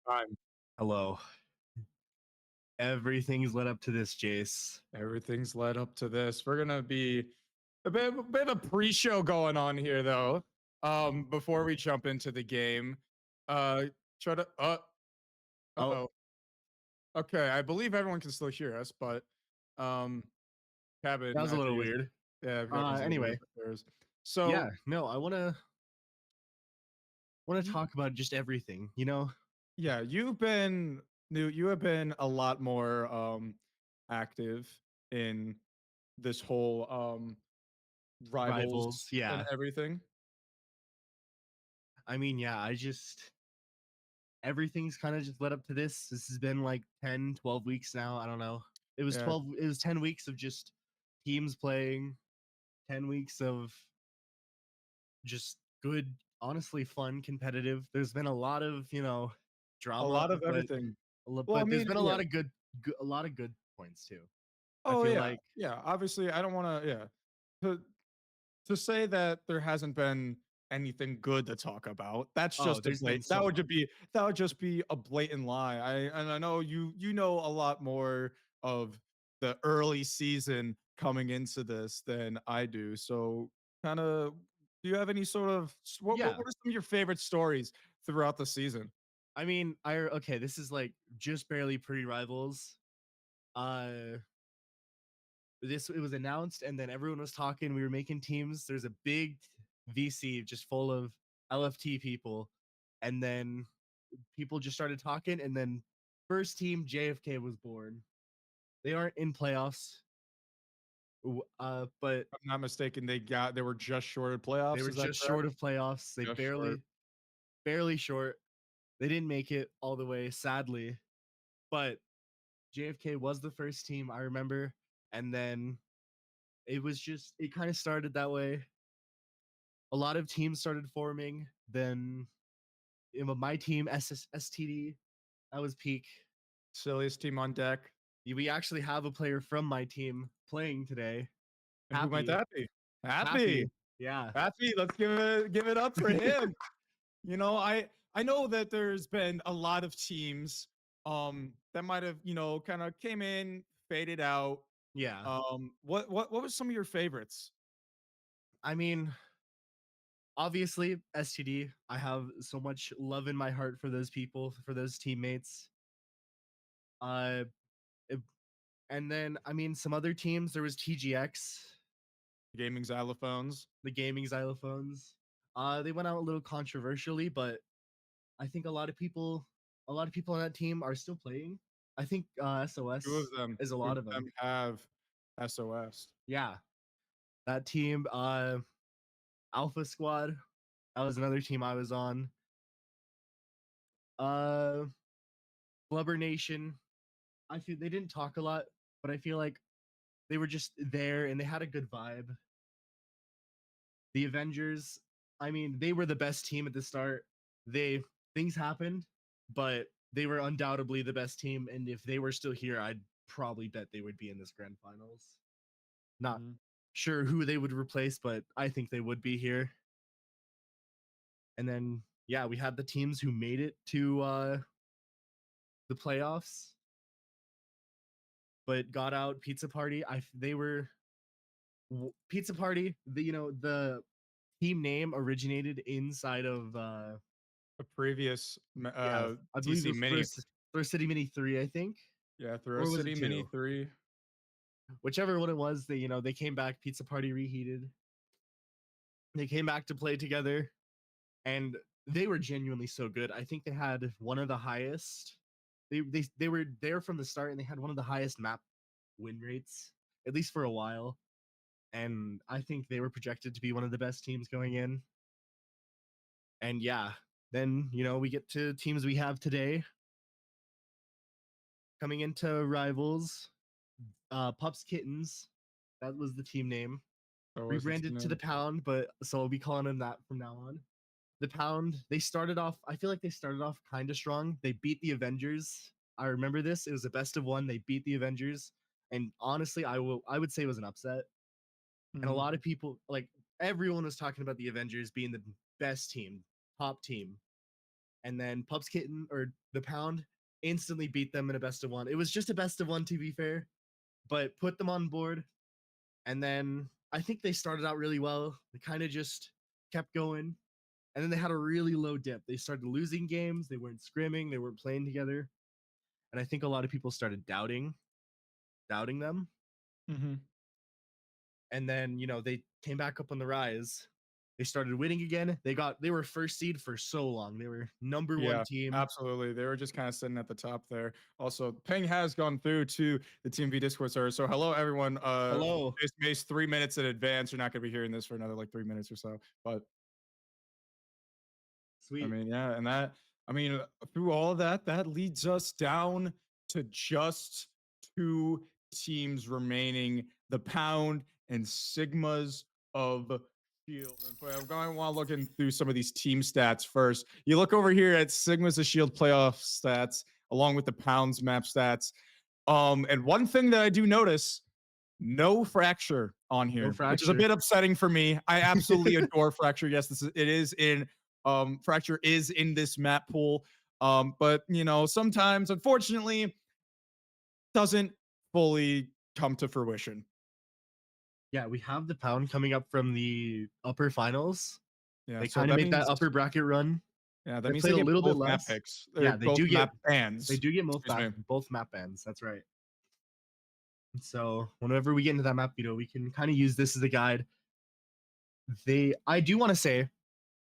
Time. Hello. Everything's led up to this, Jace. Everything's led up to this. We're gonna be a bit of a pre-show going on here, though. Before we jump into the game, uh, try to. Oh, Oh. Okay, I believe everyone can still hear us, but um, that Kevin, was a I little think is weird. yeah, Kevin's a little Anyway, confused. yeah, So no, I wanna y- talk about just everything. yeah, you have been a lot more active in this whole rivals Rivals, and yeah. everything. I mean, yeah, everything's kind of just led up to this. This has been like 10, 12 weeks now. I don't know. Yeah, It was 10 weeks of just teams playing, 10 weeks of just good, honestly fun, competitive. There's been a lot of a drama, lot of but everything. Well, I but there's mean, been a yeah. lot of a lot of good points too. I Oh feel yeah, like yeah. Obviously, I don't want to. Yeah, to to say that there hasn't been anything good to talk about. That's oh, just a there's been blat. so much. That would just be a blatant lie. I know you know a lot more of the early season coming into this than I do. So, kind of, do you have any sort of Yeah, what are some of your favorite stories throughout the season? I mean, okay, this is like just barely pre-rivals. Uh, this it was announced, and then everyone was talking. We were making teams. There's a big VC just full of LFT people, and then people just started talking, and then first team JFK was born. They aren't in playoffs, but I'm not mistaken. They were just short of they playoffs. were Is that just correct? short of playoffs. They Just short. barely short. They didn't make it all the way, sadly. But JFK was the first team I remember, and then it kind of started that way. A lot of teams started forming. Then my team STD, that was peak. Silliest team on deck. We actually have a player from my team playing today. And who might Happy, that be? happy, Happy. yeah, Happy. Let's give it up for him. I know that there's been a lot of teams that might have, kind of came in, faded out. yeah. What was some of your favorites? I mean, obviously STD. I have so much love in my heart for those people, for those teammates. Uh, it- and then I mean some other teams. There was TGX, Gaming xylophones. the gaming xylophones. They went out a little controversially, but I think a lot of people on that team are still playing. I think Two of SOS them. is a Two lot of of them. them have SOS. Yeah, that team. Alpha Squad. That was another team I was on. Uh, Blubber Nation. I feel they didn't talk a lot, but I feel like they were just there and they had a good vibe. The Avengers. I mean, they were the best team at the start. They Things happened, but they were undoubtedly the best team. And if they were still here, I'd probably bet they would be in this grand finals. Not Mm-hmm. sure who they would replace, but I think they would be here. And then yeah, we had the teams who made it to the playoffs, but got out. Pizza Party. They were Pizza Party. The team name originated inside of A previous yeah, I believe it TC was Mini. Throw City Mini 3, I think, Yeah, Throw or was it City Mini 2? 3. Whichever one it was. They came back. Pizza Party reheated. They came back to play together, and they were genuinely so good. I think they had one of the highest. They were there from the start, and they had one of the highest map win rates, at least for a while. And I think they were projected to be one of the best teams going in. And yeah, then we get to teams we have today coming into rivals. Pups Kittens, that was the team name. That was the team Rebranded to the name. Pound, but so I'll be calling them that from now on. The Pound. They started off. I feel like they started off kind of strong. They beat the Avengers. I remember this. It was a best of one. They beat the Avengers, and honestly, I would say it was an upset. And a Mhm. lot of people, like everyone, was talking about the Avengers being the best team, top team. and then Pups Kitten or the Pound instantly beat them in a best of one. It was just a best of one to be fair, but put them on board. And then I think they started out really well. They kind of just kept going. And then they had a really low dip. They started losing games. They weren't scrimming. They weren't playing together. And I think a lot of people started doubting them. Mhm. And then, they came back up on the rise. They started winning again. They were first seed for so long. They were number one Yeah, team. absolutely. They were just kind of sitting at the top there. Also, Ping has gone through to the TMV Discord server. So hello everyone. Hello. It's 3 minutes in advance. You're not gonna be hearing this for another like 3 minutes or so. But I Sweet. mean, yeah, and that I mean, through all of that, that leads us down to just two teams remaining: the Pound and Sigmas of Shield. And I'm going to want looking through some of these team stats first. You look over here at Sigmas of Shield playoff stats, along with the Pound's map stats. And one thing that I do notice, no fracture on No here, which is a fracture. bit upsetting for me. I absolutely adore fracture. Yes, it is in fracture is in this map pool. But sometimes unfortunately doesn't fully come to fruition. Yeah, we have the Pound coming up from the upper finals. Yeah, They so kind of that make that means upper bracket run. that They means played they a get little bit both map less. picks or Yeah, they both do get map bans. both Excuse me. both map bans. That's right. So whenever we get into that map veto, we can kind of use this as a guide. I do want to say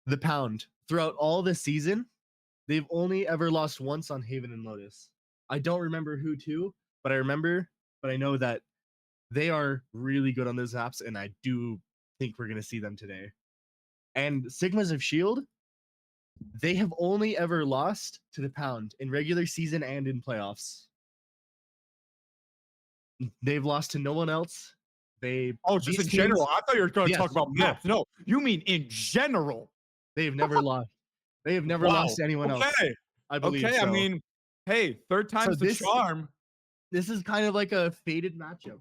the Pound throughout all this season, they've only ever lost once on Haven and Lotus. I don't remember who to, but I know that they are really good on those maps, and I do think we're gonna see them today. And Sigmas of Shield, they have only ever lost to the Pound in regular season and in playoffs. They've lost to no one else. Oh, just These in general. teams, I thought you were going to talk yes, about no, maps. No, you mean in general. they've never lost. They have never lost Wow. to anyone else. Okay. I believe Okay. I so. mean, hey, third So time's the this charm. this is kind of like a faded matchup.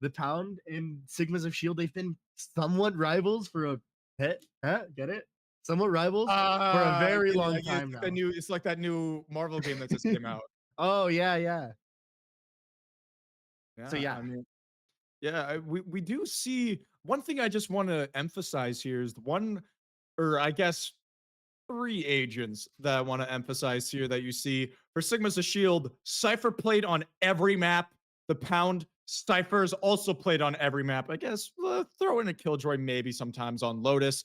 The Pound and Sigmas of Shield, they've been somewhat rivals for a hit. Huh? Get it? Somewhat rivals for a very long Yeah, time now. it's like that new Marvel game that just came out. Oh yeah, yeah. So Yeah, yeah, I mean, yeah, we do see one thing I just want to emphasize here is one, or I guess three agents that I want to emphasize here that you see for Sigma's a Shield. Cypher played on every map. The Pound Cypher's also played on every map. I guess throw in a Killjoy maybe sometimes on Lotus.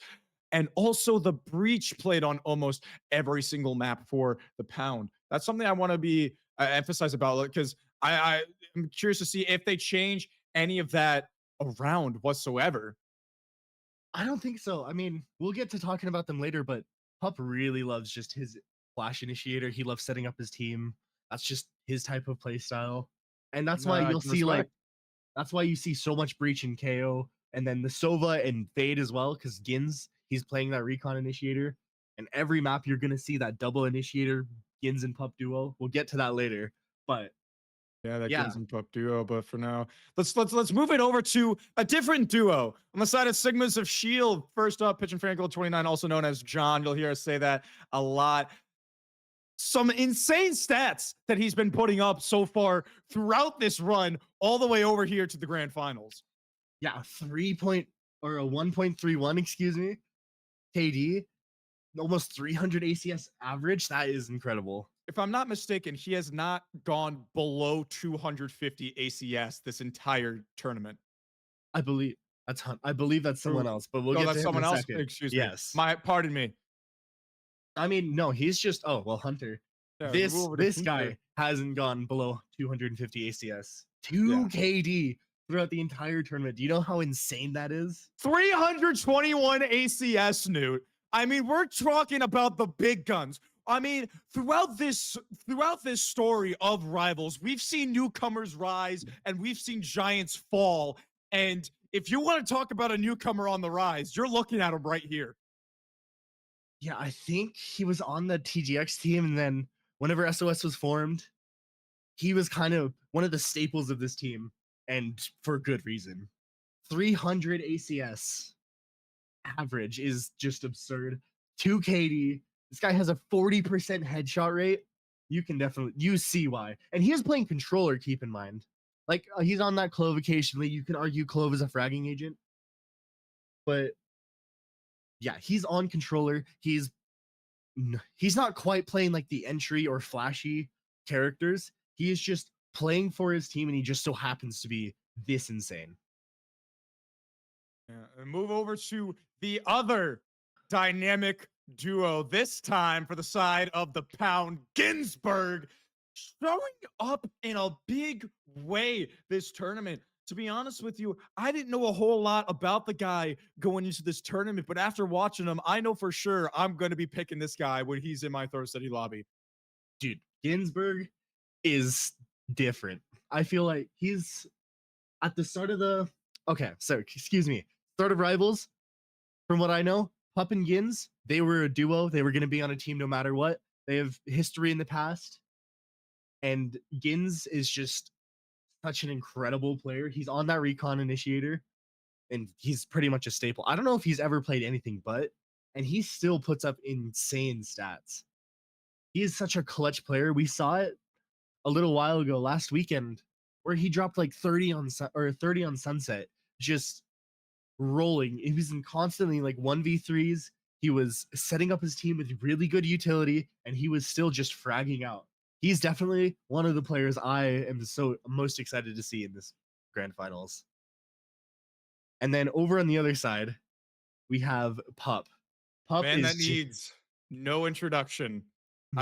And also the Breach played on almost every single map for the Pound. That's something I want to be emphasize about because I am curious to see if they change any of that around whatsoever. I don't think so. I mean, we'll get to talking about them later, but Pup really loves just his flash initiator. He loves setting up his team. That's just his type of play style. And that's why I you'll can see like respect. that's why you see so much Breach in KO and then the Sova and Fade as well, because Gins, he's playing that recon initiator. And every map you're gonna see that double initiator Gins and Pup duo. We'll get to that later. But Yeah, that yeah, Gins and Pup duo. But for now, let's move it over to a different duo on the side of Sigmas of Shield. First up, Pitch and Frankel 29, also known as John. You'll hear us say that a lot. Some insane stats that he's been putting up so far throughout this run, all the way over here to the grand finals. yeah, 3 point or a 1.31, excuse me, KD, almost 300 ACS average. That is incredible. If I'm not mistaken, he has not gone below 250 ACS this entire tournament. I believe I believe that's someone else, but we'll No, get to that's him in someone a else. second. Excuse me. Yes. Pardon me. I mean, no, he's just Yeah, Hunter. we'll move over to This Hunter. guy hasn't gone below 250 ACS. Yeah. 2 KD throughout the entire tournament. Do you know how insane that is? 321 ACS, Newt. I mean, we're talking about the big guns. I mean, throughout this story of rivals, we've seen newcomers rise and we've seen giants fall. And if you want to talk about a newcomer on the rise, you're looking at him right here. Yeah, I think he was on the TGX team, and then whenever SOS was formed, he was kind of one of the staples of this team, and for good reason. 300 ACS average is just absurd. 2 KD. This guy has a 40% headshot rate. You can definitely you see why. And he is playing controller, keep in mind. Like he's on that Clove occasionally. You can argue Clove is a fragging agent, but yeah, he's on controller. He's not quite playing like the entry or flashy characters. He is just playing for his team, and he just so happens to be this insane. Yeah, and move over to the other dynamic duo, this time for the side of the Pound, Ginsburg, showing up in a big way this tournament. To be honest with you, I didn't know a whole lot about the guy going into this tournament, but after watching him, I know for sure I'm going to be picking this guy when he's in my Throw City lobby. Dude, Ginsburg is different. I feel like he's at the start of the okay, so excuse me, start of Rivals. From what I know, Pup and Gins, they were a duo. They were going to be on a team no matter what. They have history in the past, and Gins is just such an incredible player. He's on that recon initiator, and he's pretty much a staple. I don't know if he's ever played anything but, and he still puts up insane stats. He is such a clutch player. We saw it a little while ago last weekend where he dropped like 30 on 30 on Sunset, just rolling. He was in constantly like 1v3s. He was setting up his team with really good utility, and he was still just fragging out. He's definitely one of the players I am so most excited to see in this grand finals. And then over on the other side, we have Pup. Pup Man, that is needs no introduction.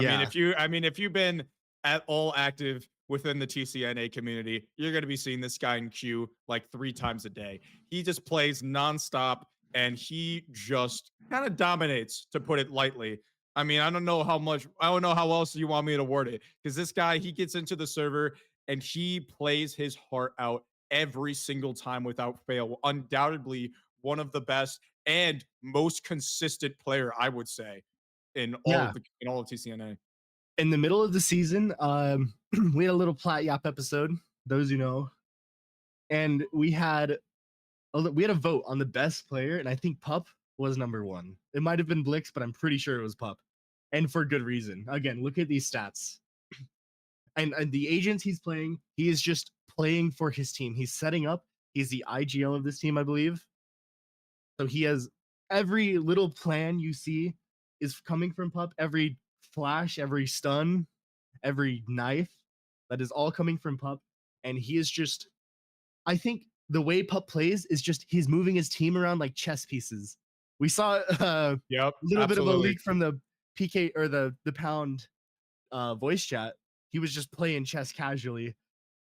yeah, I mean, if you've been at all active within the TCNA community, you're going to be seeing this guy in queue like 3 times a day. He just plays nonstop, and he just kind of dominates, to put it lightly. I mean, I don't know how else you want me to word it, because this guy, he gets into the server and he plays his heart out every single time without fail. Undoubtedly one of the best and most consistent player, I would say, yeah. in all of TCNA. In the middle of the season, we had a little Plat Yap episode, those who know, and we had a vote on the best player, and I think Pup was number one. It might have been Blix, but I'm pretty sure it was Pup, and for good reason. Again, look at these stats, and the agents he's playing, he is just playing for his team. He's setting up. He's the IGL of this team, I believe. So he has every little plan you see is coming from Pup. Every flash, every stun, every knife, that is all coming from Pup. And he is just, I think the way Pup plays is just he's moving his team around like chess pieces. We saw a Yep, little bit of a absolutely. leak from the PK or the Pound voice chat. He was just playing chess casually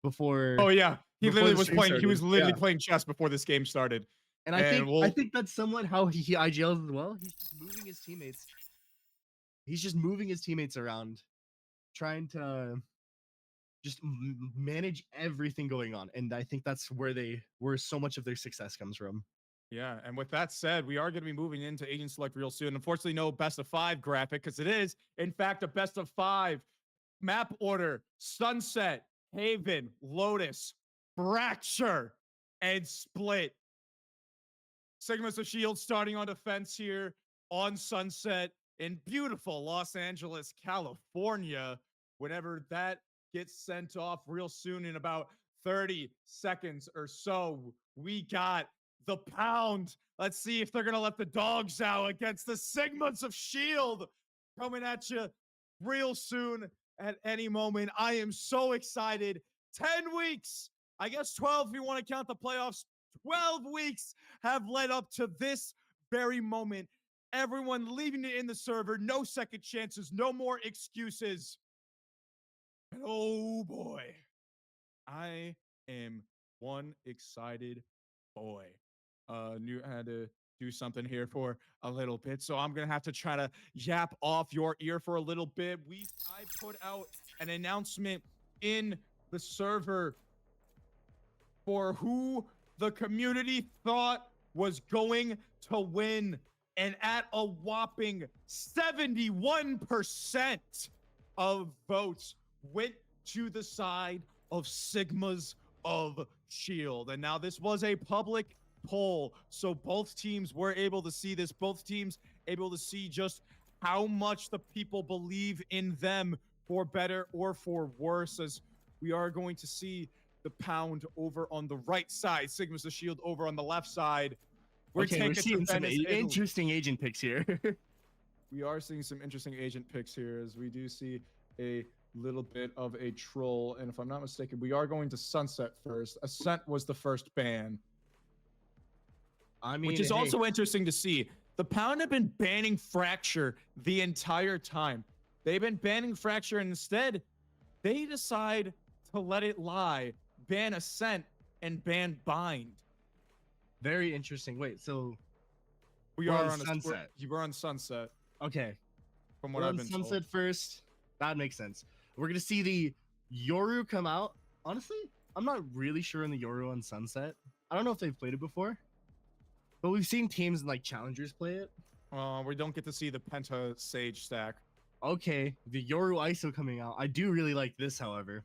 Oh before yeah, the stream he started. was literally Yeah. playing chess before this game started. And And I we'll think that's somewhat how he IGLs as well. He's just moving his teammates around, trying to just manage everything going on. And I think that's where so much of their success comes from. Yeah, and with that said, we are going to be moving into Agent Select real soon. Unfortunately, no best of 5 graphic, because it is, in fact, a best of 5 map order: Sunset, Haven, Lotus, Fracture, and Split. Segments of Shield starting on defense here on Sunset in beautiful Los Angeles, California. Whenever that gets sent off real soon, in about 30 seconds or so, we got the Pound. Let's see if they're going to let the dogs out against the Segments of Shield coming at you real soon at any moment. I am so excited. 10 weeks, I guess 12 if you want to count the playoffs. 12 weeks have led up to this very moment. Everyone leaving it in the server, no second chances, no more excuses. And oh boy, I am one excited boy. Knew I had to do something here for a little bit, so I'm gonna have to try to yap off your ear for a little bit. I put out an announcement in the server for who the community thought was going to win. And at a whopping 71% of votes went to the side of Sigmas of Shield. And now this was a public poll, so both teams were able to see this. Both teams able to see just how much the people believe in them for better or for worse, as we are going to see the Pound over on the right side, Sigma's the Shield over on the left side. We're Okay, we're taking to seeing some Venice, Italy. interesting agent picks here. We are seeing some interesting agent picks here, as we do see a little bit of a troll. And if I'm not mistaken, we are going to Sunset first. Ascent was the first ban, I mean, which is hey, also interesting to see. The Pound have been banning Fracture the entire time. They've been banning Fracture, and instead, they decide to let it lie, ban Ascent, and ban Bind. very interesting. Wait, so We we're are on Sunset. We're on Sunset, Okay, from what we're I've on been Sunset told. first. That makes sense. We're gonna see the Yoru come out. Honestly, I'm not really sure on the Yoru on Sunset. I don't know if they've played it before, but we've seen teams and like challengers play it. We don't get to see the Penta Sage stack. Okay, the Yoru ISO coming out. I do really like this, however.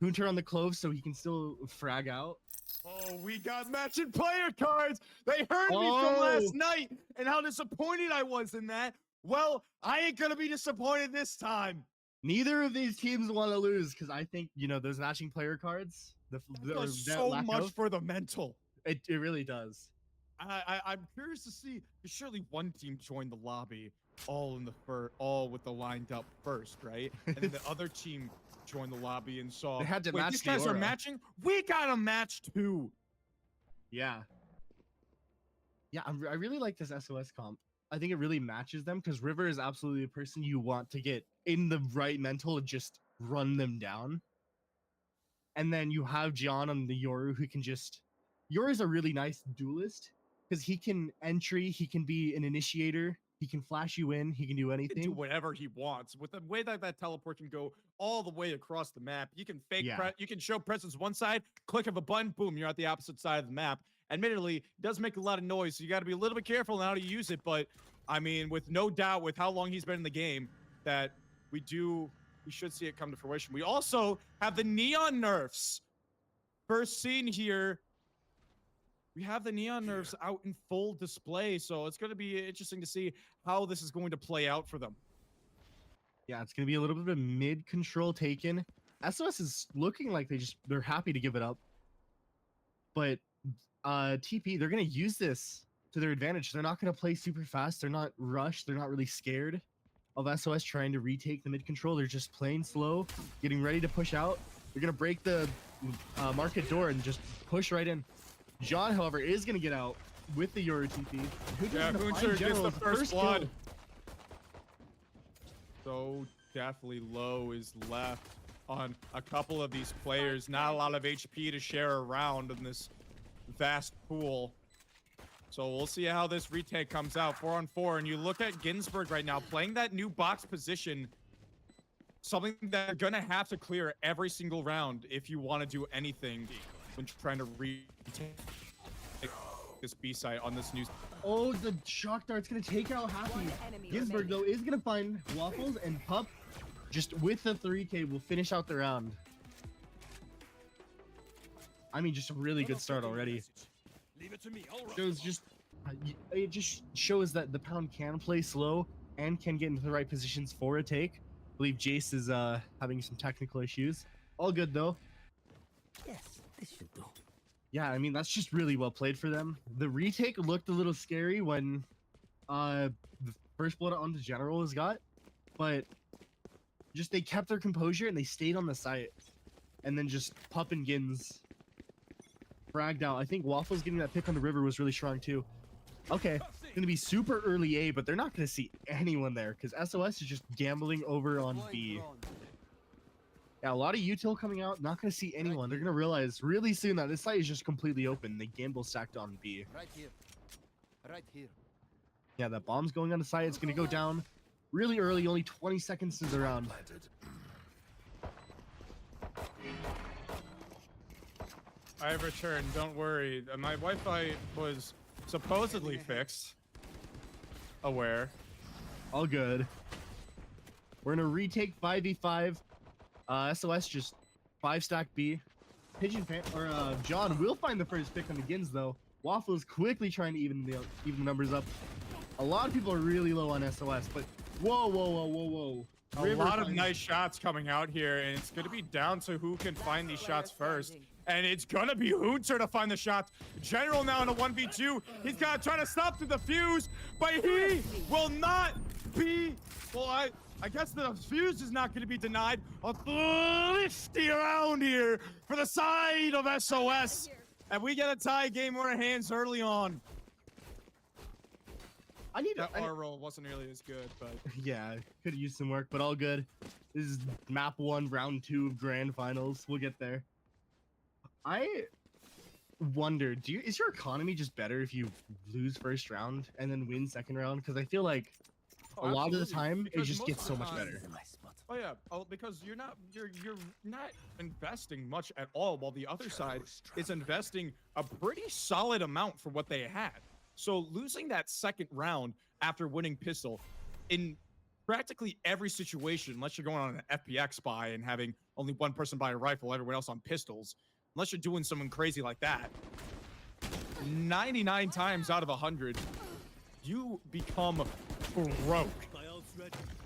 Hunter on the Clove so he can still frag out. Oh, we got matching player cards. They heard me from Oh. last night and how disappointed I was in that. Well, I ain't gonna be disappointed this time. Neither of these teams want to lose because I think, you know, those matching player cards, That does so much for the mental. it really does. I'm curious to see, because surely one team joined the lobby all with the lined up first, right? And then the other team joined the lobby and saw, They had to wait, match these the guys are aura. matching? We got a match too. Yeah. Yeah, I really like this SOS comp. I think it really matches them because River is absolutely a person you want to get in the right mental and just run them down. And then you have John on the Yoru who can just... Yoru's a really nice duelist because he can entry, he can be an initiator, he can flash you in, he can do He can anything. do whatever he wants with the way that teleport can go all the way across the map. You can you can show presence one side, click of a button, boom, you're at the opposite side of the map. Admittedly, it does make a lot of noise, so you got to be a little bit careful on how to use it. But I mean, with no doubt, with how long he's been in the game, that we should see it come to fruition. We also have the neon nerfs. First seen here. We have the neon nerfs out in full display, so it's going to be interesting to see how this is going to play out for them. Yeah, it's going to be a little bit of mid control taken. SOS is looking like they're happy to give it up. But TP, they're going to use this to their advantage. They're not going to play super fast. They're not rushed. They're not really scared of SOS trying to retake the mid control. They're just playing slow, getting ready to push out. They're going to break the market door and just push right in. John, however, is going to get out with the Yoru TP. Yeah, Hunter gets the first blood. Kill. So definitely low is left on a couple of these players. Not a lot of HP to share around in this vast pool. So we'll see how this retake comes out. 4-on-4, and you look at Ginsburg right now playing that new box position. Something that you're gonna have to clear every single round if you want to do anything when trying to retake this B site on this new. Oh, the shock dart's gonna take out Happy. Ginsburg though is gonna find Waffles, and Pup just with the 3K will finish out the round. I mean, just a really good start already. It just shows that the Pound can play slow and can get into the right positions for a take. I believe Jace is having some technical issues. All good though. Yes, this should do. Yeah, I mean, that's just really well played for them. The retake looked a little scary when the first blood on the general was got, but just they kept their composure and they stayed on the site. And then just Pup and Gins fragged out. I think Waffles getting that pick on the river was really strong too. Okay, gonna be super early A, but they're not gonna see anyone there because SOS is just gambling over on B. Yeah, a lot of util coming out, not gonna see anyone. They're gonna realize really soon that this site is just completely open. They gamble stacked on B. Right here. Right here. Yeah, that bomb's going on the site. It's gonna go down really early, only 20 seconds to the round. I have returned, don't worry. My Wi-Fi was supposedly fixed. Aware. All good. We're gonna retake 5v5. SOS just 5-stack B. Pigeon Pan or John will find the first pick on the Gins though. Waffle is quickly trying to even the numbers up. A lot of people are really low on SOS, but Whoa, whoa, whoa, whoa, whoa. A lot of nice shots coming out here, and it's going to be down to who can find these shots first. And it's going to be Hunter to find the shots. General now in a 1v2. He's got to try to stop the defuse, but he will not be... Well, I guess the fuse is not going to be denied. A 50 around here for the side of SOS. And we get a tie game on our hands early on. That R roll wasn't nearly as good, but yeah, could have used some work, but all good. This is map 1, round 2 of grand finals. We'll get there. I wonder, is your economy just better if you lose first round and then win second round? Because I feel like a lot of the time it just gets so much better. Oh yeah, because you're not investing much at all, while the other side is investing a pretty solid amount for what they had. So losing that second round after winning pistol in practically every situation, unless you're going on an FPX buy and having only one person buy a rifle, everyone else on pistols, unless you're doing something crazy like that, 99 times out of 100, you become broke.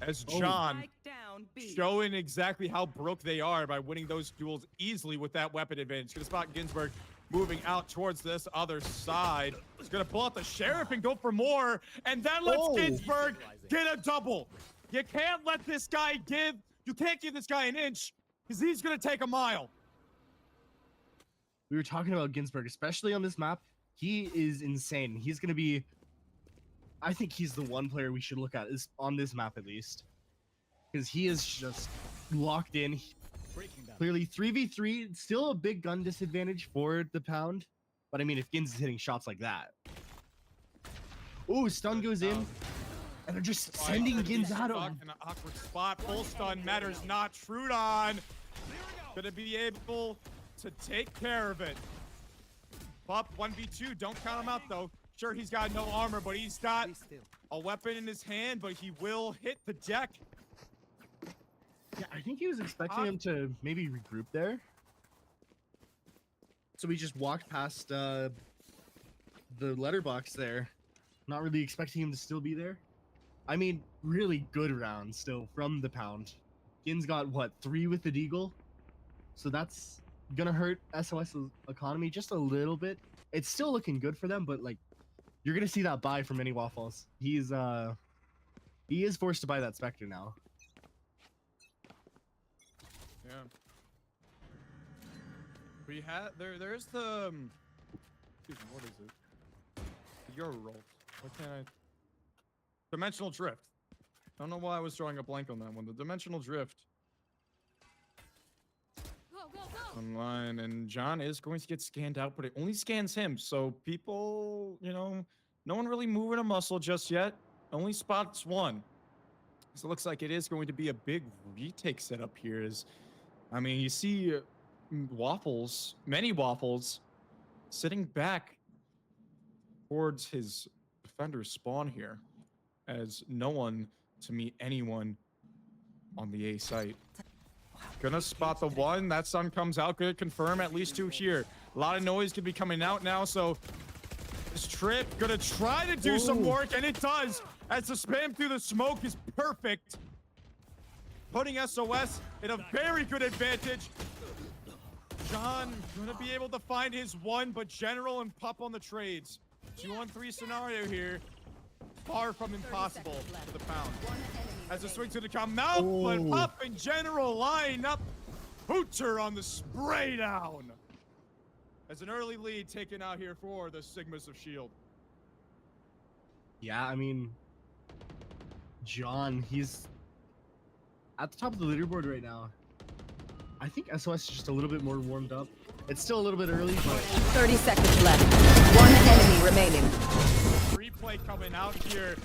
As John showing exactly how broke they are by winning those duels easily with that weapon advantage. Gonna spot Ginsburg moving out towards this other side. He's gonna pull out the sheriff and go for more, and that lets Ginsburg get a double. You can't let this guy you can't give this guy an inch, because he's gonna take a mile. We were talking about Ginsburg, especially on this map. He is insane. He's gonna be, I think he's the one player we should look at, is on this map at least, because he is just locked in. Clearly 3v3, still a big gun disadvantage for the Pound, but I mean, if Gins is hitting shots like that. Oh, stun goes in, and they're just sending Gins out of an awkward spot. Full stun matters not. Trudon gonna be able to take care of it. Pup 1v2, don't count him out though. Sure, he's got no armor, but he's got a weapon in his hand, but he will hit the deck. Yeah, I think he was expecting him to maybe regroup there. So we just walked past the letterbox there. Not really expecting him to still be there. I mean, really good round still from the Pound. Gins got, what, 3 with the Deagle? So that's gonna hurt SOS's economy just a little bit. It's still looking good for them, but like, you're gonna see that buy from Mini Waffles. He is forced to buy that Spectre now. Yeah. We had there's the excuse me, what is it? Your roll. What can I Dimensional Drift. I don't know why I was drawing a blank on that one. The Dimensional Drift. Online, and John is going to get scanned out, but it only scans him. So people, no one really moving a muscle just yet. Only spots one. So it looks like it is going to be a big retake setup here. I mean, you see Waffles, many Waffles, sitting back towards his defender's spawn here, as no one to meet anyone on the A site. Gonna spot the one. That sun comes out. Gonna confirm at least 2 here. A lot of noise could be coming out now, so this trip gonna try to do some work, and it does, as the spam through the smoke is perfect, putting SOS in a very good advantage. John gonna be able to find his one, but General and Pup on the trades. 2-on-3 scenario here. Far from impossible for the Pound. As a swing to the come out, but Pup and General line up. Hooter on the spray down. As an early lead taken out here for the Sigmas of S.H.I.E.L.D. Yeah, I mean, John, he's at the top of the leaderboard right now. I think SOS is just a little bit more warmed up. It's still a little bit early, but 30 seconds left. One enemy remaining. Replay coming out here.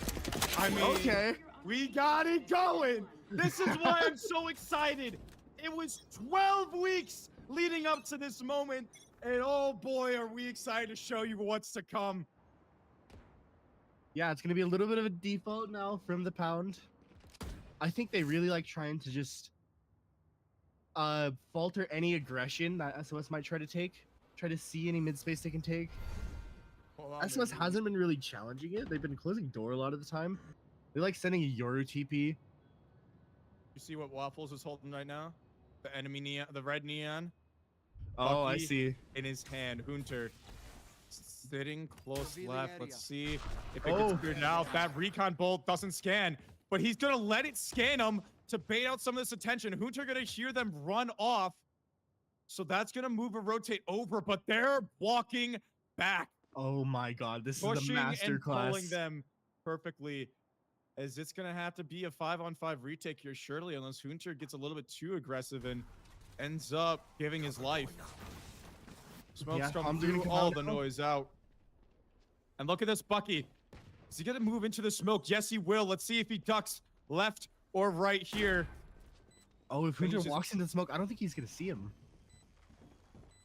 I mean, we got it going. This is why I'm so excited. It was 12 weeks leading up to this moment, and oh boy, are we excited to show you what's to come. Yeah, it's going to be a little bit of a default now from the Pound. I think they really like trying to just falter any aggression that SOS might try to take. Try to see any mid space they can take. SOS hasn't been really challenging it. They've been closing door a lot of the time. They're like sending a Yoru TP. You see what Waffles is holding right now? The enemy neon, the red neon. Oh, I Bucky see. in his hand. Hunter sitting close Revealing left. area. Let's see if it gets cleared out. That recon bolt doesn't scan, but he's gonna let it scan him to bait out some of this attention. Hunter gonna hear them run off, so that's gonna move and rotate over. But they're walking back, Oh my God, this is the pushing and pulling masterclass. them perfectly. As it's gonna have to be a 5-on-5 retake here, surely, unless Hunter gets a little bit too aggressive and ends up giving his life. Smoke's Yeah, come Tom's through, gonna come all out the now. noise out. And look at this Bucky. Is he gonna move into the smoke? Yes, he will. Let's see if he ducks left or right here. Oh, if And he's Hunter just- walks into the smoke, I don't think he's gonna see him.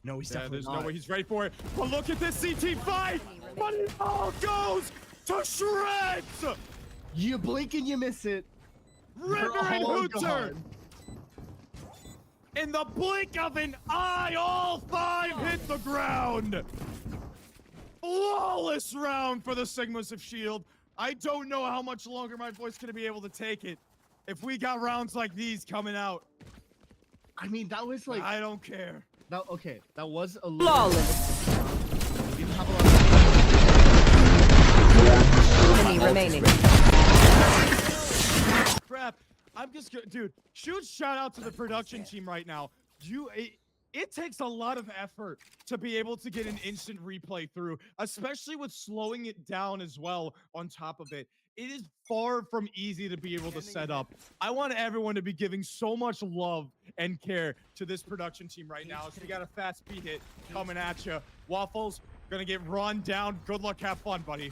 No, he's Yeah, definitely there's not. no way he's ready for it. But look at this CT fight! But it all goes to shreds! You blink and you miss it. River and Oh, Hunter! God. In the blink of an eye, all 5 hit the ground! Flawless round for the Sigmas of S.H.I.E.L.D. I don't know how much longer my voice is going to be able to take it if we got rounds like these coming out. I mean, that was like I don't care. that. Okay, that was a little. Flawless. We didn't have a lot of- Enemy remaining. Crap. I'm just gonna, dude, huge shout out to the production team right now. It takes a lot of effort to be able to get an instant replay through, especially with slowing it down as well on top of it. It is far from easy to be able to set up. I want everyone to be giving so much love and care to this production team right now. So we got a fast speed hit coming at you. Waffles, gonna get run down. Good luck, have fun, buddy.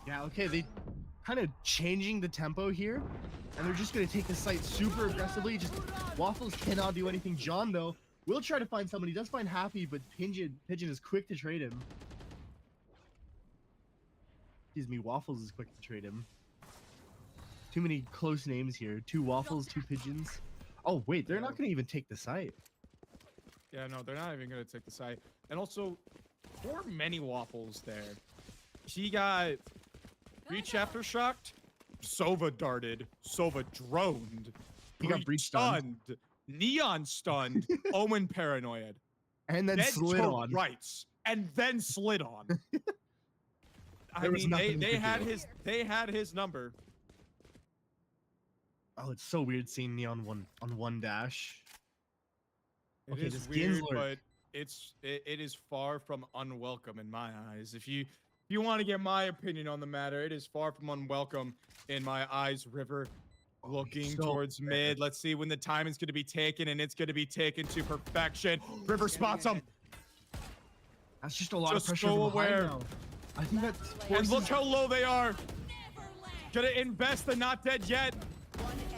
Yeah. Okay, they kind of changing the tempo here, and they're just gonna take the site super aggressively. Just Waffles cannot do anything. John though will try to find somebody. He does find Happy, but Pigeon is quick to trade him. Excuse me, Waffles is quick to trade him. Too many close names here. 2 Waffles, 2 Pigeons. Oh wait, they're not gonna even take the site. Yeah, no, they're not even gonna take the site. And also, for many Waffles there, he got Breach Aftershocked, Sova darted, Sova droned, He got Breach stunned. Neon stunned, Omen paranoid, And then slid took on. rights, and then slid on. I There was mean, nothing he could do. they had his number. Oh, it's so weird seeing Neon on one dash. It Okay, is this weird, Ginsler. but it is far from unwelcome in my eyes. If you want to get my opinion on the matter, it is far from unwelcome in my eyes. River looking so towards bad. mid. Let's see when the time is going to be taken, and it's going to be taken to perfection. River spots him, That's just a lot Just of pressure so from behind aware. now. I think that's and look how low they are. Gonna invest the not dead yet,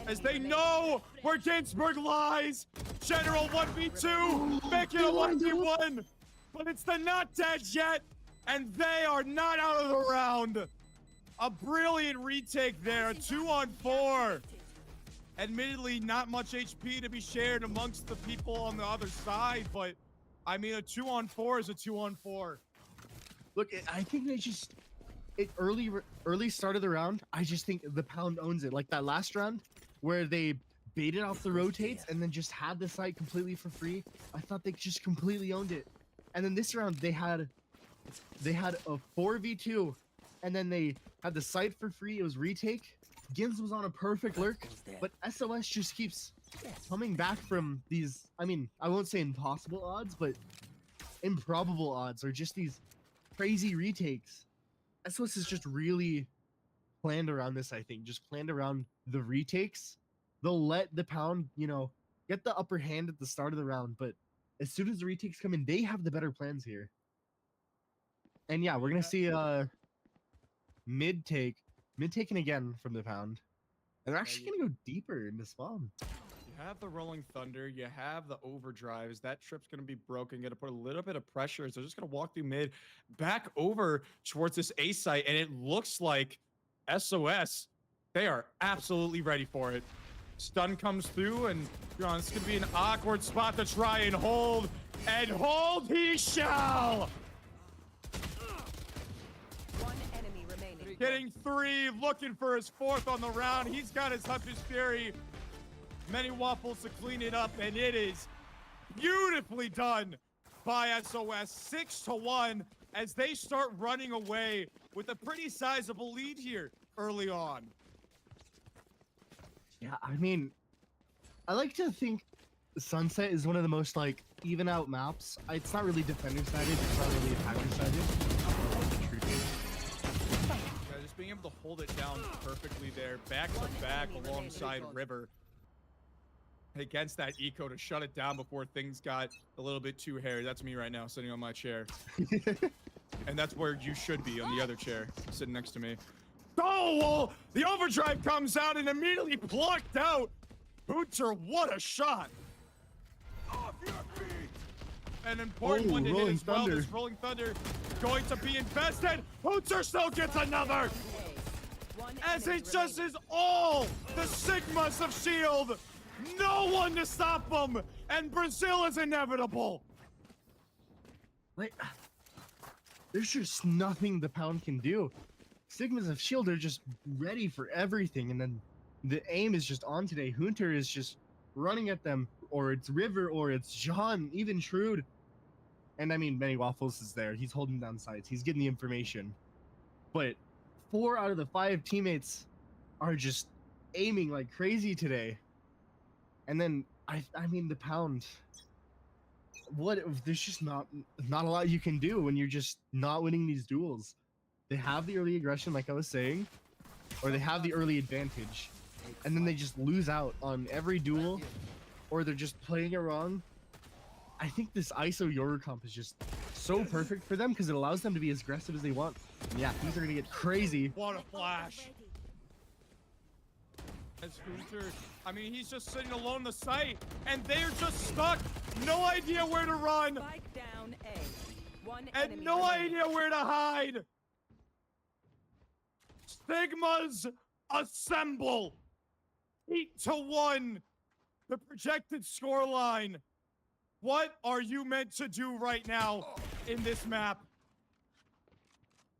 as they know where Ginsburg lies. General 1v2, making a 1v1, but it's the not dead yet, and they are not out of the round. A brilliant retake there, a 2-on-4. Admittedly, not much HP to be shared amongst the people on the other side, but I mean, a 2-on-4 is a 2-on-4. Look, I think they just early start of the round. I just think the Pound owns it. Like that last round where they baited off the rotates and then just had the site completely for free. I thought they just completely owned it. And then this round they had a 4v2, and then they had the site for free. It was retake. Gins was on a perfect lurk, but SOS just keeps coming back from these. I mean, I won't say impossible odds, but improbable odds, or just these crazy retakes. SOS is just really planned around this, I think. Just planned around the retakes. They'll let the Pound, get the upper hand at the start of the round, but as soon as the retakes come in, they have the better plans here. And yeah, we're gonna see mid taken again from the Pound. And they're actually gonna go deeper into spawn. You have the Rolling Thunder, you have the overdrives. That trip's going to be broken, going to put a little bit of pressure. So they're just going to walk through mid, back over towards this A site, and it looks like SOS, they are absolutely ready for it. Stun comes through, and it's going to be an awkward spot to try and hold he shall! One enemy remaining. Getting 3, looking for his 4th on the round. He's got his Hunter's Fury. Many waffles to clean it up, and it is beautifully done by SOS. 6-1 as they start running away with a pretty sizable lead here early on. Yeah, I mean, I like to think Sunset is one of the most like even out maps. It's not really defender sided, it's not really attacker sided. Yeah, just being able to hold it down perfectly there, back to back alongside River. Against that eco to shut it down before things got a little bit too hairy. That's me right now, sitting on my chair. And that's where you should be, on the other chair, sitting next to me. Oh, well, the overdrive comes out and immediately plucked out. Hunter, what a shot. Off your feet. An important one to hit as well. This Rolling Thunder going to be invested. Hunter still gets another. As it just is all the Sigmas of S.H.I.E.L.D. No one to stop them. And Brazil is inevitable. Like, there's just nothing the Pound can do. Sigmas of S.H.I.E.L.D. are just ready for everything, and then the aim is just on today. Hunter is just running at them, or it's River, or it's John, even Shrewd. And I mean, Many Waffles is there. He's holding down sides. He's getting the information. But 4 out of the 5 teammates are just aiming like crazy today. And then, I mean, the Pound, there's just not a lot you can do when you're just not winning these duels. They have the early aggression, like I was saying, or they have the early advantage, and then they just lose out on every duel, or they're just playing it wrong. I think this ISO Yoru comp is just so perfect for them because it allows them to be as aggressive as they want. And yeah, things are gonna get crazy. What a flash. As Hunter, I mean, he's just sitting alone on the site, and they're just stuck. No idea where to run. Spike down A. One And enemy no remaining. idea where to hide. Stigmas assemble. 8-1. The projected scoreline. What are you meant to do right now in this map?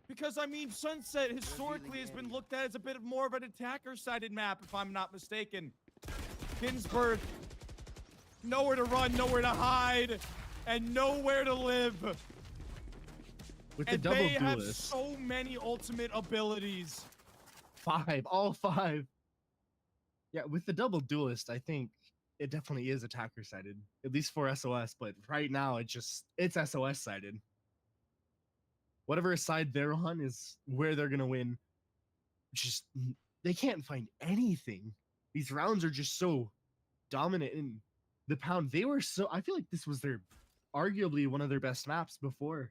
Because, I mean, Sunset historically has been looked at as a bit of more of an attacker-sided map, if I'm not mistaken. Ginsburg, nowhere to run, nowhere to hide, and nowhere to live. With the And double they have duelist, so many ultimate abilities. 5, all 5. Yeah, with the double duelist, I think it definitely is attacker sided, at least for SOS. But right now, it's SOS sided. Whatever side they're on is where they're gonna win. Just they can't find anything. These rounds are just so dominant in the Pound. I feel like this was arguably one of their best maps before.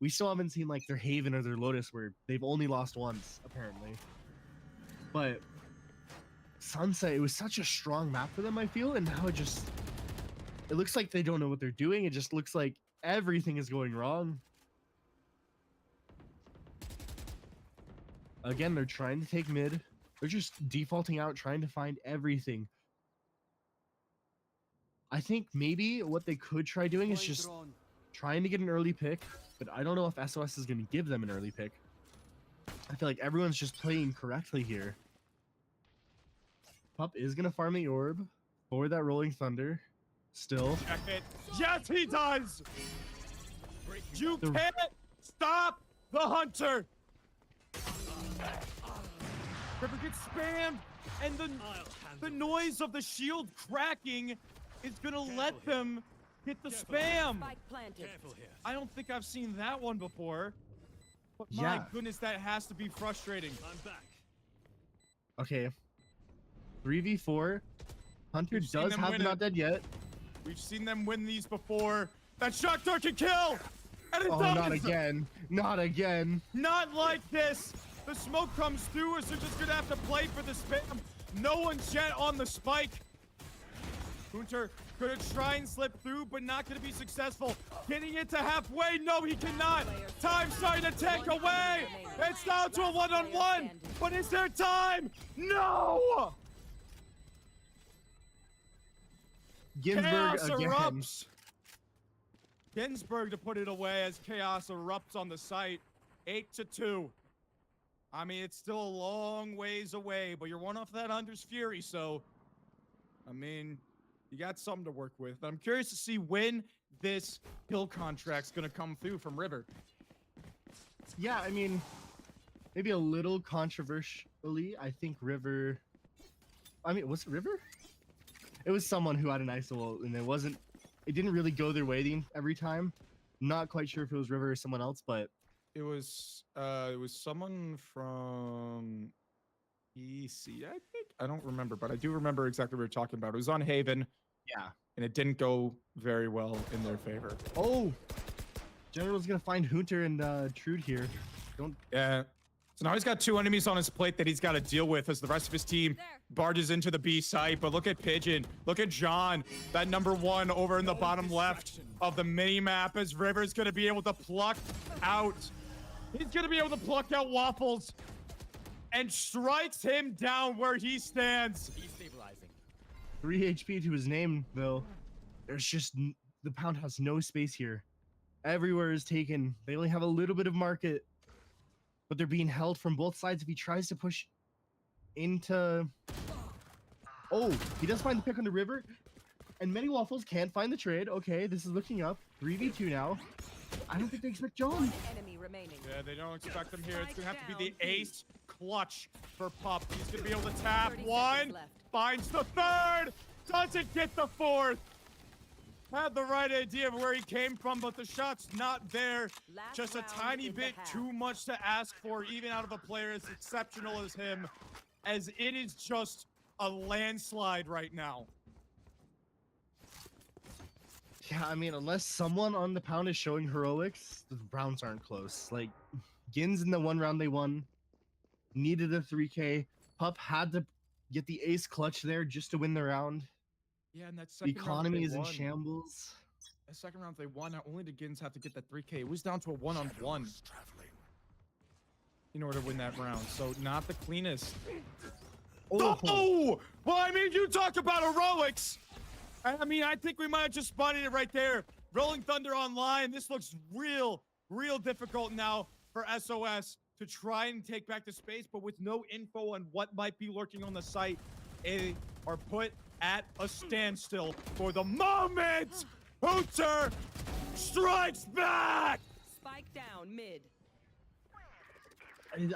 We still haven't seen like their Haven or their Lotus where they've only lost once, apparently. But Sunset, it was such a strong map for them, I feel, and now it looks like they don't know what they're doing. It just looks like everything is going wrong. Again, they're trying to take mid. They're just defaulting out, trying to find everything. I think maybe what they could try doing is just trying to get an early pick, but I don't know if SOS is going to give them an early pick. I feel like everyone's just playing correctly here. Pup is going to farm the orb for that Rolling Thunder. Still. Check it. Yes, he does! You can't stop the Hunter! River gets spammed, and the noise of the shield cracking is gonna let them get the spam. Spike planted. I don't think I've seen that one before. But my Yeah. goodness, that has to be frustrating. I'm back. Okay. 3v4. Hunter We've seen does them have win Not it. Dead Yet. We've seen them win these before. That shock dart can kill! And it Oh, does! not again. Not again. Not like this! The smoke comes through, so they're just gonna have to play for the spam. No one's yet on the spike. Hunter gonna try and slip through, but not gonna be successful. Getting it to halfway, no, he cannot. Time starting to take away. It's down to a one-on-one, but is there time? No! Ginsburg Chaos again. erupts. Ginsburg to put it away as chaos erupts on the site. 8-2. I mean, it's still a long ways away, but you're one off that Hunter's Fury, so I mean, you got something to work with. I'm curious to see when this kill contract's gonna come through from River. Yeah, I mean, maybe a little controversially, I think River. I mean, was it River? It was someone who had an ISO, and it didn't really go their way every time. Not quite sure if it was River or someone else, but It was someone from EC, I think. I don't remember, but I do remember exactly what we were talking about. It was on Haven, yeah. and it didn't go very well in their favor. Oh, General's gonna find Hunter and Trude here. Don't. Yeah. So now he's got 2 enemies on his plate that he's got to deal with as the rest of his team barges into the B site. But look at Pigeon. Look at John, that #1 over in the bottom left of the mini map, as River's going to be able to pluck out. He's going to be able to pluck out Waffles and strikes him down where he stands. He's stabilizing. 3 HP to his name, though. There's just the Pound has no space here. Everywhere is taken. They only have a little bit of market, but they're being held from both sides. If he tries to push into, oh, he does find the pick on the River, and many Waffles can't find the trade. Okay, this is looking up. 3v2 now. I don't think they expect John. Enemy remaining. Yeah, they don't expect him here. It's going to have to be the ace clutch for Pup. He's going to be able to tap 30 one, seconds left. finds the 3rd, doesn't get the 4th. Had the right idea of where he came from, but the shot's not there. Last Just a round tiny in the bit half. too much to ask for, even out of a player as exceptional as him, as it is just a landslide right now. Yeah, I mean, unless someone on the Pound is showing heroics, the rounds aren't close. Like, Gins in the 1 round they won, needed a 3K. Pup had to get the ace clutch there just to win the round. Yeah, and that The second round economy they is in won. shambles. The second round they won, not only did Gins have to get that 3K, it was down to a 1-on-1 in order to win that round. So not the cleanest. Oh! Well, I mean, you talk about heroics. I mean, I think we might have just spotted it right there. Rolling Thunder online. This looks real difficult now for SOS to try and take back the space, but with no info on what might be lurking on the site, they are put at a standstill for the moment. Hunter strikes back. Spike down mid.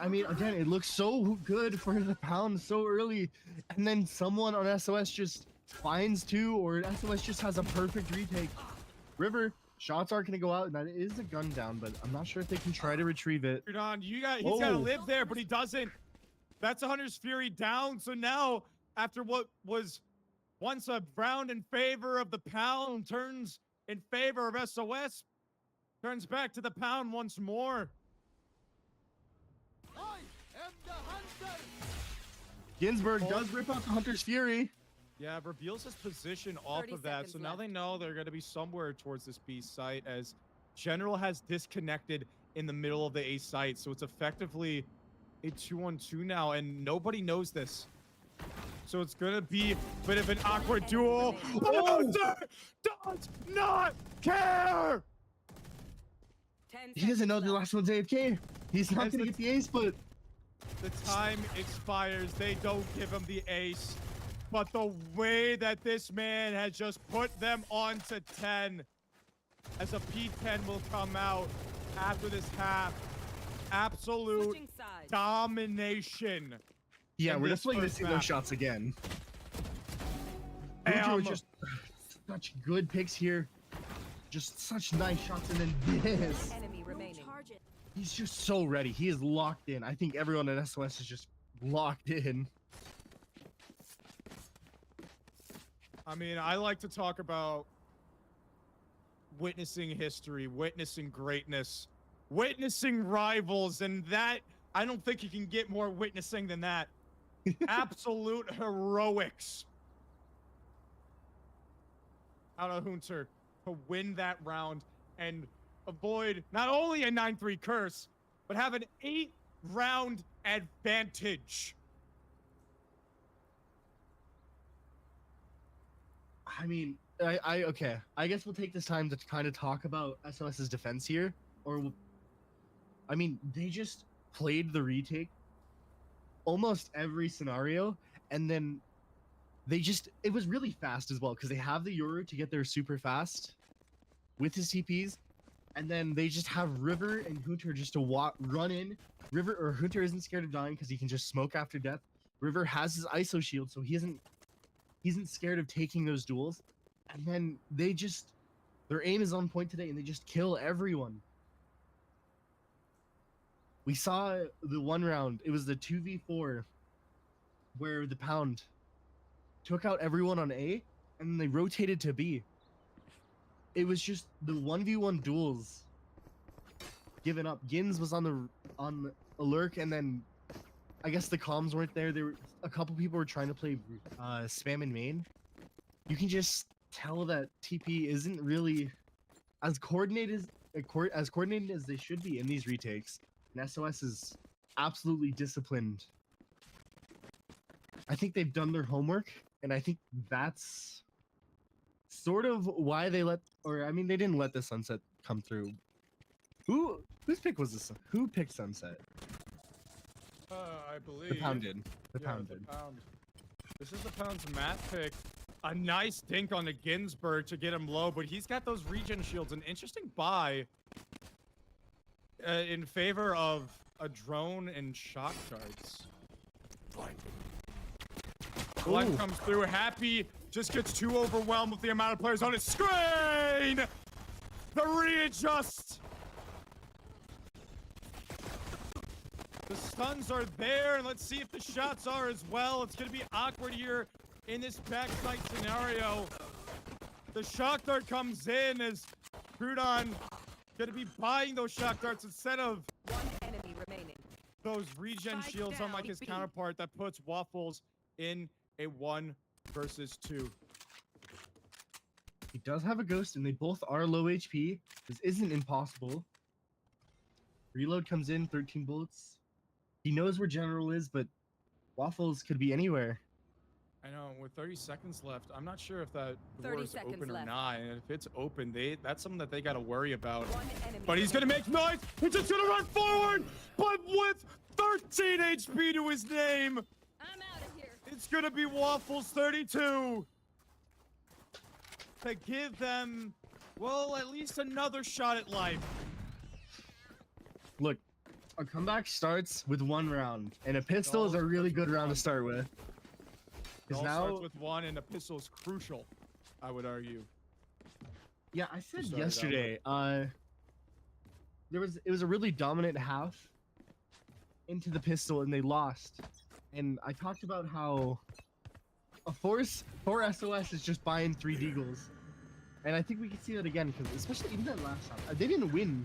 I mean, again, it looks so good for the Pound so early, and then someone on SOS just finds 2, or SOS just has a perfect retake. River, shots aren't going to go out, and that is a gun down, but I'm not sure if they can try to retrieve it. He's got to live there, but he doesn't. That's a Hunter's Fury down. So now, after what was once a round in favor of the Pound, turns in favor of SOS, turns back to the Pound once more. I am the hunter. Ginsburg does rip out the Hunter's Fury. Yeah, reveals his position off 30 of that. So seconds now left. they know they're going to be somewhere towards this B site, as General has disconnected in the middle of the A site. So it's effectively a 2-on-2 now, and nobody knows this. So it's going to be a bit of an awkward duel. Hunter does not care. 10 He doesn't know seconds the left. last one's AFK. He's not As going to the- get the ace, but The time expires. They don't give him the ace. But the way that this man has just put them on to 10, as a P10 will come out after this half. Absolute Switching sides. domination. yeah, in we're this definitely going to first see map. those shots again. Bam. Hunter with just such good picks here. Just such nice shots, and then this. Enemy remaining. He's just so ready. He is locked in. I think everyone at SOS is just locked in. I mean, I like to talk about witnessing history, witnessing greatness, witnessing rivals, and that, I don't think you can get more witnessing than that. Absolute heroics out of Hunter to win that round and avoid not only a 9-3 curse, but have an 8-round advantage. I mean, okay. I guess we'll take this time to kind of talk about SOS's defense here, or I mean, they just played the retake almost every scenario, and then it was really fast as well because they have the Yoru to get there super fast with his TPs, and then they just have River and Hunter just to run in. Hunter isn't scared of dying because he can just smoke after death. River has his ISO shield, so he isn't scared of taking those duels. And then their aim is on point today, and they just kill everyone. We saw the one round. It was the 2v4 where the Pound took out everyone on A, and then they rotated to B. It was just the 1v1 duels given up. Gins was on a lurk, and then I guess the comms weren't there. A couple people were trying to play spam in main. You can just tell that TP isn't really as coordinated as they should be in these retakes. And SOS is absolutely disciplined. I think they've done their homework, and I think that's sort of why they they didn't let the sunset come through. Whose pick was this? Who picked sunset? I believe The Pound did. The Yeah, Pound the did. Pound. This is the Pound's map pick. A nice dink on the Ginsburg to get him low, but he's got those regen shields. An interesting buy in favor of a drone and shock darts. One Ooh. comes through. Happy just gets too overwhelmed with the amount of players on his screen. The readjust. The stuns are there, and let's see if the shots are as well. It's going to be awkward here in this backside scenario. The shock dart comes in as Crudon going to be buying those shock darts instead of One enemy remaining. those regen Spike shields, down, unlike his B. counterpart that puts Waffles in a 1 versus 2. He does have a ghost, and they both are low HP. This isn't impossible. Reload comes in, 13 bullets. He knows where General is, but Waffles could be anywhere. I know, with 30 seconds left, I'm not sure if that 30 door is seconds open or left. not. And if it's open, that's something that they got to worry about. One enemy But he's going to make noise. He's just going to run forward. But with 13 HP to his name, I'm out of here. it's going to be Waffles 32 to give them, well, at least another shot at life. Look, a comeback starts with one round, and a pistol is a really good round to start with. It Because all now, starts with one, and a pistol is crucial, I would argue. yeah, I said started out yesterday, it was a really dominant half into the pistol, and they lost. And I talked about how a force for SOS is just buying 3 deagles. And I think we can see that again, because especially even that last time, they didn't win.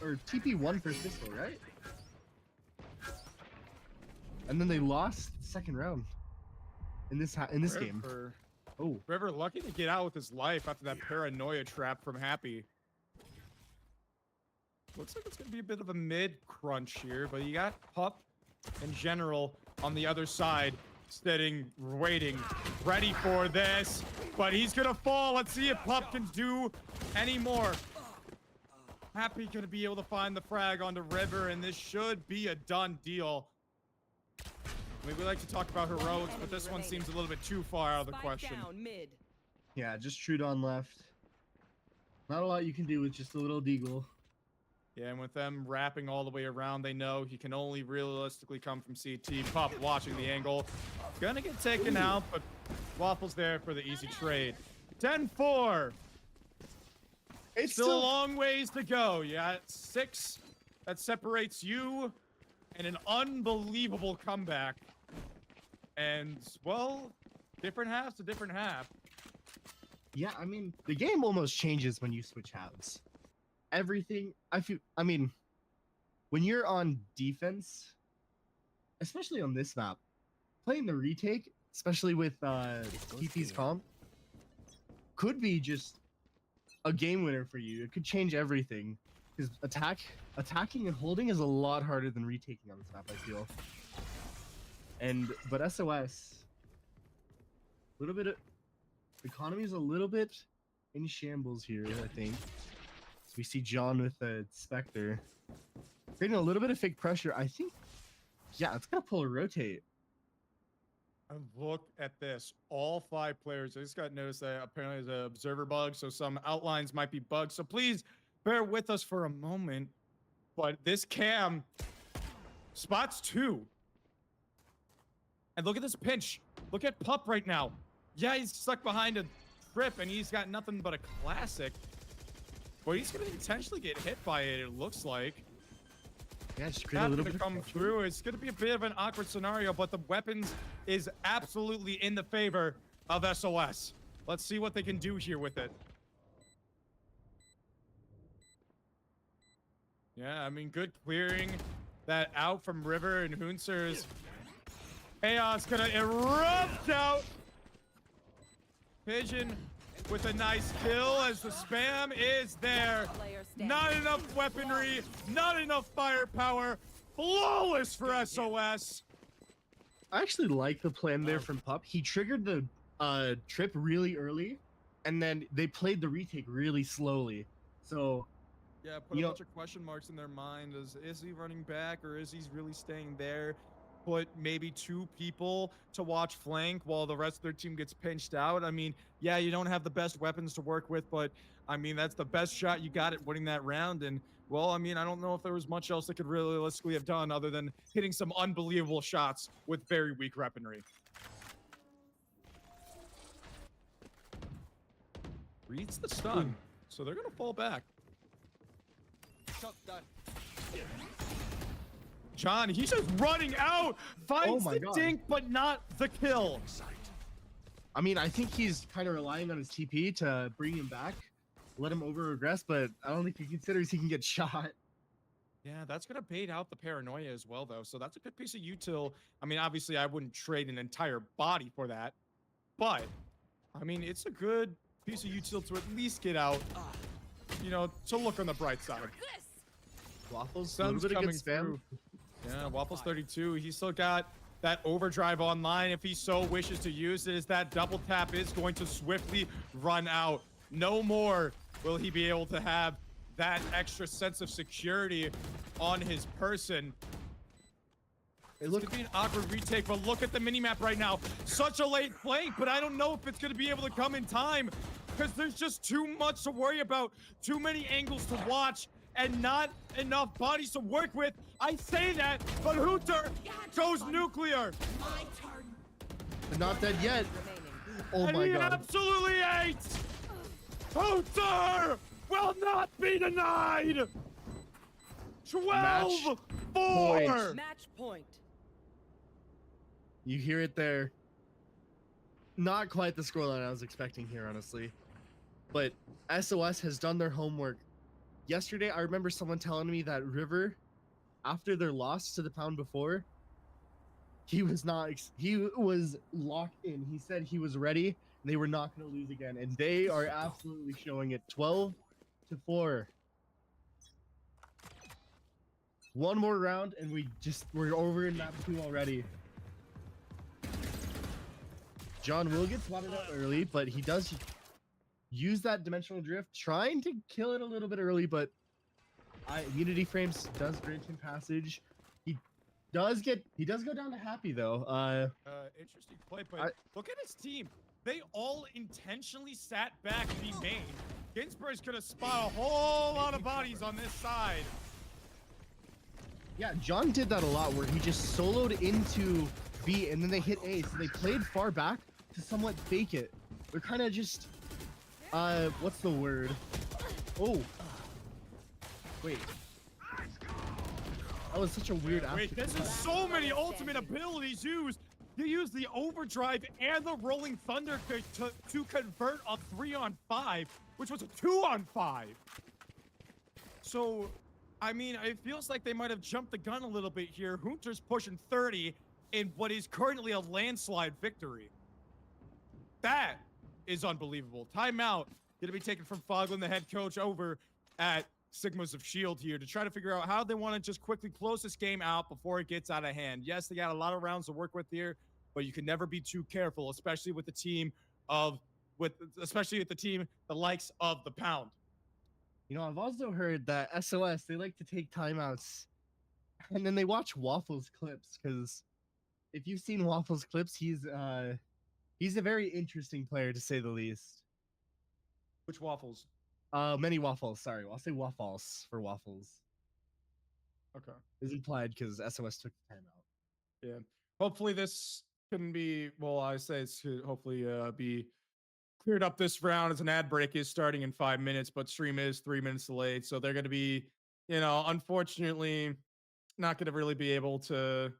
Or TP won first pistol, right? And then they lost second round in this game. River. Oh, River lucky to get out with his life after that paranoia trap from Happy. Looks like it's going to be a bit of a mid crunch here, but you got Pup and General on the other side, sitting, waiting, ready for this. But he's going to fall. Let's see if Pup can do any more. Happy going to be able to find the frag onto River, and this should be a done deal. I mean, we like to talk about heroics, but this one seems a little bit too far out of the Spike question. down mid. yeah, just Trudon left. Not a lot you can do with just a little deagle. Yeah, and with them wrapping all the way around, they know he can only realistically come from CT. Pup watching the angle. Gonna get taken out, but Waffle's there for the easy trade. 10-4. It's Still a long ways to go. You got 6 that separates you and an unbelievable comeback. And, well, different halves to different half. Yeah, I mean, the game almost changes when you switch halves. Everything, I mean, when you're on defense, especially on this map, playing the retake, especially with TP's comp, could be just a game winner for you. It could change everything. Because attacking and holding is a lot harder than retaking on this map, I feel. But SOS, a little bit of economy is a little bit in shambles here, I think. So we see John with the Spectre. Creating a little bit of fake pressure. I think Yeah, it's gonna pull a rotate. And look at this. All 5 players. I just got noticed that apparently there's an observer bug, so some outlines might be bugged. So please bear with us for a moment. But this cam spots 2. And look at this pinch. Look at Pup right now. Yeah, he's stuck behind a trip and he's got nothing but a classic. But he's going to intentionally get hit by it, it looks like. Yeah, just create a Not little going bit to of come pressure. through. It's going to be a bit of an awkward scenario, but the weapons is absolutely in the favor of SOS. Let's see what they can do here with it. Yeah, I mean, good clearing that out from River and Hunser's. Chaos gonna erupt out. Pigeon with a nice kill as the spam is there. Player standing. Not enough weaponry, not enough firepower. Flawless for SOS. I actually like the plan there from Pup. He triggered the trip really early, and then they played the retake really slowly. So Yeah, put You a know- bunch of question marks in their mind. Is he running back or is he really staying there? Put maybe 2 people to watch flank while the rest of their team gets pinched out. I mean, yeah, you don't have the best weapons to work with, but I mean, that's the best shot you got at winning that round. And well, I mean, I don't know if there was much else they could realistically have done other than hitting some unbelievable shots with very weak weaponry. Reads the stun, so they're gonna fall back. Shot done. John, he's just running out, finds my the God. dink, but not the kill. I mean, I think he's kind of relying on his TP to bring him back, let him over regress, but I don't think he considers he can get shot. Yeah, that's gonna bait out the paranoia as well, though. So that's a good piece of util. I mean, obviously, I wouldn't trade an entire body for that, but I mean, it's a good piece of util to at least get out. You know, to look on the bright side. This. Waffles, a little Sun's bit of coming good spam. through. Yeah, Waffles 32. He's still got that overdrive online if he so wishes to use it, as that double tap is going to swiftly run out. No more will he be able to have that extra sense of security on his person. It's Look, gonna be an awkward retake, but look at the minimap right now. Such a late flank, but I don't know if it's gonna be able to come in time because there's just too much to worry about, too many angles to watch, and not enough bodies to work with. I say that, but Hooter goes nuclear. My turn. not dead yet. Remaining. Oh And my he god. absolutely ate! Hooter will not be denied! 12-4! point. Match point. You hear it there. Not quite the scoreline I was expecting here, honestly. But SOS has done their homework. Yesterday, I remember someone telling me that River, after their loss to the pound before, he was not. He was locked in. He said he was ready. And they were not going to lose again, and they are absolutely showing it. 12-4. One more round, and we're over in map 2 already. John will get spotted out early, but he does use that dimensional drift, trying to kill it a little bit early, but Unity Frames does grant him passage. He does go down to happy though. Interesting play, but I- look at his team. They all intentionally sat back B main. Ginsburg's gonna spot a whole lot of bodies on this side. Yeah, John did that a lot where he just soloed into B and then they hit A, so they played far back to somewhat fake it. They're kind of just what's the word? Oh. Wait. That was such a weird Wait, this is so many ultimate abilities used. You use the overdrive and the rolling thunder to convert a 3-on-5, which was a 2-on-5. So, I mean, it feels like they might have jumped the gun a little bit here. Hunter's pushing 30 in what is currently a landslide victory. That is unbelievable. Timeout gonna be taken from Foglin, the head coach, over at Sigmas of Shield here to try to figure out how they want to just quickly close this game out before it gets out of hand. Yes, they got a lot of rounds to work with here, but you can never be too careful, especially with the team the likes of the Pound. You know, I've also heard that SOS, they like to take timeouts And then they watch Waffles clips because if you've seen Waffles clips, he's a very interesting player to say the least. Which waffles? Many waffles. Sorry, I'll say waffles for waffles. Okay. Is implied because SOS took the time out. Yeah. Hopefully this can be. Well, I say it's to hopefully be cleared up this round as an ad break is starting in 5 minutes, but stream is 3 minutes delayed, so they're going to be, unfortunately, not going to really be able to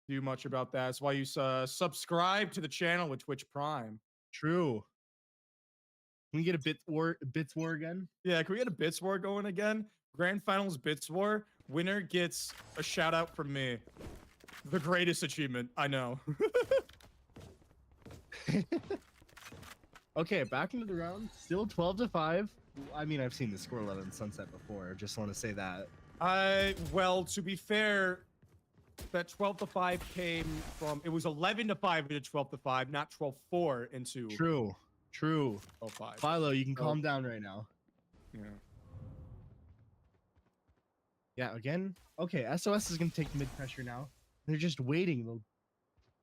do much about that. That's why you subscribe to the channel with Twitch Prime. True. Can we get a bits war again? Yeah, can we get a bits war going again? Grand Finals bits war. Winner gets a shout out from me. The greatest achievement, I know. Okay, back into the round. Still 12-5. I mean, I've seen the score in Sunset before. Just want to say that. Well, to be fair, that 12-5 came from, it was 11-5 into 12-5, not 12-4 into True. 12-5. Philo, you can calm down right now. Yeah. Yeah, again. Okay, SOS is going to take mid pressure now. They're just waiting. They'll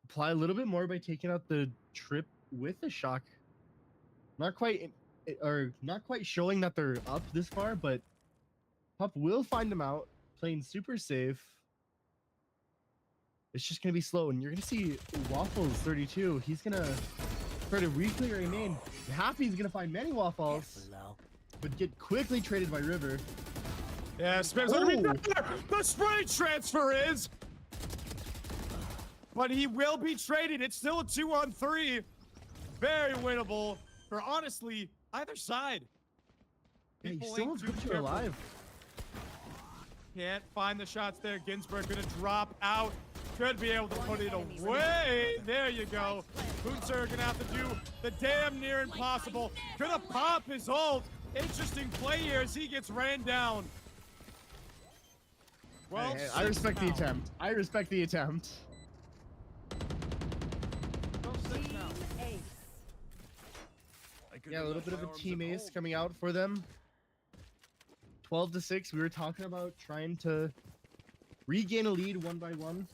apply a little bit more by taking out the trip with the shock. Not quite showing that they're up this far, but Pup will find them out, playing super safe. It's just gonna be slow, and you're gonna see Waffles 32. He's gonna try to re-clear a main. Happy's gonna find many Waffles, but get quickly traded by River. Yeah, Spam's underneath there. The spray transfer is, but he will be traded. It's still a 2-on-3. Very winnable for honestly either side. Yeah, you People still ain't have too Gucci careful. alive. Can't find the shots there. Ginsburg gonna drop out. Should be able to put it away. There you go. Hunter gonna have to do the damn near impossible. Gonna pop his ult. Interesting play here as he gets ran down. Well, Hey, I respect the attempt. I respect the attempt. Team ace. Yeah, a little bit of a team ace coming out for them. 12-6. We were talking about trying to regain a lead one by one.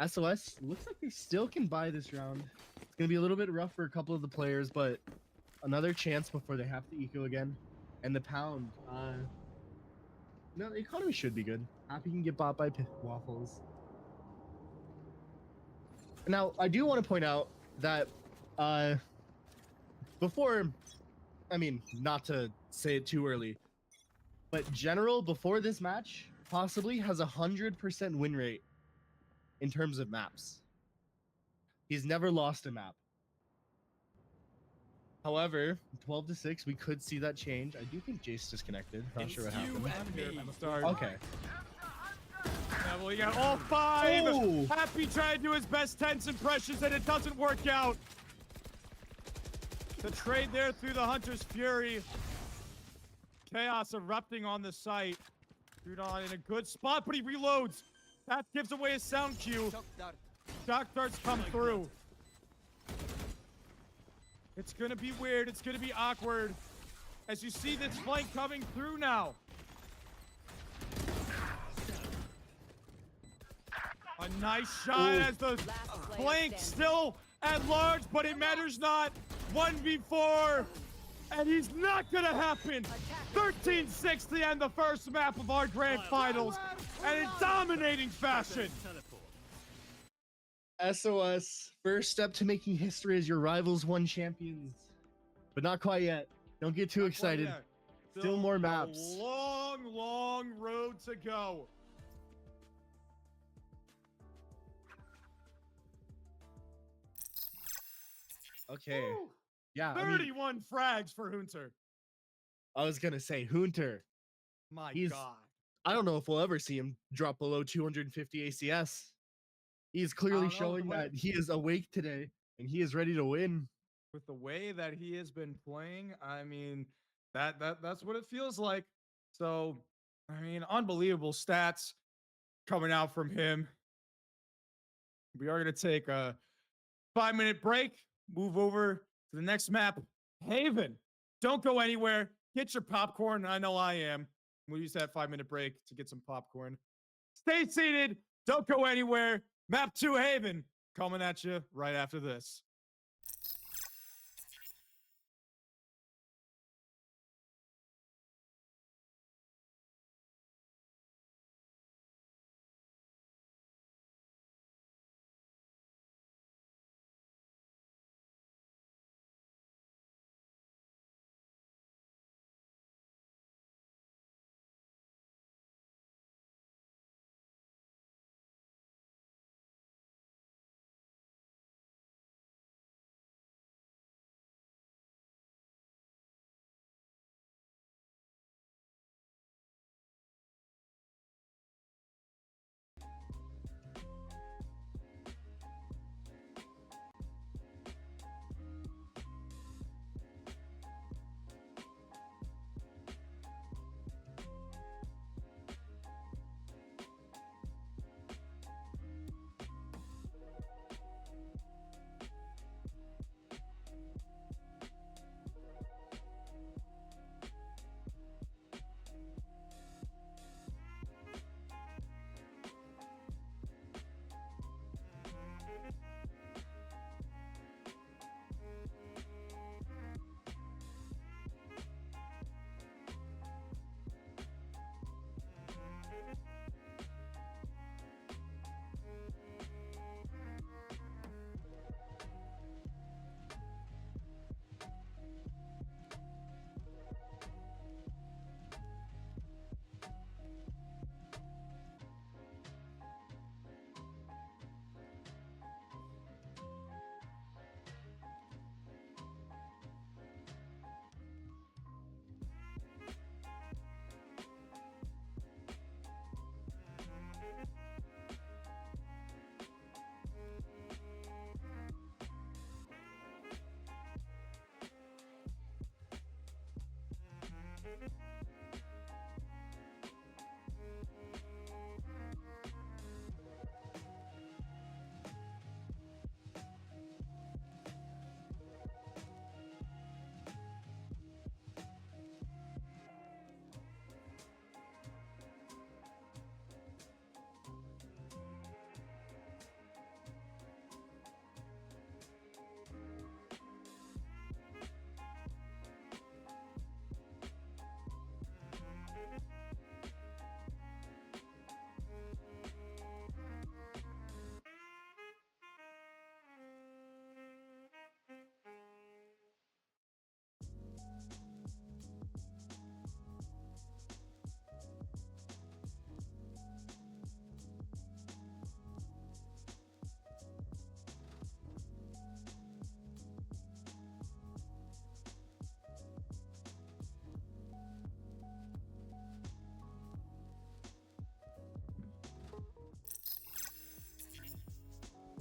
SOS looks like they still can buy this round. It's gonna be a little bit rough for a couple of the players, but another chance before they have to eco again. And the pound, no, the economy should be good. Happy can get bought by Waffles. Now, I do want to point out that before, I mean, not to say it too early, but General before this match possibly has 100% win rate in terms of maps. He's never lost a map. However, 12-6, we could see that change. I do think Jace disconnected. Not sure what happened. I'm sorry. Okay. Yeah, well, you got all 5. Oh! Happy trying to do his best tense impressions and it doesn't work out. The trade there through the Hunter's Fury. Chaos erupting on the site. Rudon in a good spot, but he reloads. That gives away his sound cue. Shock dart. Shock darts come through. It's gonna be weird. It's gonna be awkward. As you see this flank coming through now. A nice shot as the Last player flank standing. still at large, but it matters not. 1v4, and he's not gonna happen. 13-6 to end the first map of our grand finals, and in dominating fashion. SOS, first step to making history as your rivals won champions. But not quite yet. Don't get too excited. Still more maps. A long road to go. Okay. Woo! Yeah, I mean, 31 frags for Hunter. I was gonna say Hunter. My He's- God. I don't know if we'll ever see him drop below 250 ACS. He's clearly don't know, showing but- that he is awake today and he is ready to win. With the way that he has been playing, I mean, that's what it feels like. So, I mean, unbelievable stats coming out from him. We are going to take a 5-minute break, move over to the next map, Haven. Don't go anywhere. Get your popcorn. I know I am. We'll use that 5-minute break to get some popcorn. Stay seated. Don't go anywhere. Map 2 Haven coming at you right after this.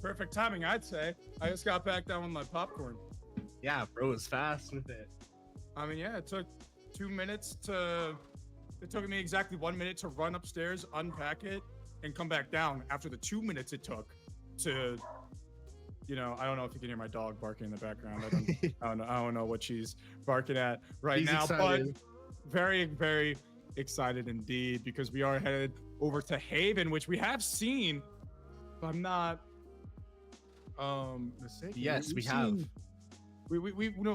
Perfect timing, I'd say. I just got back down with my popcorn. Yeah, bro was fast with it. I mean, yeah, it took 2 minutes to. It took me exactly 1 minute to run upstairs, unpack it, and come back down after the 2 minutes it took to. You know, I don't know if you can hear my dog barking in the background. I don't know what she's barking at right He's now, excited. but very, very excited indeed because we are headed over to Haven, which we have seen. If I'm not mistaken. Yes, we we've have. seen-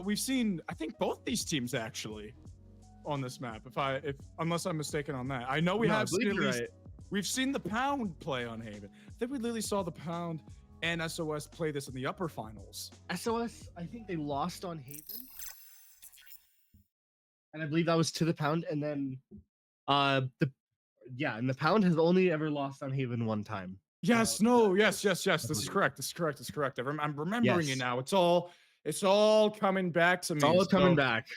we've seen I think both these teams actually on this map. If unless I'm mistaken on that, I know we No, I have seen believe at you're least, right. we've seen the Pound play on Haven. I think we literally saw the Pound and SOS play this in the upper finals. SOS, I think they lost on Haven. And I believe that was to the Pound. And then and the Pound has only ever lost on Haven one time. Yes, no, yes. This is correct. This is correct. I'm remembering it Yes. now. It's all coming back to me. It's all coming So, back.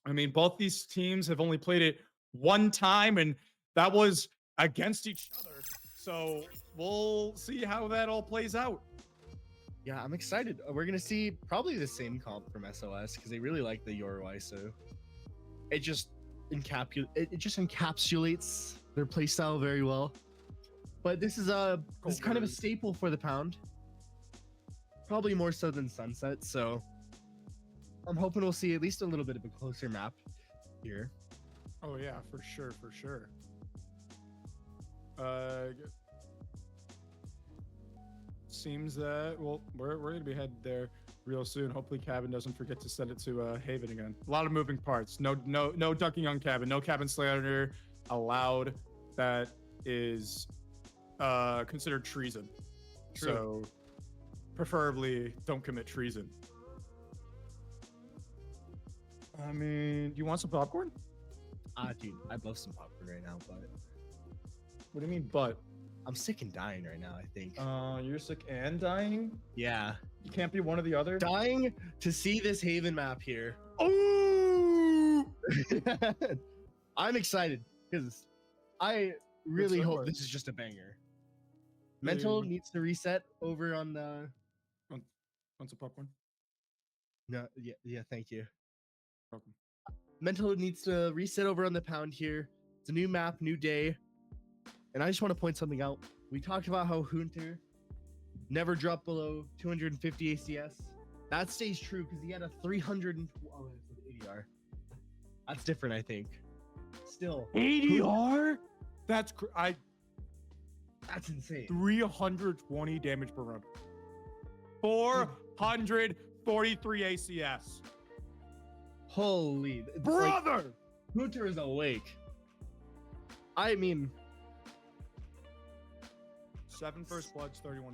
I mean, both these teams have only played it one time, and that was against each other. So we'll see how that all plays out. Yeah, I'm excited. We're gonna see probably the same comp from SOS because they really like the Yoroi, so it just encapsulates their playstyle very well. But this is kind of a staple for the Pound. Probably more so than Sunset, so I'm hoping we'll see at least a little bit of a closer map here. Oh yeah, for sure. Seems that we're gonna be headed there real soon. Hopefully, Cabin doesn't forget to send it to Haven again. A lot of moving parts. No ducking on Cabin. No Cabin slander allowed. That is considered treason. True. So, preferably, don't commit treason. I mean, do you want some popcorn? Dude, I'd love some popcorn right now, but What do you mean, but? I'm sick and dying right now, I think. You're sick and dying? Yeah. You can't be one or the other? Dying to see this Haven map here. Oh! I'm excited because I really Let's hope start. this is just a banger. Mental needs to reset over on the. Want some popcorn? No, yeah, thank you. Welcome. Mental needs to reset over on the pound here. It's a new map, new day. And I just want to point something out. We talked about how Hunter never dropped below 250 ACS. That stays true because he had a 300 ADR. That's different, I think. Still, ADR? That's that's insane. 320 damage per round. 443 ACS. Holy, it's Brother! like, Hunter is awake. I mean, 7 first bloods, 31-12.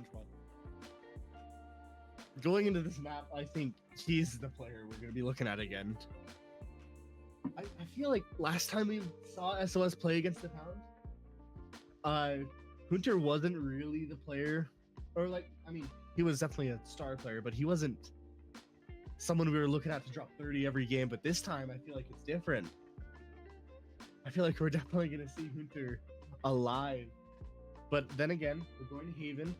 going into this map, I think he's the player we're going to be looking at again. I feel like last time we saw SOS play against the Pound, Hunter wasn't really the player, or like, I mean, he was definitely a star player, but he wasn't someone we were looking at to drop 30 every game. But this time, I feel like it's different. I feel like we're definitely going to see Hunter alive. But then again, we're going to Haven.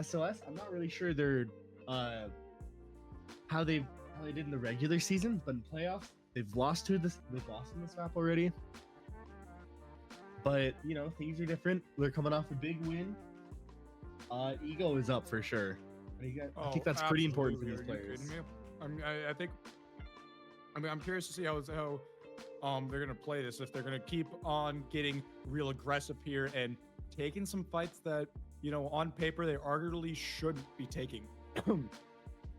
SOS, I'm not really sure they're how they did in the regular season, but in playoffs, they've lost in this map already. But you know, things are different. They're coming off a big win. Ego is up for sure. I think that's pretty important for these players. I'm curious to see how they're gonna play this. If they're gonna keep on getting real aggressive here and taking some fights that, you know, on paper they arguably shouldn't be taking,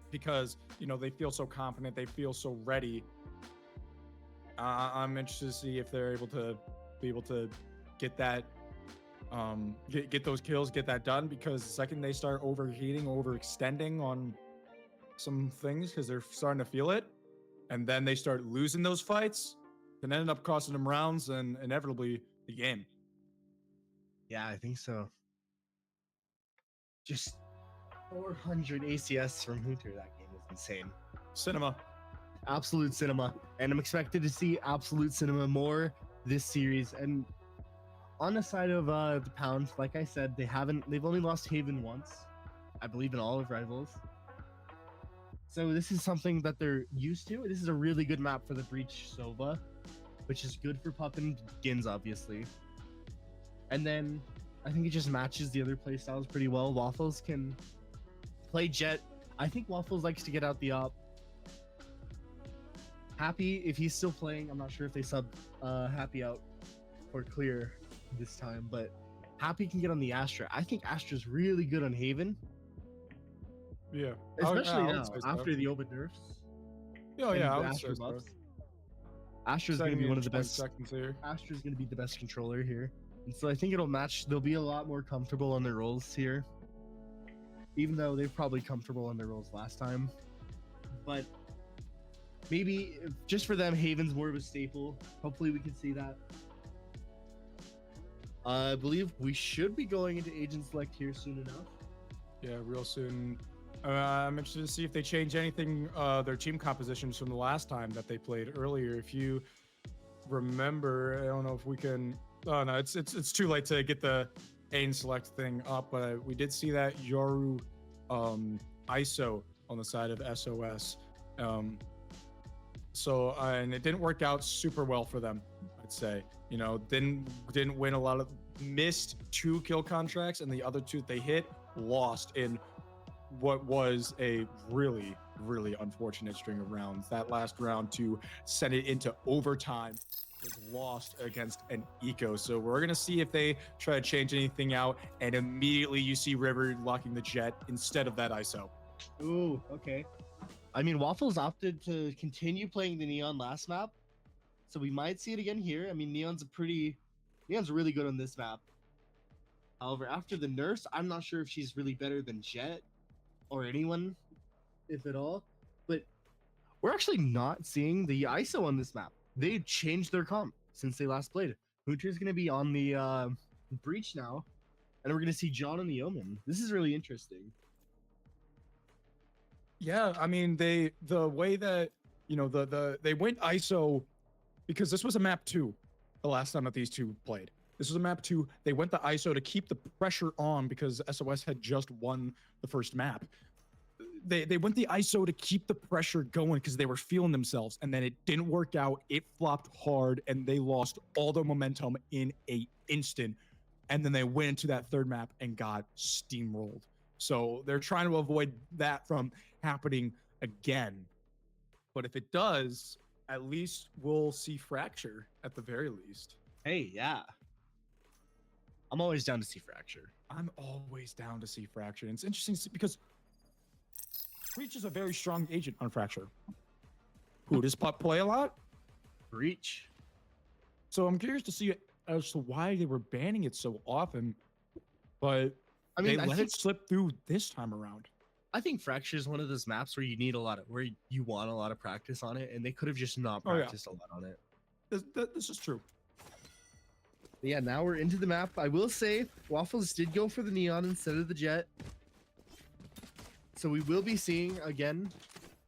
because, you know, they feel so confident, they feel so ready. I'm interested to see if they're able to get that, get those kills, get that done, because the second they start overheating, overextending on some things, because they're starting to feel it, and then they start losing those fights, can end up costing them rounds and inevitably the game. Yeah, I think so. Just 400 ACS from Hunter that game was insane. Cinema. Absolute cinema. And I'm expected to see absolute cinema more this series. And on the side of the Pound, like I said, they've only lost Haven once, I believe, in all of Rivals. So this is something that they're used to. This is a really good map for the Breach Sova, which is good for Pup and Gins, obviously. And then I think it just matches the other playstyles pretty well. Waffles can play Jet. I think Waffles likes to get out the op. Happy, if he's still playing, I'm not sure if they sub Happy out or Clear this time, but Happy can get on the Astra. I think Astra's really good on Haven. Yeah. Especially I would now, say so. after the open nerfs. Oh and yeah, I the would say Astra so. buffs. Astra's going to be Second one of the 20 best. seconds here. Astra's going to be the best controller here. And so I think it'll match. They'll be a lot more comfortable on their roles here. Even though they're probably comfortable on their roles last time. But maybe just for them, Haven's more of a staple. Hopefully we can see that. I believe we should be going into Agent Select here soon enough. Yeah, real soon. I'm interested to see if they change anything, their team compositions from the last time that they played earlier. If you remember, I don't know if we can. Oh no, it's too late to get the Agent Select thing up, but we did see that Yoru ISO on the side of SOS. So and it didn't work out super well for them, I'd say. You know, didn't win a lot of, missed 2 kill contracts, and the other 2 they hit lost in what was a really, really unfortunate string of rounds. That last round to send it into overtime. is lost against an eco. So we're gonna see if they try to change anything out, and immediately you see River locking the jet instead of that ISO. Ooh, okay. I mean, Waffles opted to continue playing the Neon last map, so we might see it again here. I mean, Neon's really good on this map. However, after the nurse, I'm not sure if she's really better than Jet or anyone, if at all. But we're actually not seeing the ISO on this map. They changed their comp since they last played. Hooter's going to be on the breach now, and we're going to see John on the Omen. This is really interesting. Yeah, I mean the way that they went ISO because this was a map 2 the last time that these two played. This was a map 2. They went the ISO to keep the pressure on because SOS had just won the first map. They went the ISO to keep the pressure going because they were feeling themselves, and then it didn't work out. It flopped hard, and they lost all their momentum in an instant. And then they went into that third map and got steamrolled. So they're trying to avoid that from happening again. But if it does, at least we'll see Fracture at the very least. Hey, yeah. I'm always down to see Fracture. I'm always down to see Fracture. And it's interesting to see because Breach is a very strong agent on Fracture. Who does Pup play a lot? Breach. So I'm curious to see as to why they were banning it so often. But I mean, they let it slip through this time around. I think Fracture is one of those maps where you need where you want a lot of practice on it, and they could have just not practiced a lot on it. This is true. But yeah, now we're into the map. I will say, Waffles did go for the Neon instead of the Jet. So we will be seeing again.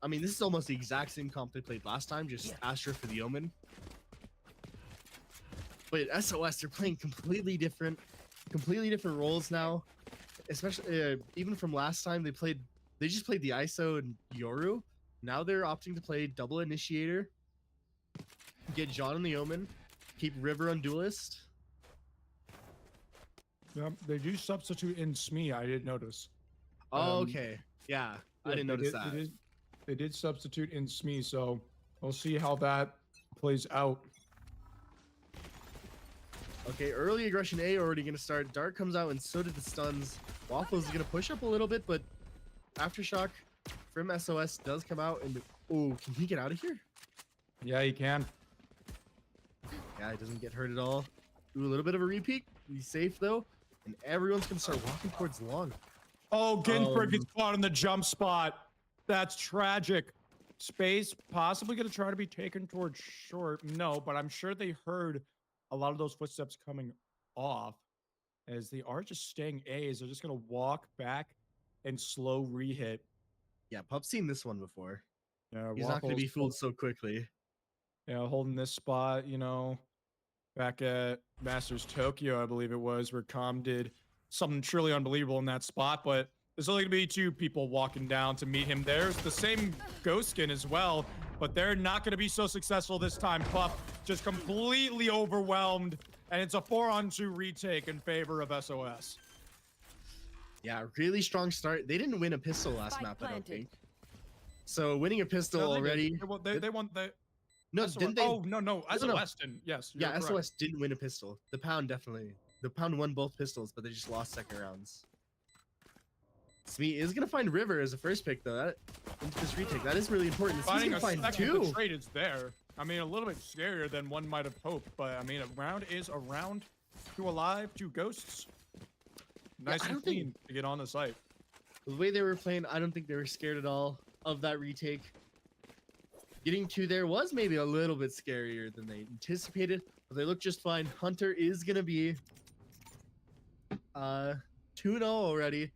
I mean, this is almost the exact same comp they played last time, just Astra for the Omen. But SOS, they're playing completely different roles now. Especially even from last time, they just played the ISO and Yoru. Now they're opting to play double initiator, get John on the Omen, keep River on duelist. Yep, they do substitute in SME. I did notice. Oh, okay, yeah, I didn't notice that. They did substitute in SME, so we'll see how that plays out. Okay, early aggression A already gonna start. Dart comes out and so did the stuns. Waffles is gonna push up a little bit, but Aftershock from SOS does come out and oh, can he get out of here? Yeah, he can. Yeah, he doesn't get hurt at all. Do a little bit of a repeat. He's safe though, and everyone's gonna start walking towards long. Oh, Ginsburg gets caught in the jump spot. That's tragic. Space possibly gonna try to be taken towards short. No, but I'm sure they heard a lot of those footsteps coming off as they are just staying A's. They're just going to walk back and slow rehit. Yeah, Pup's seen this one before. Yeah, he's not going to be fooled so quickly. Yeah, holding this spot, back at Masters Tokyo, I believe it was, where Com did something truly unbelievable in that spot, but there's only going to be 2 people walking down to meet him. There's the same ghost skin as well, but they're not going to be so successful this time. Pup just completely overwhelmed, and it's a 4-on-2 retake in favor of SOS. Yeah, really strong start. They didn't win a pistol last map, I don't think. So winning a pistol already. They won the. No, SOS, didn't they? Oh no, SOS didn't. Yes. Yeah, correct. SOS didn't win a pistol. The Pound definitely. The Pound won both pistols, but they just lost second rounds. Smee is gonna find River as a first pick though. That into this retake, that is really important. Finding a find second 2. trade is there. I mean, a little bit scarier than one might have hoped, but I mean, a round is a round. 2 alive, 2 ghosts. Nice and clean to get on the site. The way they were playing, I don't think they were scared at all of that retake. Getting 2 there was maybe a little bit scarier than they anticipated, but they look just fine. Hunter is gonna be 2-0 already.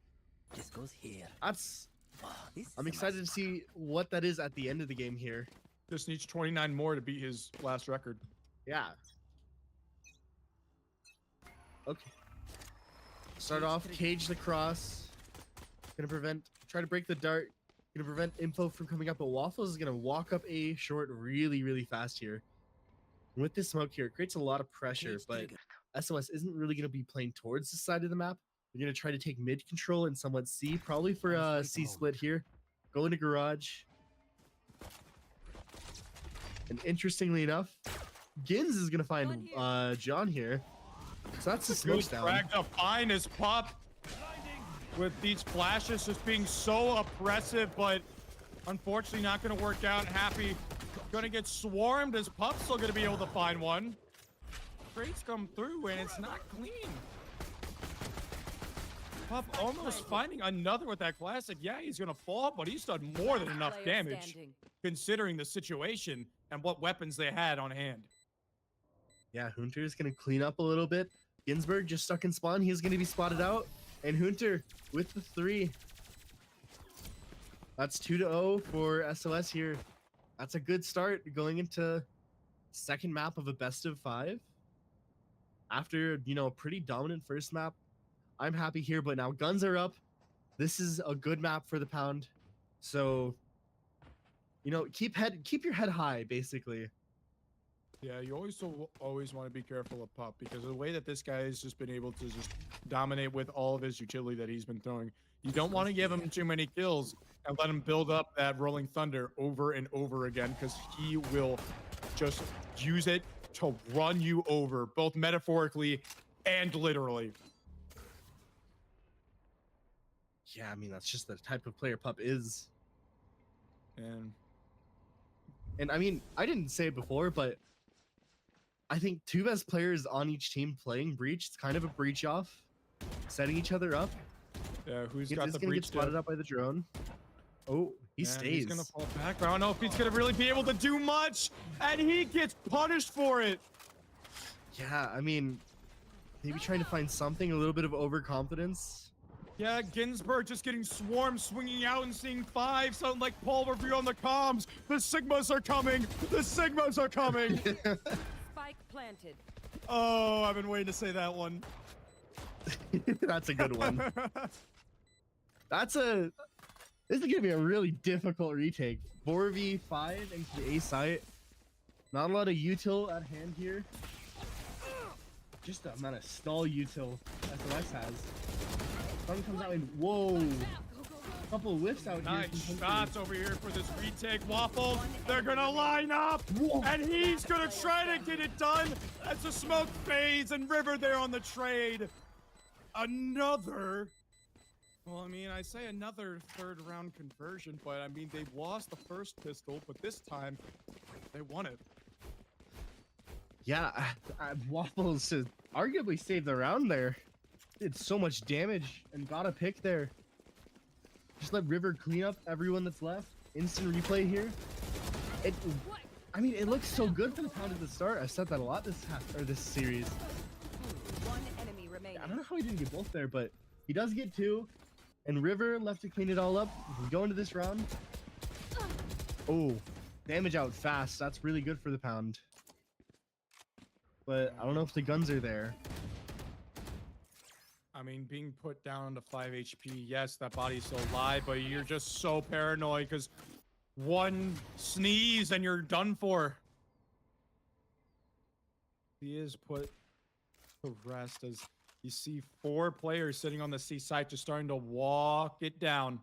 This goes here. I'm excited to see what that is at the end of the game here. Just needs 29 more to beat his last record. Yeah. Okay. Start off, cage the cross. Try to break the dart. Gonna prevent info from coming up, but Waffles is gonna walk up A short really, really fast here. And with this smoke here, it creates a lot of pressure, but SOS isn't really gonna be playing towards the side of the map. They're going to try to take mid control and somewhat C, probably for a C split here. Go into garage. And interestingly enough, Gins is gonna find One here. John here. So that's the Good smoke down. drag to find his pup. With these flashes just being so oppressive, but unfortunately not going to work out. Happy going to get swarmed. His pup's still going to be able to find one. Trades come through and it's not clean. Pup almost finding another with that classic. Yeah, he's going to fall, but he's done more than enough Player damage standing. considering the situation and what weapons they had on hand. Yeah, Hunter is gonna clean up a little bit. Ginsburg just stuck in spawn. He's gonna be spotted out. And Hunter with the 3. That's 2-0 for SOS here. That's a good start going into second map of a best of 5. After, you know, a pretty dominant first map. I'm happy here, but now guns are up. This is a good map for the Pound. So, you know, keep your head high, basically. Yeah, you always want to be careful of Pup because of the way that this guy has just been able to just dominate with all of his utility that he's been throwing. You don't want to give him too many kills and let him build up that Rolling Thunder over and over again because he will just use it to run you over, both metaphorically and literally. Yeah, I mean, that's just the type of player Pup is. And I mean, I didn't say it before, but I think 2 best players on each team playing Breach. It's kind of a breach off, setting each other up. Yeah, who's He's got the gonna get breach spotted up by the drone. Oh, he stays. He's gonna fall back. I don't know if he's gonna really be able to do much, and he gets punished for it. Yeah, I mean, maybe trying to find something, a little bit of overconfidence. Yeah, Ginsburg just getting swarmed, swinging out and seeing 5. Sound like Paul review on the comms. The Sigmas are coming. The Sigmas are coming. Spike planted. Oh, I've been waiting to say that one. That's a good one. This is gonna be a really difficult retake. 4v5 into the A site. Not a lot of util at hand here. Just the amount of stall util SOS has. Sun comes out and whoa. Couple of whiffs out here. Nice shots over here for this retake. Waffles, they're gonna line up, and he's gonna try to get it done as the smoke fades and River there on the trade. Another, well, I mean, I say another 3rd round conversion, but I mean, they've lost the first pistol, but this time they won it. Yeah, Waffles arguably saved the round there. Did so much damage and got a pick there. Just let River clean up everyone that's left. Instant replay here. I mean, it looks so good for the Pound at the start. I've said that a lot this series. One enemy remaining. I don't know how he didn't get both there, but he does get 2. And River left to clean it all up. We go into this round. Oh, damage out fast. That's really good for the Pound. But I don't know if the guns are there. I mean, being put down to 5 HP, yes, that body's still alive, but you're just so paranoid because one sneeze and you're done for. He is put to rest as you see 4 players sitting on the C site just starting to walk it down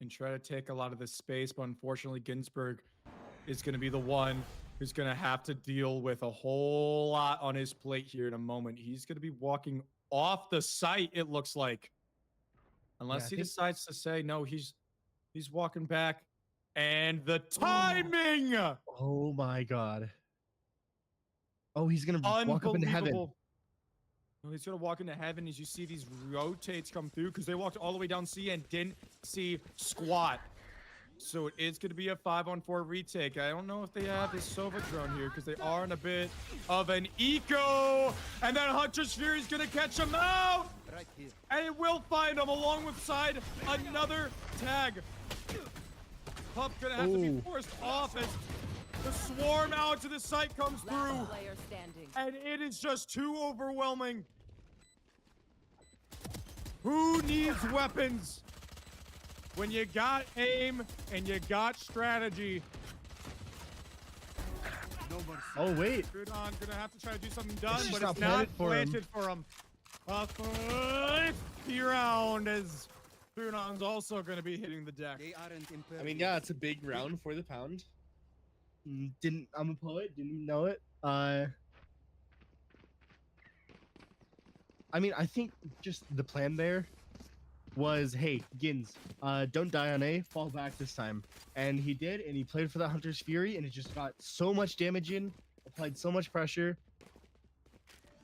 and try to take a lot of this space, but unfortunately Ginsburg is going to be the one who's going to have to deal with a whole lot on his plate here in a moment. He's going to be walking off the site, it looks like. Unless he decides to say, no, he's walking back. And the timing! Oh my god. Oh, he's going to walk up into heaven. No, he's going to walk into heaven as you see these rotates come through because they walked all the way down C and didn't see squat. So it is going to be a 5-on-4 retake. I don't know if they have this Sova drone here because they are in a bit of an eco. And then Hunter's Fury is going to catch him out. Right here. And it will find him along with side another tag. Pup going to have to be forced off as the swarm out to the site comes through. Last player standing. And it is just too overwhelming. Who needs weapons when you got aim and you got strategy? No mercy. Oh, wait. Trudon gonna have to try to do something done, It's but not it's not planted for him. planted for him. 50 round as Trudon's also gonna be hitting the deck. They aren't I impervious. mean, yeah, it's a big round for the Pound. Didn't I'm a poet? Didn't even know it. I mean, I think just the plan there was, hey, Gins, don't die on A, fall back this time. And he did, and he played for that Hunter's Fury, and it just got so much damage in, applied so much pressure.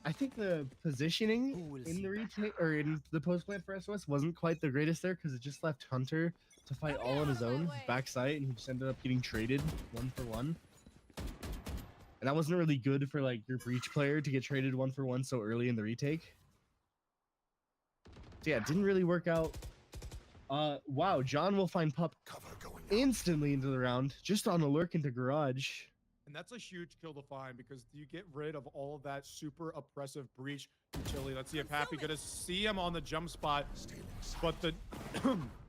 I think the positioning in the retake or in the post plant for SOS wasn't quite the greatest there because it just left Hunter to fight all on his own, backside, and he just ended up getting traded 1-for-1. And that wasn't really good for like your breach player to get traded 1-for-1 so early in the retake. So yeah, it didn't really work out. Wow, John will find Pup instantly into the round just on a lurk into garage. And that's a huge kill to find because you get rid of all of that super oppressive breach utility. Let's see if Happy gonna see him on the jump spot, but the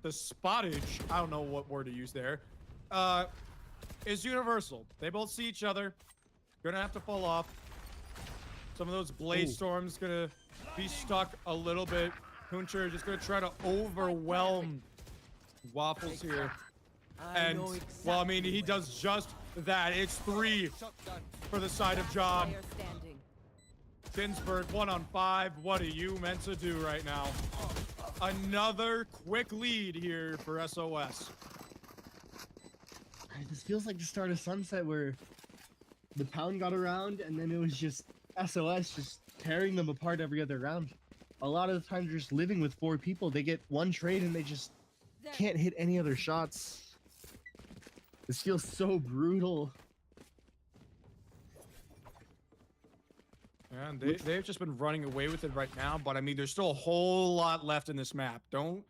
the spottage, I don't know what word to use there, is universal. They both see each other. Gonna have to fall off. Some of those blade storms gonna be stuck a little bit. Hunter just gonna try to overwhelm Waffles here. And well, I mean, he does just that. It's 3 for the side of John. Player standing. Ginsburg 1-on-5. What are you meant to do right now? Another quick lead here for SOS. This feels like the start of Sunset where the Pound got around and then it was just SOS just tearing them apart every other round. A lot of the times just living with 4 people, they get one trade and they just can't hit any other shots. This feels so brutal. And they've just been running away with it right now, but I mean, there's still a whole lot left in this map. Don't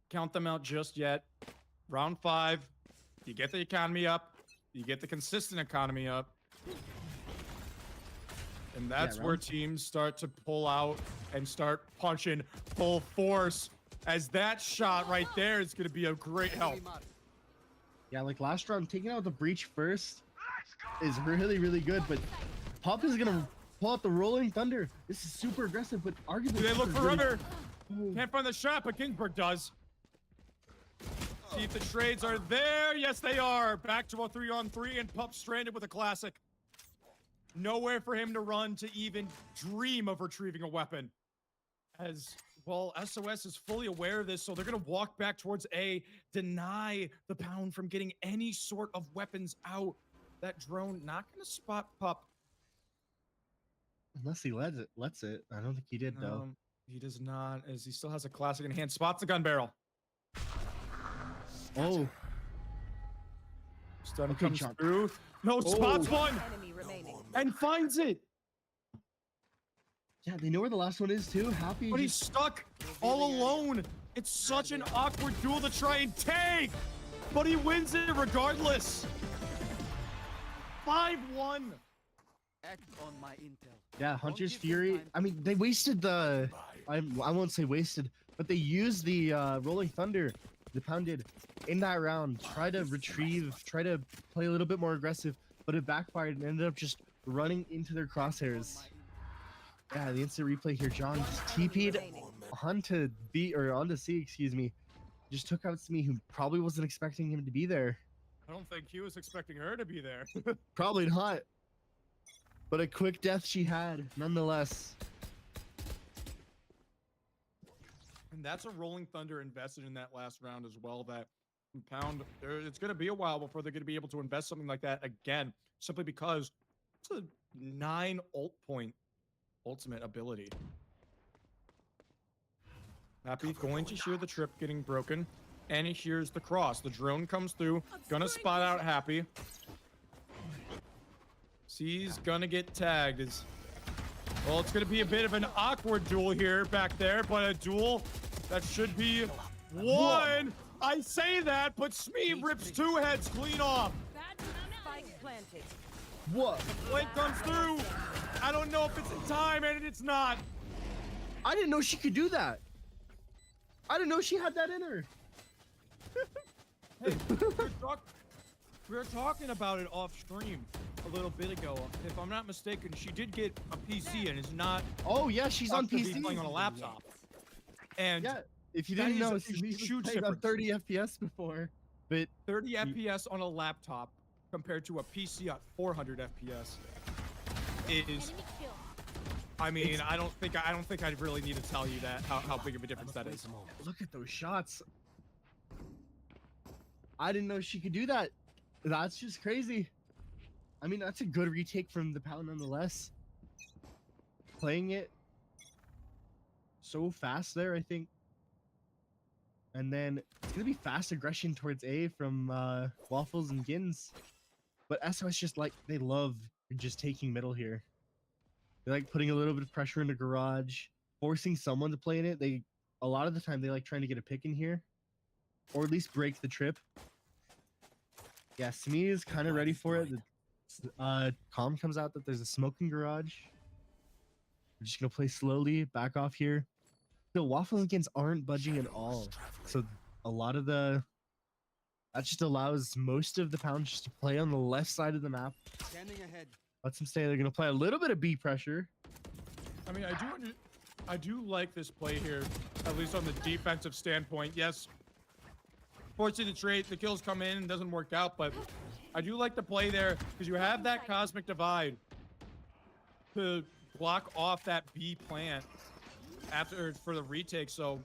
count them out just yet. Round 5, you get the economy up, you get the consistent economy up. And that's where teams start to pull out and start punching full force, as that shot right there is going to be a great help. Yeah, like last round, taking out the breach first is really, really good, but Pop is going to pull out the Rolling Thunder. This is super aggressive, but arguably... Do they look for River? Can't find the shot, but Ginsburg does. See if the trades are there. Yes, they are. Back to a 3-on-3, and Pup stranded with a classic. Nowhere for him to run to even dream of retrieving a weapon. As well, SOS is fully aware of this, so they're going to walk back towards A, deny the Pound from getting any sort of weapons out. That drone not going to spot Pup. Unless he lets it. I don't think he did, though. He does not, as he still has a classic in hand. Spots the gun barrel. Oh. Stun comes through. No, spots one. Enemy remaining. And finds it. Yeah, they know where the last one is, too. Happy. But he's stuck all alone. It's such an awkward duel to try and take. But he wins it regardless. 5-1. Act on my intel. Yeah, Hunter's Fury. I mean, they wasted the... I won't say wasted, but they used the Rolling Thunder, the Pound did, in that round. Try to retrieve, try to play a little bit more aggressive, but it backfired and ended up just running into their crosshairs. Yeah, the instant replay here. John just TP'd onto B, or onto C, excuse me. Just took out Smee, who probably wasn't expecting him to be there. I don't think he was expecting her to be there. Probably not. But a quick death she had, nonetheless. And that's a Rolling Thunder invested in that last round as well. That Pound, it's going to be a while before they're going to be able to invest something like that again, simply because it's a 9 ult point ultimate ability. Happy going to hear the trip getting broken, and he hears the cross. The drone comes through, gonna spot out Happy. He's gonna get tagged. Well, it's gonna be a bit of an awkward duel here back there, but a duel that should be won. I say that, but Smee rips 2 heads clean off. Spike planted. What? Blade comes through. I don't know if it's in time, and it's not. I didn't know she could do that. I didn't know she had that in her. Hey, we were talking about it off stream a little bit ago. If I'm not mistaken, she did get a PC and is not. Oh yeah, she's on PC. Playing on a laptop. And yeah, if you didn't know, huge she played on 30 FPS before, but 30 FPS on a laptop compared to a PC at 400 FPS is, Enemy kill. I mean, I don't think I really need to tell you that how big of a difference that is. Look at those shots. I didn't know she could do that. That's just crazy. I mean, that's a good retake from the Pound nonetheless. Playing it so fast there, I think. And then it's going to be fast aggression towards A from Waffles and Gins. But SOS just like, they love just taking middle here. They like putting a little bit of pressure in the garage, forcing someone to play in it. A lot of the time, they like trying to get a pick in here. Or at least break the trip. Yeah, Smee is kind of ready for it. Calm comes out that there's a smoking garage. We're just gonna play slowly, back off here. The Waffles and Gins aren't budging at all. So a lot of that just allows most of the Pound just to play on the left side of the map. Scanning ahead. Lets them stay. They're gonna play a little bit of B pressure. I mean, I do like this play here, at least on the defensive standpoint. Yes, forcing the trade, the kills come in and doesn't work out, but I do like the play there because you have that cosmic divide to block off that B plant for the retake. So,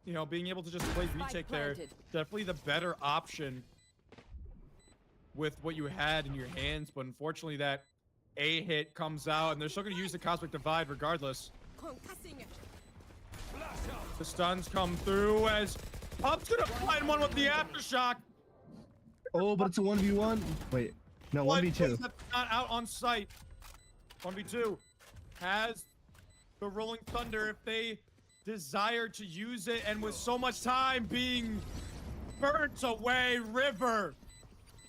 you know, being able to just play retake there, definitely the better option with what you had in your hands. But unfortunately, that A hit comes out, and they're still going to use the cosmic divide regardless. The stuns come through as Pup's going to find one with the aftershock. Oh, but it's a 1v1. Wait, no, 1v2. Not out on site. 1v2 has the Rolling Thunder if they desire to use it, and with so much time being burnt away, River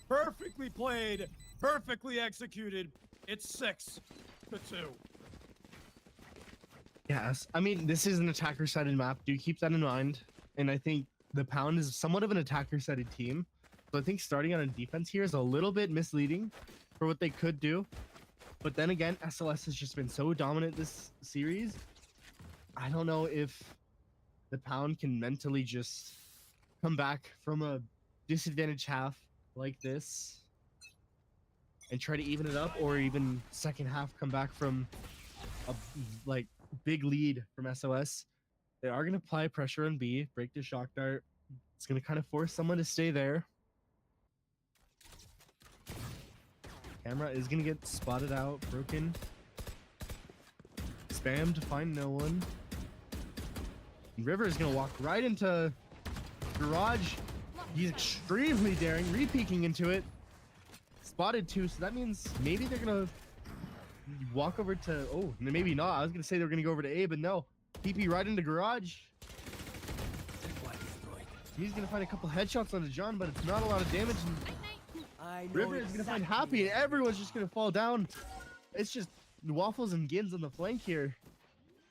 perfectly played, perfectly executed. It's 6-2. Yes, I mean, this is an attacker-sided map. Do keep that in mind. And I think the Pound is somewhat of an attacker-sided team. So I think starting on a defense here is a little bit misleading for what they could do. But then again, SLS has just been so dominant this series. I don't know if the Pound can mentally just come back from a disadvantaged half like this and try to even it up, or even second half come back from a big lead from SOS. They are going to apply pressure on B, break the shock dart. It's going to kind of force someone to stay there. Camera is going to get spotted out, broken. Spam to find no one. And River is going to walk right into garage. He's extremely daring, re-peeking into it. Spotted too, so that means maybe they're going to walk over to... Oh, maybe not. I was going to say they were going to go over to A, but no. PP right into garage. He's going to find a couple headshots on the John, but it's not a lot of damage. And River is going to find Happy, and everyone's just going to fall down. It's just Waffles and Gins on the flank here.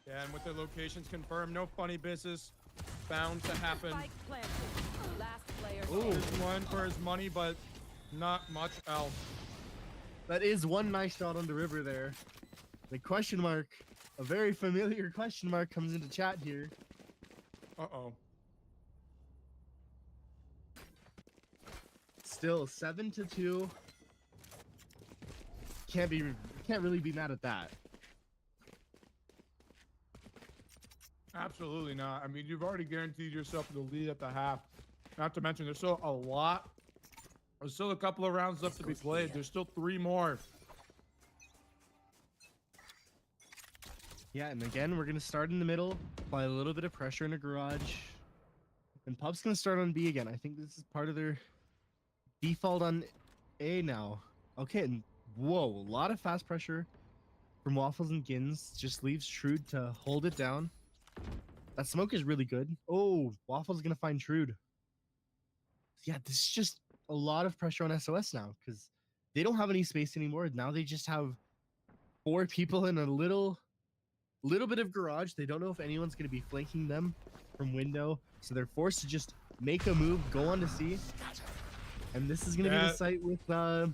Yeah, and with their locations confirmed, no funny business bound to happen. Last player. There's one for his money, but not much else. That is one nice shot on the River there. The question mark, a very familiar question mark, comes into chat here. Uh-oh. Still 7-2. Can't really be mad at that. Absolutely not. I mean, you've already guaranteed yourself the lead at the half. Not to mention, there's still there's still a couple of rounds left to be played. There's still 3 more. Yeah, and again, we're going to start in the middle, apply a little bit of pressure in a garage. And Pup's going to start on B again. I think this is part of their default on A now. Okay, and whoa, a lot of fast pressure from Waffles and Gins. Just leaves Trude to hold it down. That smoke is really good. Oh, Waffles going to find Trude. Yeah, this is just a lot of pressure on SOS now because they don't have any space anymore. Now they just have 4 people in a little bit of garage. They don't know if anyone's going to be flanking them from window, so they're forced to just make a move, go on to C. And this is going to be the site with the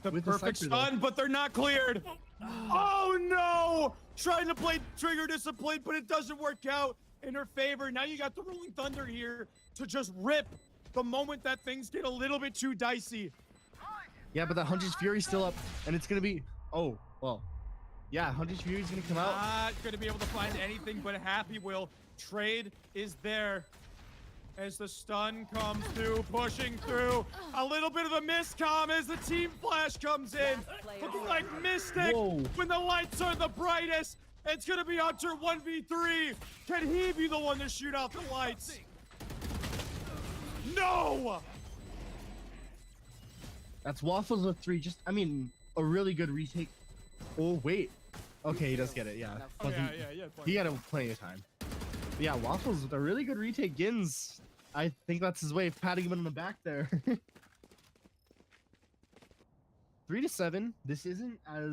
perfect stun, stun, but they're not cleared. Oh no! Trying to play trigger discipline, but it doesn't work out in her favor. Now you got the Rolling Thunder here to just rip the moment that things get a little bit too dicey. Yeah, but that Hunter's Fury's still up, and it's gonna be. Oh, well. Yeah, Hunter's Fury's gonna come out. Not gonna be able to find anything but Happy Will. Trade is there. As the stun comes through, pushing through. A little bit of a miscomm as the team flash comes in. Looking like Mystic Whoa. when the lights are the brightest. It's gonna be Hunter 1v3. Can he be the one to shoot out the lights? No! That's Waffles with 3. Just, I mean, a really good retake. Oh, wait. Okay, he does get it, yeah. Oh, But yeah. he had plenty of time. But yeah, Waffles with a really good retake. Gins, I think that's his way of patting him on the back there. 3-7. This isn't as...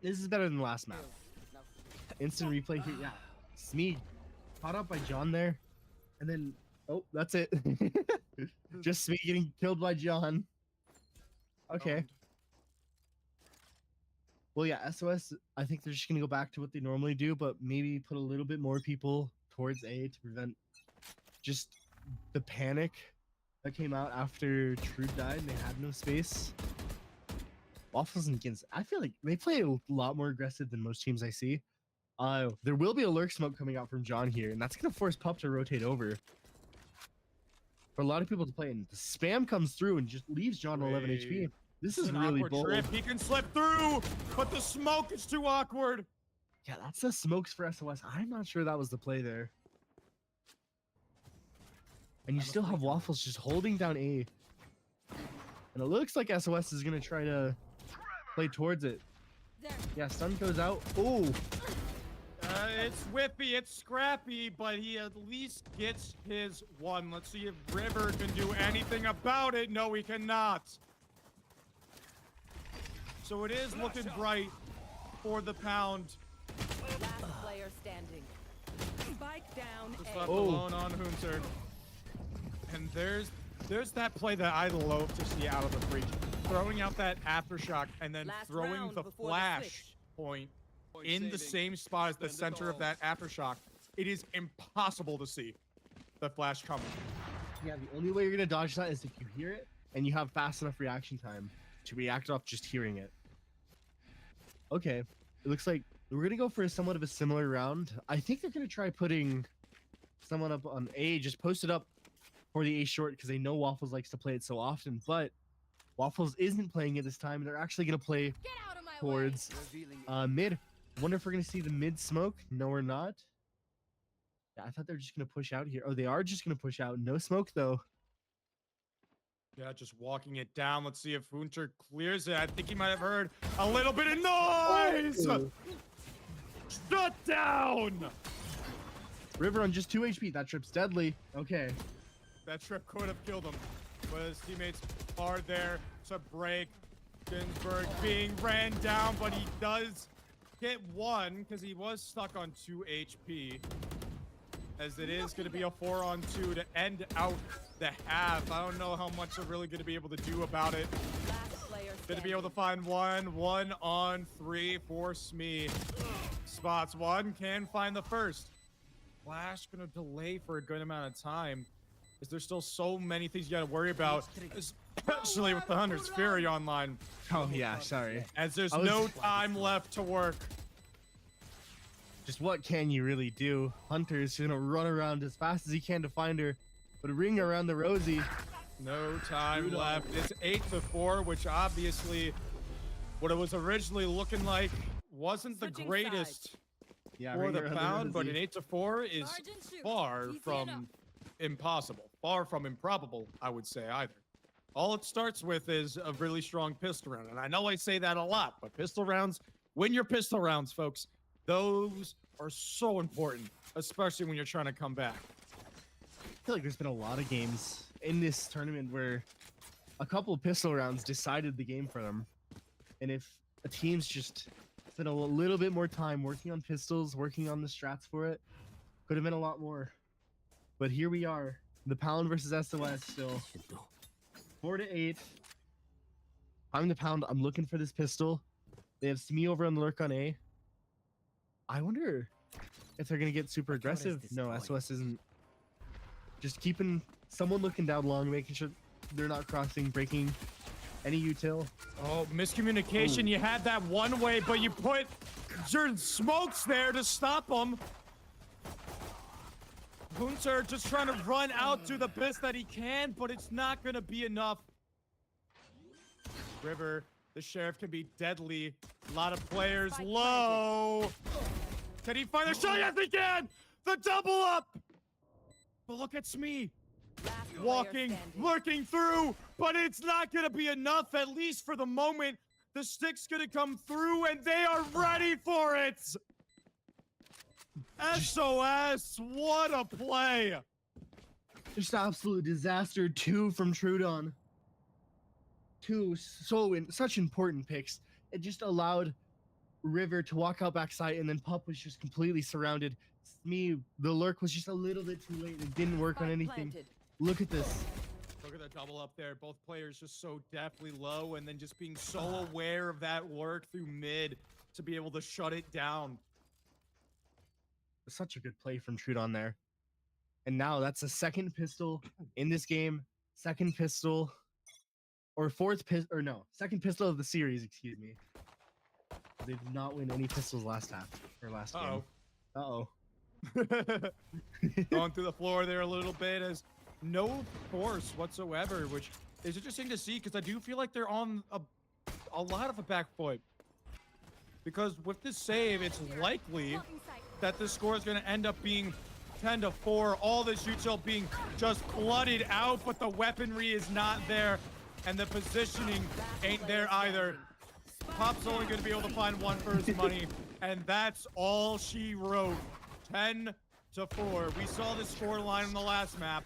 This is better than the last map. Instant replay here, yeah. Smee caught up by John there. And then, oh, that's it. Just Smee getting killed by John. Okay. Well, yeah, SOS, I think they're just going to go back to what they normally do, but maybe put a little bit more people towards A to prevent just the panic that came out after Trude died and they had no space. Waffles and Gins, I feel like they play a lot more aggressive than most teams I see. There will be a lurk smoke coming out from John here, and that's going to force Pup to rotate over. For a lot of people to play, and the spam comes through and just leaves John 11 HP. This is an really awkward bold. trip. He can slip through, but the smoke is too awkward. Yeah, that's the smokes for SOS. I'm not sure that was the play there. And you still have Waffles just holding down A. And it looks like SOS is going to try to play towards it. Yeah, stun goes out. Oh, It's whippy, it's scrappy, but he at least gets his one. Let's see if River can do anything about it. No, he cannot. So it is looking bright for the Pound. Last player standing. Spike down Just A. left alone on Hunter. And there's that play that I love to see out of the breach. Throwing out that aftershock and then Last throwing round the before the flash switch. point in the same spot as the center of that aftershock. It is impossible to see the flash coming. yeah, the only way you're going to dodge that is if you hear it and you have fast enough reaction time to react off just hearing it. Okay, it looks like we're going to go for somewhat of a similar round. I think they're going to try putting someone up on A, just post it up for the A short because they know Waffles likes to play it so often, but Waffles isn't playing it this time. They're actually going to play Get out of my towards mid. Wonder if we're going to see the mid smoke. No, we're not. Yeah, I thought they were just going to push out here. Oh, they are just going to push out. No smoke, though. Yeah, just walking it down. Let's see if Hunter clears it. I think he might have heard a little bit of noise. Shut down. River on just 2 HP. That trip's deadly. Okay. That trip could have killed him, but his teammates are there to break. Ginsburg being ran down, but he does get one because he was stuck on 2 HP. As it is going to be a 4-on-2 to end out the half. I don't know how much they're really going to be able to do about it. Last player Going to be able to find 1-on-3 for Smee. Spots one, can find the first. Flash going to delay for a good amount of time. Is there's still so many things you got to worry about, especially with the Hunter's Fury online. Oh, yeah. Sorry. As there's I was- no time left to work. Just what can you really do? Hunter's going to run around as fast as he can to find her. But a ring around the Rosie. No time left. It's 8-4, which obviously what it was originally looking like wasn't the Switching greatest Yeah, for ring the around Pound, but an Rosie. 8-4 is Sergeant shoot. far Easy from enough. impossible. Far from improbable, I would say, either. All it starts with is a really strong pistol round. And I know I say that a lot, but pistol rounds, win your pistol rounds, folks. Those are so important, especially when you're trying to come back. I feel like there's been a lot of games in this tournament where a couple of pistol rounds decided the game for them. And if a team's just spent a little bit more time working on pistols, working on the strats for it, could have been a lot more. But here we are, the Pound versus SOS still. 4-8. I'm the Pound. I'm looking for this pistol. They have Smee over on the lurk on A. I wonder if they're going to get super aggressive. No, SOS isn't. Just keeping someone looking down long, making sure they're not crossing, breaking Any util? Oh, miscommunication. You had that one way, but you put your smokes there to stop them. Hunter just trying to run out to the best that he can, but it's not going to be enough. River, the sheriff can be deadly. A lot of players low. Can he find the shot? Yes, he can! The double up! But look at Smee. Last player Walking, standing. lurking through, but it's not going to be enough, at least for the moment. The stick's going to come through, and they are ready for it. SOS, what a play. Just absolute disaster. 2 from Trudon. 2 such important picks. It just allowed River to walk out backside, and then Pup was just completely surrounded. Me, the lurk was just a little bit too late. It didn't work on Spike anything. planted. Look at this. Look at the double up there. Both players just so deftly low, and then just being so aware of that lurk through mid to be able to shut it down. Such a good play from Trudon there. And now that's a second pistol in this game. Second pistol. Or fourth pistol. Or no. Second pistol of the series, excuse me. They did not win any pistols last half. Or last game. Uh-oh. Going through the floor there a little bit as no force whatsoever, which is interesting to see because I do feel like they're on a lot of a back foot. Because with this save, it's likely that this score is going to end up being 10-4. All this util being just flooded out, but the weaponry is not there, and the positioning ain't there either. Pop's only going to be able to find one for his money, and that's all she wrote. 10-4. We saw the score line on the last map,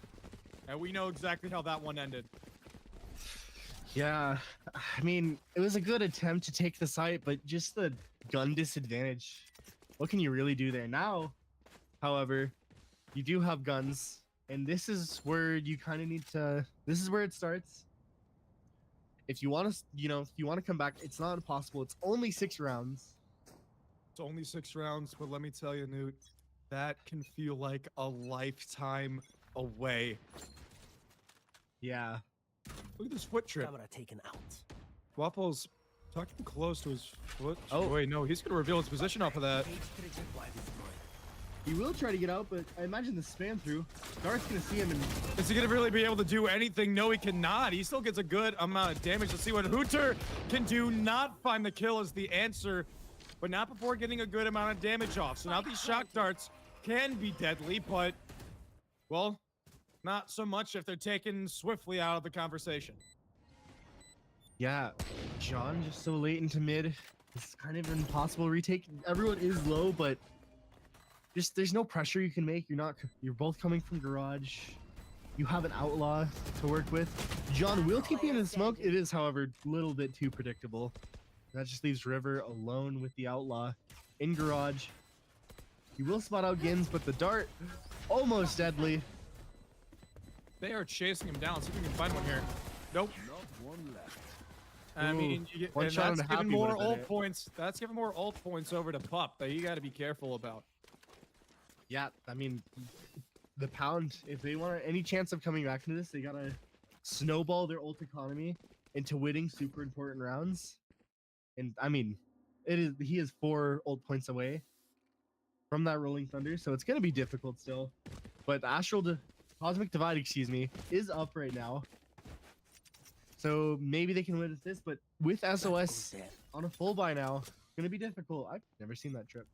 and we know exactly how that one ended. Yeah, I mean, it was a good attempt to take the site, but just the gun disadvantage. What can you really do there? Now, however, you do have guns, and this is where you kind of need to, this is where it starts. If you want to, if you want to come back, it's not impossible. It's only 6 rounds. It's only 6 rounds, but let me tell you, Newt, that can feel like a lifetime away. Yeah. Look at this foot trip. Camera taken out. Waffles tucking close to his foot. Oh. Wait, no, he's going to reveal his position off of that. Cage triggered by this boy. He will try to get out, but I imagine the spam through. Dart's going to see him and... Is he going to really be able to do anything? No, he cannot. He still gets a good amount of damage. Let's see what Hooter can do. Not find the kill is the answer, but not before getting a good amount of damage off. So now these shock darts can be deadly, but, well, not so much if they're taken swiftly out of the conversation. Yeah, John just so late into mid. It's kind of an impossible retake. Everyone is low, but just there's no pressure you can make. You're both coming from garage. You have an outlaw to work with. John will keep you in the smoke. It is, however, a little bit too predictable. That just leaves River alone with the outlaw in garage. He will spot out Gins, but the dart almost deadly. They are chasing him down. See if we can find one here. Nope. Not one left. I Ooh, mean, you get, one and shot that's and a giving happy more would've been ult it. points. That's giving more ult points over to Pup that you got to be careful about. Yeah, I mean, the Pound, if they want any chance of coming back into this, they gotta snowball their ult economy into winning super important rounds. And I mean, he is 4 ult points away from that Rolling Thunder, so it's gonna be difficult still. But Cosmic Divide, excuse me, is up right now. So maybe they can win with this, but with SOS on a full buy now, gonna be difficult. I've never seen that trip.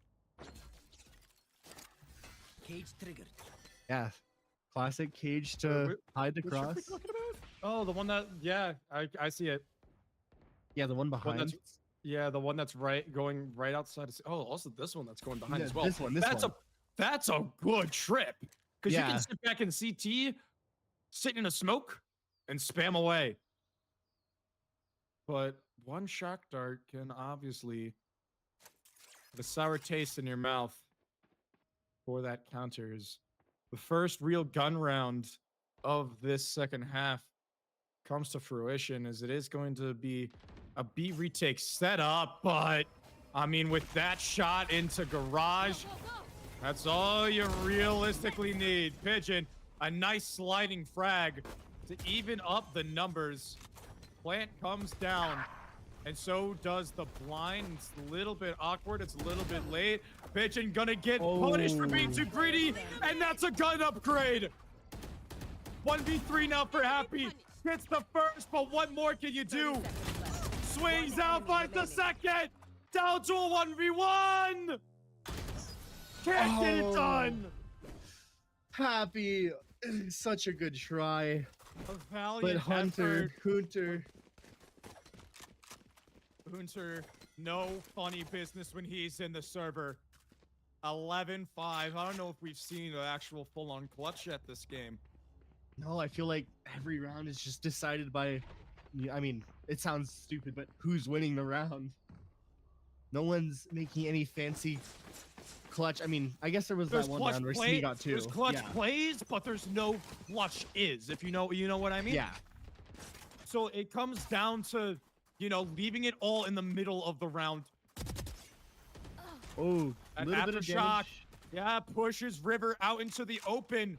Cage triggered. Yeah, classic Cage to hide the Which trip cross. we talking about? Oh, the one that, yeah, I see it. Yeah, the one One behind. that's, yeah, the one that's going right outside. Oh, also this one that's going behind Yeah, as well. this one. That's a good trip because you Yeah. can sit back in CT, sit in a smoke, and spam away. But one shock dart can obviously have a sour taste in your mouth for that counters. The first real gun round of this second half comes to fruition as it is going to be a B retake setup, but I mean, with that shot into garage, that's all you realistically need. Pigeon, a nice sliding frag to even up the numbers. plant comes down. And so does the blind. It's a little bit awkward. It's a little bit late. Bitchin gonna get punished for being too greedy. And that's a gun upgrade. 1v3 now for Happy. Gets the first, but what more can you do? Swings out, finds the second. Down to a 1v1. Can't get it done. Happy. Such a good try. A valiant Hunter, effort. Hunter, no funny business when he's in the server. 11-5. I don't know if we've seen an actual full-on clutch yet this game. No, I feel like every round is just decided by, I mean, it sounds stupid, but who's winning the round? No one's making any fancy clutch. I mean, I guess there was that one round where Smee got two. There's clutch plays, but there's no clutch is, if you know what I mean? Yeah. So it comes down to, leaving it all in the middle of the round. Oh, a little bit of aftershock. damage. Yeah, pushes River out into the open.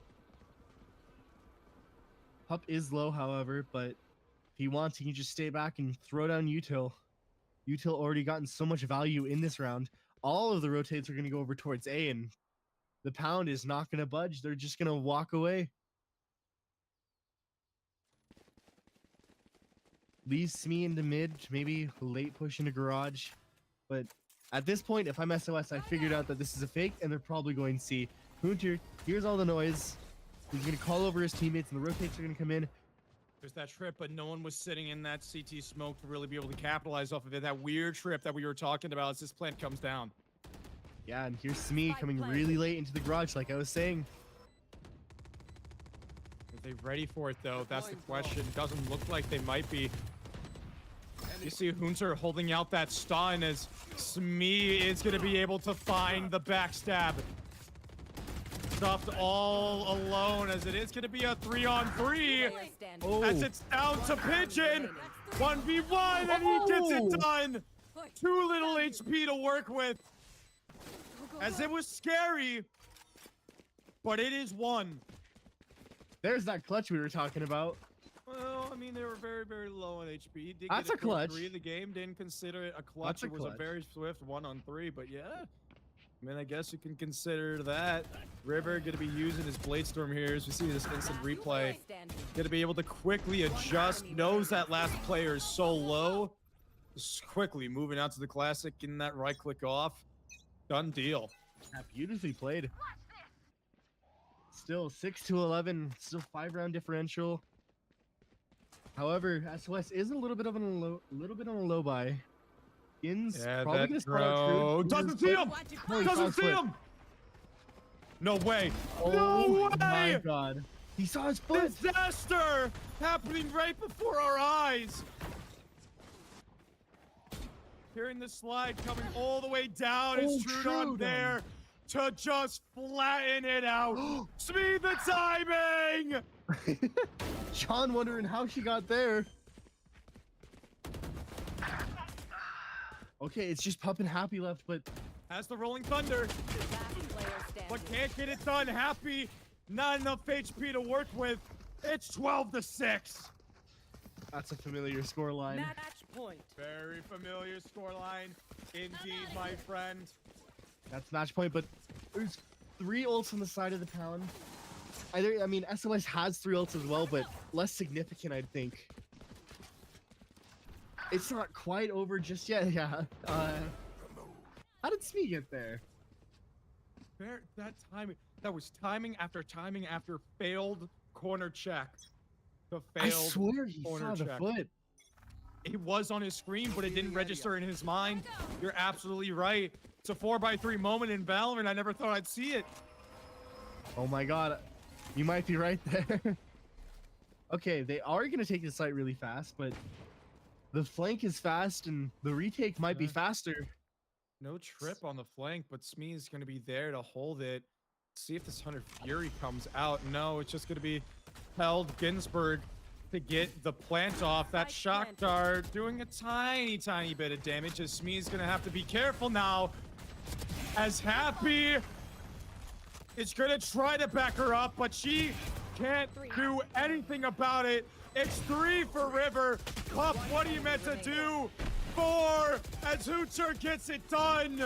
Pup is low, however, but if he wants, he can just stay back and throw down Util. Util already gotten so much value in this round. All of the rotates are going to go over towards A, and the Pound is not going to budge. They're just going to walk away. Leaves Smee into mid, maybe late push into garage. But at this point, if I'm SOS, I figured out that this is a fake, and they're probably going C. Hunter hears all the noise. He's going to call over his teammates, and the rotates are going to come in. There's that trip, but no one was sitting in that CT smoke to really be able to capitalize off of it. That weird trip that we were talking about as this plant comes down. Yeah, and here's Smee coming really late into the garage, like I was saying. Are they ready for it, though? That's the question. Doesn't look like they might be. You see Hunter holding out that stun as Smee is going to be able to find the backstab. Stuffed all alone as it is going to be a 3-on-3. Oh. As it's down to Pigeon. 1v1 and he gets it done. Too little HP to work with. As it was scary, but it is one. There's that clutch we were talking about. Well, I mean, they were very, very low on HP. He did That's get a clutch. 3. The game didn't consider it a clutch. That's a It was a clutch. very swift 1-on-3, but yeah. I mean, I guess you can consider that. River going to be using his Blade Storm here as we see this instant replay. Going to be able to quickly adjust. Knows that last player is so low. Just quickly moving out to the Classic, getting that right click off. Done deal. Yeah, beautifully played. Still 6-11, still 5-round differential. However, SOS is a little bit on a low buy. Gins probably gonna spot out True. Doesn't see him! No, he Doesn't saw see his foot. him! No way! Oh No my way! god. He saw his foot! Disaster happening right before our eyes. Hearing the slide coming all the way down is Trudon there to just flatten it out. Speed the timing! John wondering how she got there. Okay, it's just Pup and Happy left, but Has the Rolling Thunder, but can't get it done. Happy, not enough HP to work with. It's 12-6. that's a familiar scoreline. Match point. Very familiar scoreline, indeed, my friend. That's match point, but there's 3 ults on the side of the Pound. I mean, SOS has 3 ults as well, but less significant, I'd think. It's not quite over just yet, yeah. How did Smee get there? That timing, that was timing after failed corner check. The failed I swear he corner saw the check. foot. It was on his screen, but it didn't register in his mind. You're absolutely right. It's a 4x3 moment in Valorant. I never thought I'd see it. Oh my god, you might be right there. Okay, they are going to take the site really fast, but the flank is fast and the retake might be faster. No trip on the flank, but Smee is going to be there to hold it. See if this Hunter Fury comes out. No, it's just going to be held Ginsburg to get the plant off. That shock dart doing a tiny, tiny bit of damage as Smee is going to have to be careful now. As Happy is going to try to back her up, but she can't do anything about it. It's 3 for River. Cup, what are you meant to do? 4 as Hooter gets it done.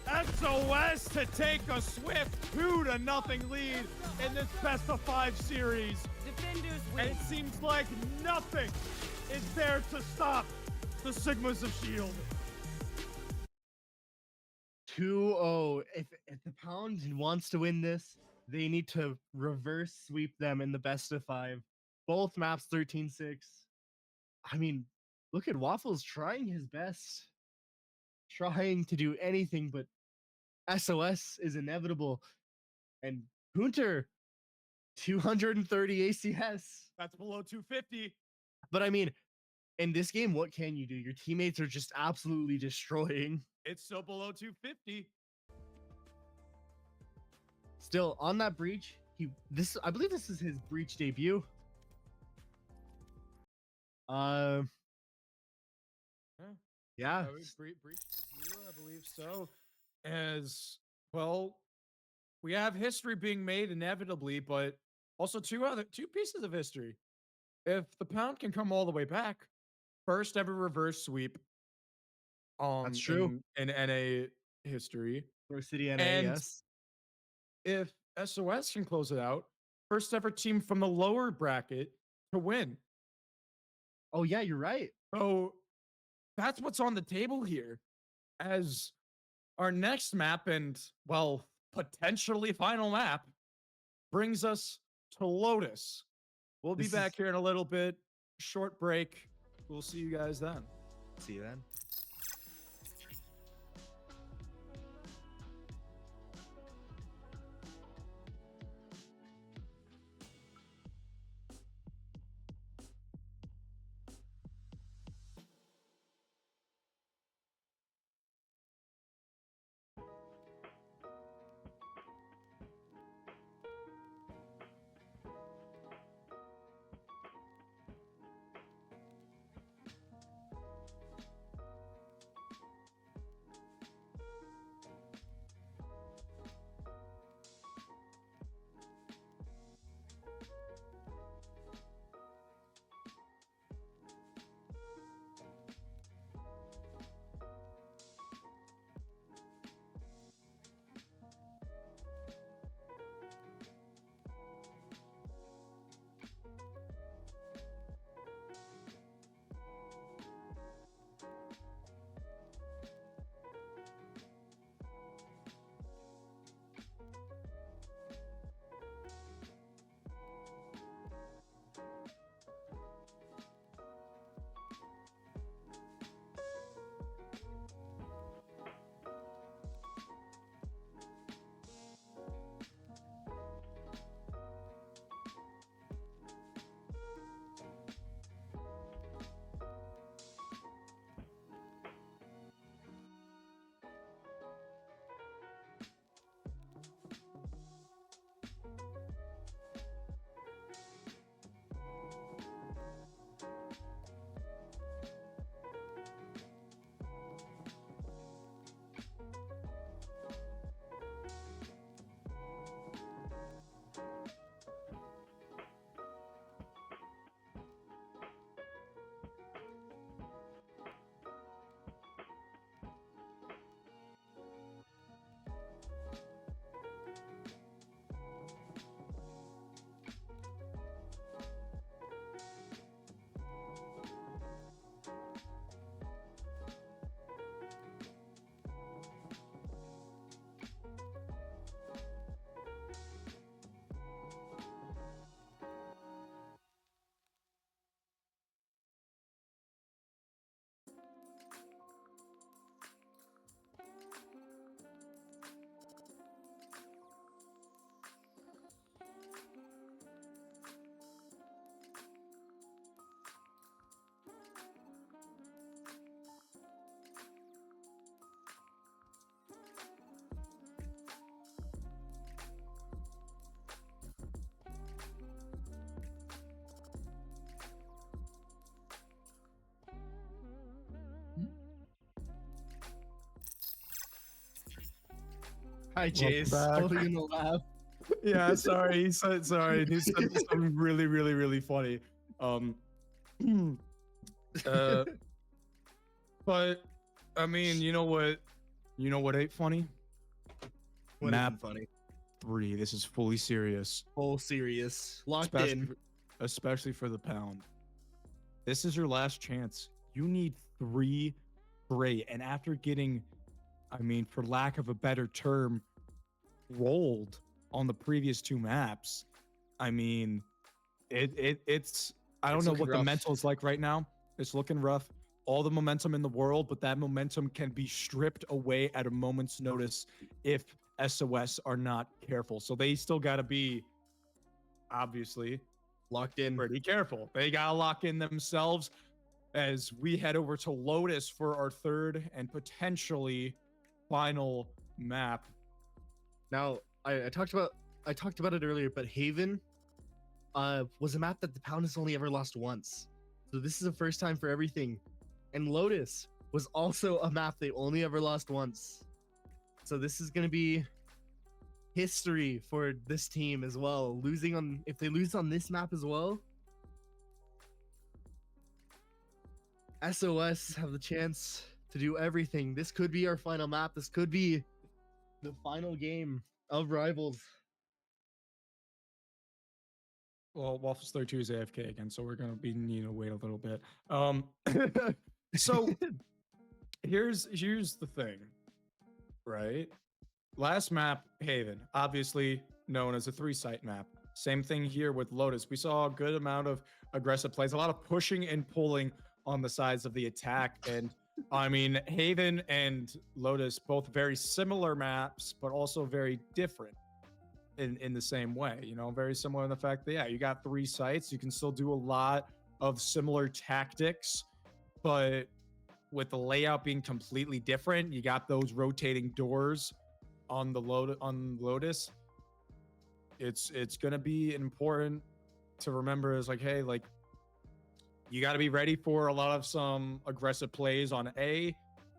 SOS to take a swift 2-0 lead in this best of 5 series. Defenders And win. it seems like nothing is there to stop the Sigmas of S.H.I.E.L.D. 2-0. If the Pound wants to win this, they need to reverse sweep them in the best of 5. Both maps 13-6. I mean, look at Waffles trying his best, trying to do anything, but SOS is inevitable. And Hunter, 230 ACS. That's below 250. But I mean, in this game, what can you do? Your teammates are just absolutely destroying. It's still below 250. Still on that breach, I believe this is his breach debut. Yeah. Breach debut, I believe so. As well, we have history being made inevitably, but also two pieces of history. If the Pound can come all the way back, first ever reverse sweep. That's true. In NA history. For City NA, And yes. if SOS can close it out, first ever team from the lower bracket to win. Oh yeah, you're right. So that's what's on the table here. As our next map and, well, potentially final map brings us to Lotus. We'll be back here in a little bit. Short break. We'll see you guys then. See you then. Hi, Jace. back. Totally gonna laugh. Yeah, sorry. He said sorry. And he said something really, really, really funny. Um, uh, but I mean, you know what? You know what ain't funny? What Map isn't funny? 3. This is fully serious, Full serious. Locked especially in. especially for the pound. This is your last chance. You need 3 great. And after getting, I mean, for lack of a better term, rolled on the previous 2 maps, I mean, it's I don't It's know looking what the rough. mental is like right now. It's looking rough. All the momentum in the world, but that momentum can be stripped away at a moment's notice if SOS are not careful. So they still got to be obviously Locked in. pretty careful. They got to lock in themselves as we head over to Lotus for our third and potentially final map. Now, I talked about it earlier, but Haven was a map that the Pound has only ever lost once. So this is the first time for everything. And Lotus was also a map they only ever lost once. So this is going to be history for this team as well. If they lose on this map as well, SOS have the chance to do everything. This could be our final map. This could be the final game of Rivals. Well, Waffles 32 is AFK again, so we're gonna be needing to wait a little bit. So here's the thing, right? Last map, Haven, obviously known as a 3-site map. Same thing here with Lotus. We saw a good amount of aggressive plays, a lot of pushing and pulling on the sides of the attack. And I mean, Haven and Lotus, both very similar maps, but also very different in the same way. You know, very similar in the fact that, yeah, you got 3 sites. You can still do a lot of similar tactics, but with the layout being completely different, you got those rotating doors on the Lotus. It's gonna be important to remember is like, hey, like you got to be ready for a lot of some aggressive plays on A,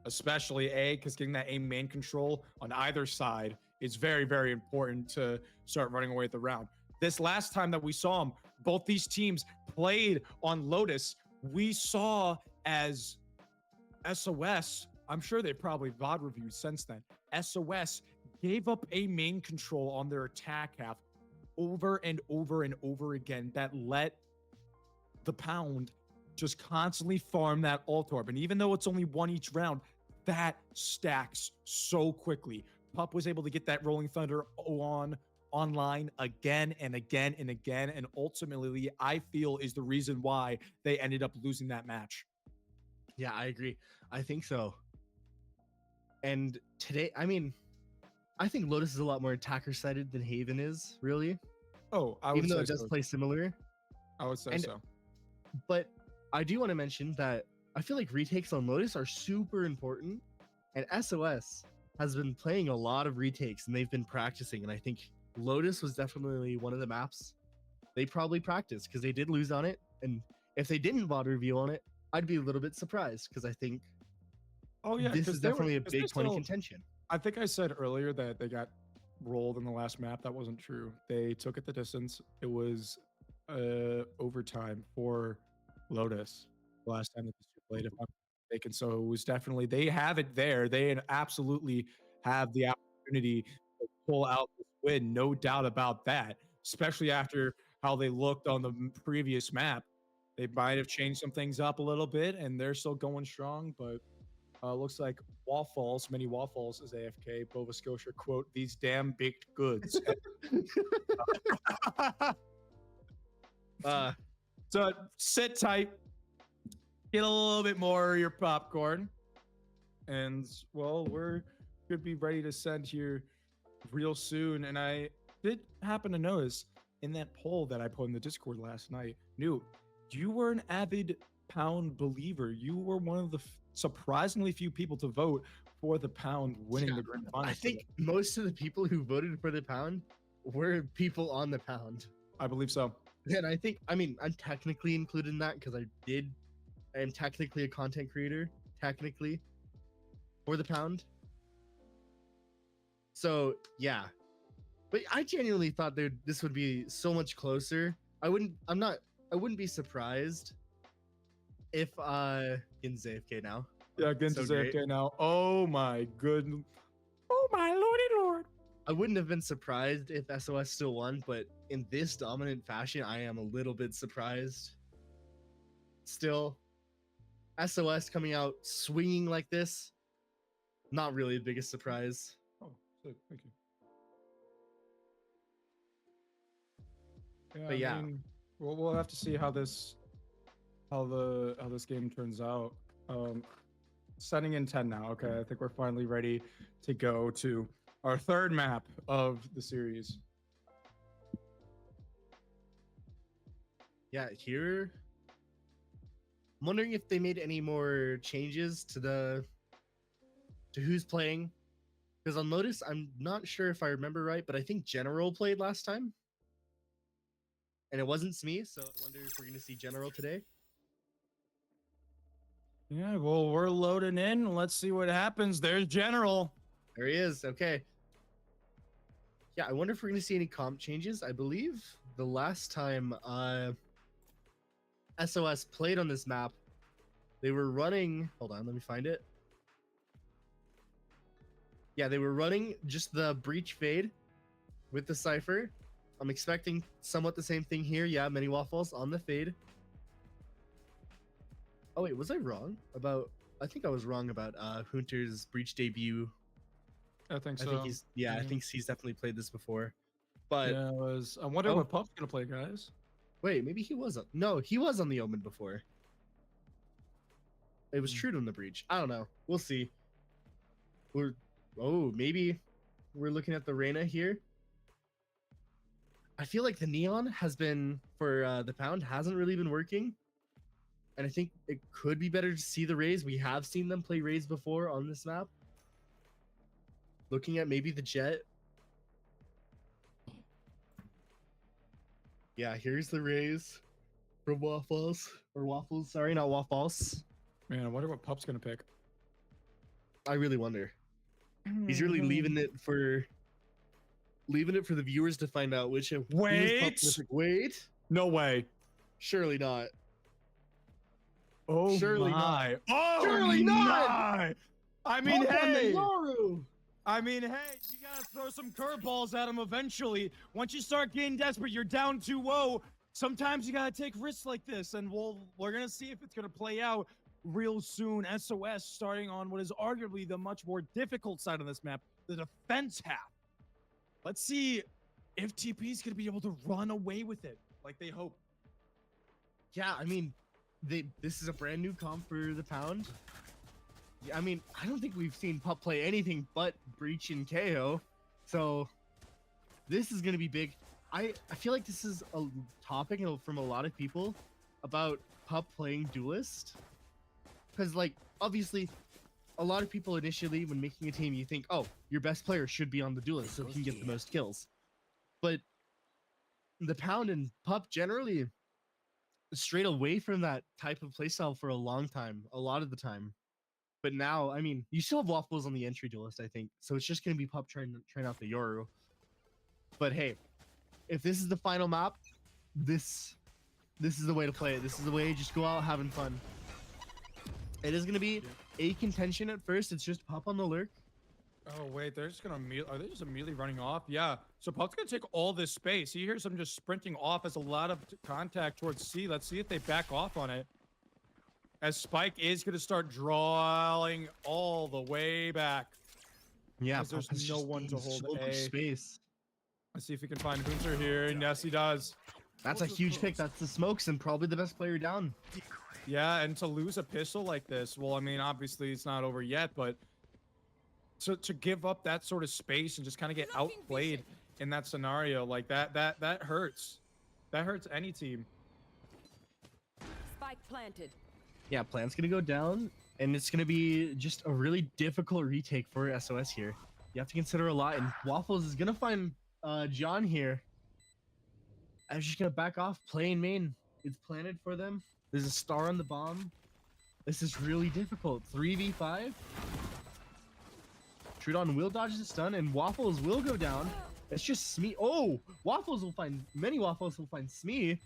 especially A, because getting that A main control on either side is very, very important to start running away with the round. This last time that we saw them, both these teams played on Lotus. We saw as SOS, I'm sure they probably VOD reviewed since then. SOS gave up a main control on their attack half over and over and over again that let the Pound just constantly farm that alt orb. And even though it's only 1 each round, that stacks so quickly. Pup was able to get that Rolling Thunder online again and again and again. And ultimately, I feel is the reason why they ended up losing that match. Yeah, I agree. I think so. And today, I mean, I think Lotus is a lot more attacker-sided than Haven is, really. Oh, I would Even though say it does so. play similar. I would say And- so. But I do want to mention that I feel like retakes on Lotus are super important. And SOS has been playing a lot of retakes and they've been practicing. And I think Lotus was definitely one of the maps they probably practiced because they did lose on it. And if they didn't VOD review on it, I'd be a little bit surprised because I think Oh yeah, this is definitely a 'cause they big point of still- contention. I think I said earlier that they got rolled in the last map. That wasn't true. They took it the distance. It was overtime for Lotus the last time that they played, if I'm not mistaken. So it was definitely they have it there. They absolutely have the opportunity to pull out this win, no doubt about that. Especially after how they looked on the previous map. They might have changed some things up a little bit, and they're still going strong, but looks like Waffles, many Waffles is AFK. Bova Scotia quote, these damn baked goods. So sit tight, get a little bit more of your popcorn, and well, we're could be ready to send here real soon. And I did happen to notice in that poll that I put in the Discord last night, Newt, you were an avid Pound believer. You were one of the surprisingly few people to vote for the Pound winning Yeah, the grand final. I think most of the people who voted for the Pound were people on the Pound. I believe so. And I think, I mean, I'm technically included in that because I am technically a content creator, technically, for the Pound. So, yeah. But I genuinely thought this would be so much closer. I wouldn't be surprised if Gin's AFK now. Yeah, Gin's So is great. AFK now. Oh my goodness. Oh my lordy lord. I wouldn't have been surprised if SOS still won, but in this dominant fashion, I am a little bit surprised. Still, SOS coming out swinging like this, not really the biggest surprise. Oh, sick. Thank you. Yeah, But yeah. I mean, we'll have to see how this game turns out. Setting in 10 now. Okay, I think we're finally ready to go to our third map of the series. Yeah, here I'm wondering if they made any more changes to who's playing. Because I'll notice, I'm not sure if I remember right, but I think General played last time. And it wasn't Smee, so I wonder if we're gonna see General today. Yeah, well, we're loading in. Let's see what happens. There's General. There he is. Okay. Yeah, I wonder if we're gonna see any comp changes. I believe the last time SOS played on this map, they were running. Hold on, let me find it. Yeah, they were running just the breach fade with the Cypher. I'm expecting somewhat the same thing here. Yeah, many waffles on the fade. Oh wait, was I wrong about? I think I was wrong about Hunter's breach debut. I think so. I think he's I Mhm. think he's definitely played this before. But Yeah, it was. I wonder Oh. what Pup's gonna play, guys. wait, maybe he was no, he was on the Omen before. It was Hmm. Trude on the breach. I don't know. We'll see. Maybe we're looking at the Reyna here. I feel like the Neon has been for the Pound hasn't really been working. And I think it could be better to see the Rays. We have seen them play Rays before on this map. Looking at maybe the Jet. Yeah, here's the Rays from Waffles. Or Waffles, sorry, not Waffles. Man, I wonder what Pup's gonna pick. I really wonder. He's really leaving it for the viewers to find out which of Wait! Wait, No way. surely not. Oh Surely my. Oh Surely not! my! I mean, Pop on the hey. Yoru! I mean, hey, you gotta throw some curveballs at him eventually. Once you start getting desperate, you're down 2-0. Sometimes you gotta take risks like this, and we're gonna see if it's gonna play out real soon. SOS starting on what is arguably the much more difficult side of this map, the defense half. Let's see if TP is gonna be able to run away with it like they hope. Yeah, I mean, this is a brand new comp for the Pound. I mean, I don't think we've seen Pup play anything but Breach and KO. So this is going to be big. I feel like this is a topic from a lot of people about Pup playing Duelist. Because, like, obviously, a lot of people initially, when making a team, you think, oh, your best player should be on the Duelist so he can get the most kills. But the Pound and Pup generally strayed away from that type of playstyle for a long time, a lot of the time. But now, I mean, you still have Waffles on the entry Duelist, I think. So it's just going to be Pup trying out the Yoru. But hey, if this is the final map, this is the way to play it. This is the way, just go out having fun. It is going to be a contention at first. It's just Pup on the lurk. Oh wait, they're just gonna are they just immediately running off? Yeah. So Pup's gonna take all this space. He hears them just sprinting off as a lot of contact towards C. Let's see if they back off on it. As Spike is gonna start drawing all the way back. Yeah, There's no one to hold so much A. space. Let's see if we can find Hunter here. And yes, he does. That's a huge pick. That's the Smokes and probably the best player down. Yeah, and to lose a pistol like this, well, I mean, obviously it's not over yet, but to give up that sort of space and just kind of get outplayed in that scenario like that hurts. That hurts any team. Spike planted. Yeah, plan's gonna go down, and it's gonna be just a really difficult retake for SOS here. You have to consider a lot, and Waffles is gonna find John here. I'm just gonna back off, playing main. It's planted for them. There's a star on the bomb. This is really difficult. 3v5. Trudon will dodge the stun, and Waffles will go down. It's just Smee. Oh, many Waffles will find Smee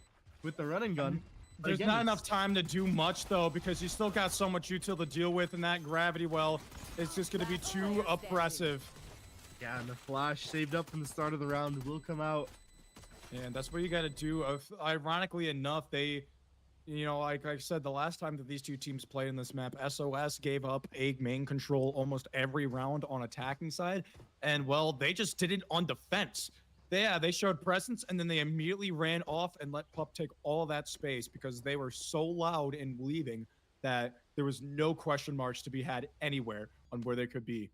with the run and gun. There's Again, not enough time to do much though, because you still got so much util to deal with, and that gravity well is just going to be too oppressive. Yeah, and the flash saved up from the start of the round will come out. And that's what you got to do. Ironically enough, they, you know, like I said, the last time that these two teams played in this map, SOS gave up a main control almost every round on attacking side. And, well, they just did it on defense. They showed presence, and then they immediately ran off and let Pup take all of that space because they were so loud in leaving that there was no question marks to be had anywhere on where they could be.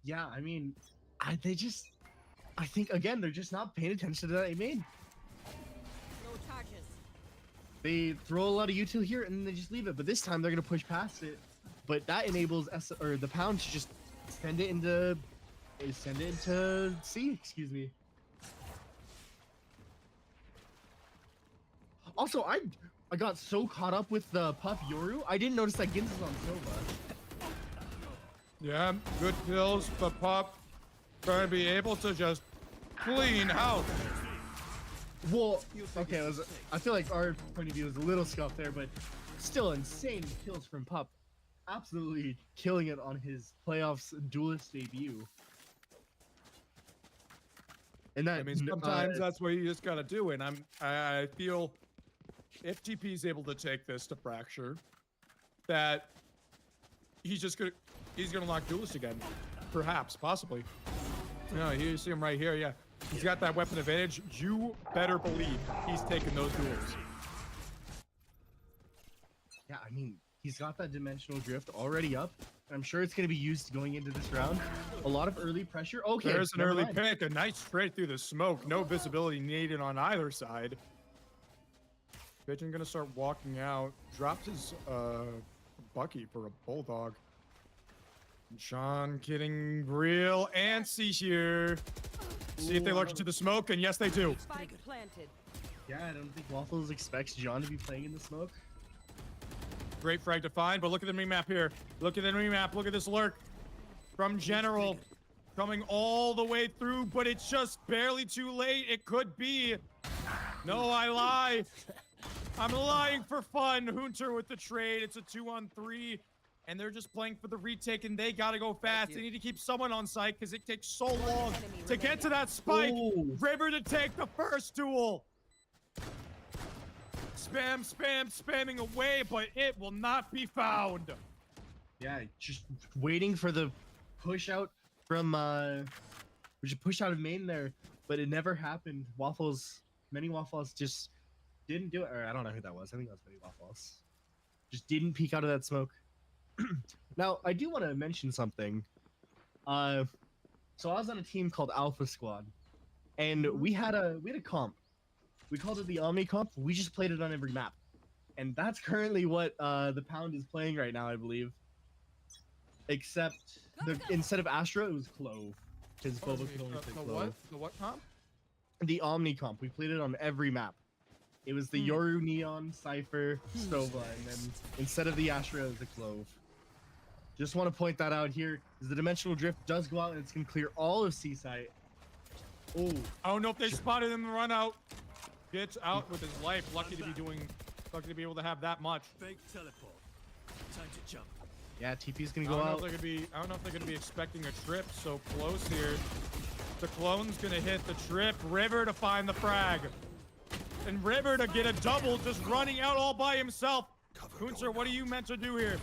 Yeah, I mean, I think, again, they're just not paying attention to that A main. No charges. They throw a lot of util here and then they just leave it. But this time they're gonna push past it. But that enables the Pound to just send it into C. Excuse me. Also, I got so caught up with the Puff Yoru, I didn't notice that Gins is on Sova. Yeah, good kills, but Pup trying to be able to just clean house. Well, okay, I feel like our point of view is a little scuffed there, but still insane kills from Pup. Absolutely killing it on his playoffs duelist debut. And that, I mean, sometimes that's what you just gotta do, and I feel if TP is able to take this to Fracture, that he's gonna lock duelist again, perhaps, possibly. No, you see him right here, yeah. He's got that weapon advantage. You better believe he's taking those duels. Yeah, I mean, he's got that dimensional drift already up. And I'm sure it's going to be used going into this round. A lot of early pressure. Okay, there's an early pick, a nice straight through the smoke. No visibility needed on either side. Pigeon gonna start walking out. Dropped his Bucky for a Bulldog. Sean getting real antsy here. See if they lurch into the smoke, and yes, they do. Spike planted. Yeah, I don't think Waffles expects John to be playing in the smoke. Great frag to find, but look at the remap here. Look at the remap. Look at this lurk from General coming all the way through, but it's just barely too late. It could be. No, I lie. I'm lying for fun. Hunter with the trade. It's a 2-on-3. And they're just playing for the retake, and they gotta go fast. They need to keep sommone on site because it takes so long to get to that spike. Ooh. River to take the first duel. Spamming away, but it will not be found. Yeah, just waiting for the push out from push out of main there, but it never happened. Many Waffles just didn't do it. Or I don't know who that was. I think that was Many Waffles. Just didn't peek out of that smoke. Now, I do want to mention something. So I was on a team called Alpha Squad, and we had a comp. We called it the Omni comp. We just played it on every map, and that's currently what the Pound is playing right now, I believe. Except instead of Astra, it was Clove, because Boba could only play Clove. The what comp? The Omni comp. We played it on every map. It was the Yoru, Neon, Cypher, Stova, and then instead of the Astra, it was the Clove. Just want to point that out here, is the Dimensional Drift does go out and it's going to clear all of C-Site. Oh. I don't know if they spotted him in the run out. Gets out with his life. Lucky to be able to have that much. Fake teleport. Time to jump. Yeah, TP's going to go out. I don't know if they're going to be expecting a trip so close here. The clone's going to hit the trip. River to find the frag. And River to get a double, just running out all by himself. Hunter, what are you meant to do here?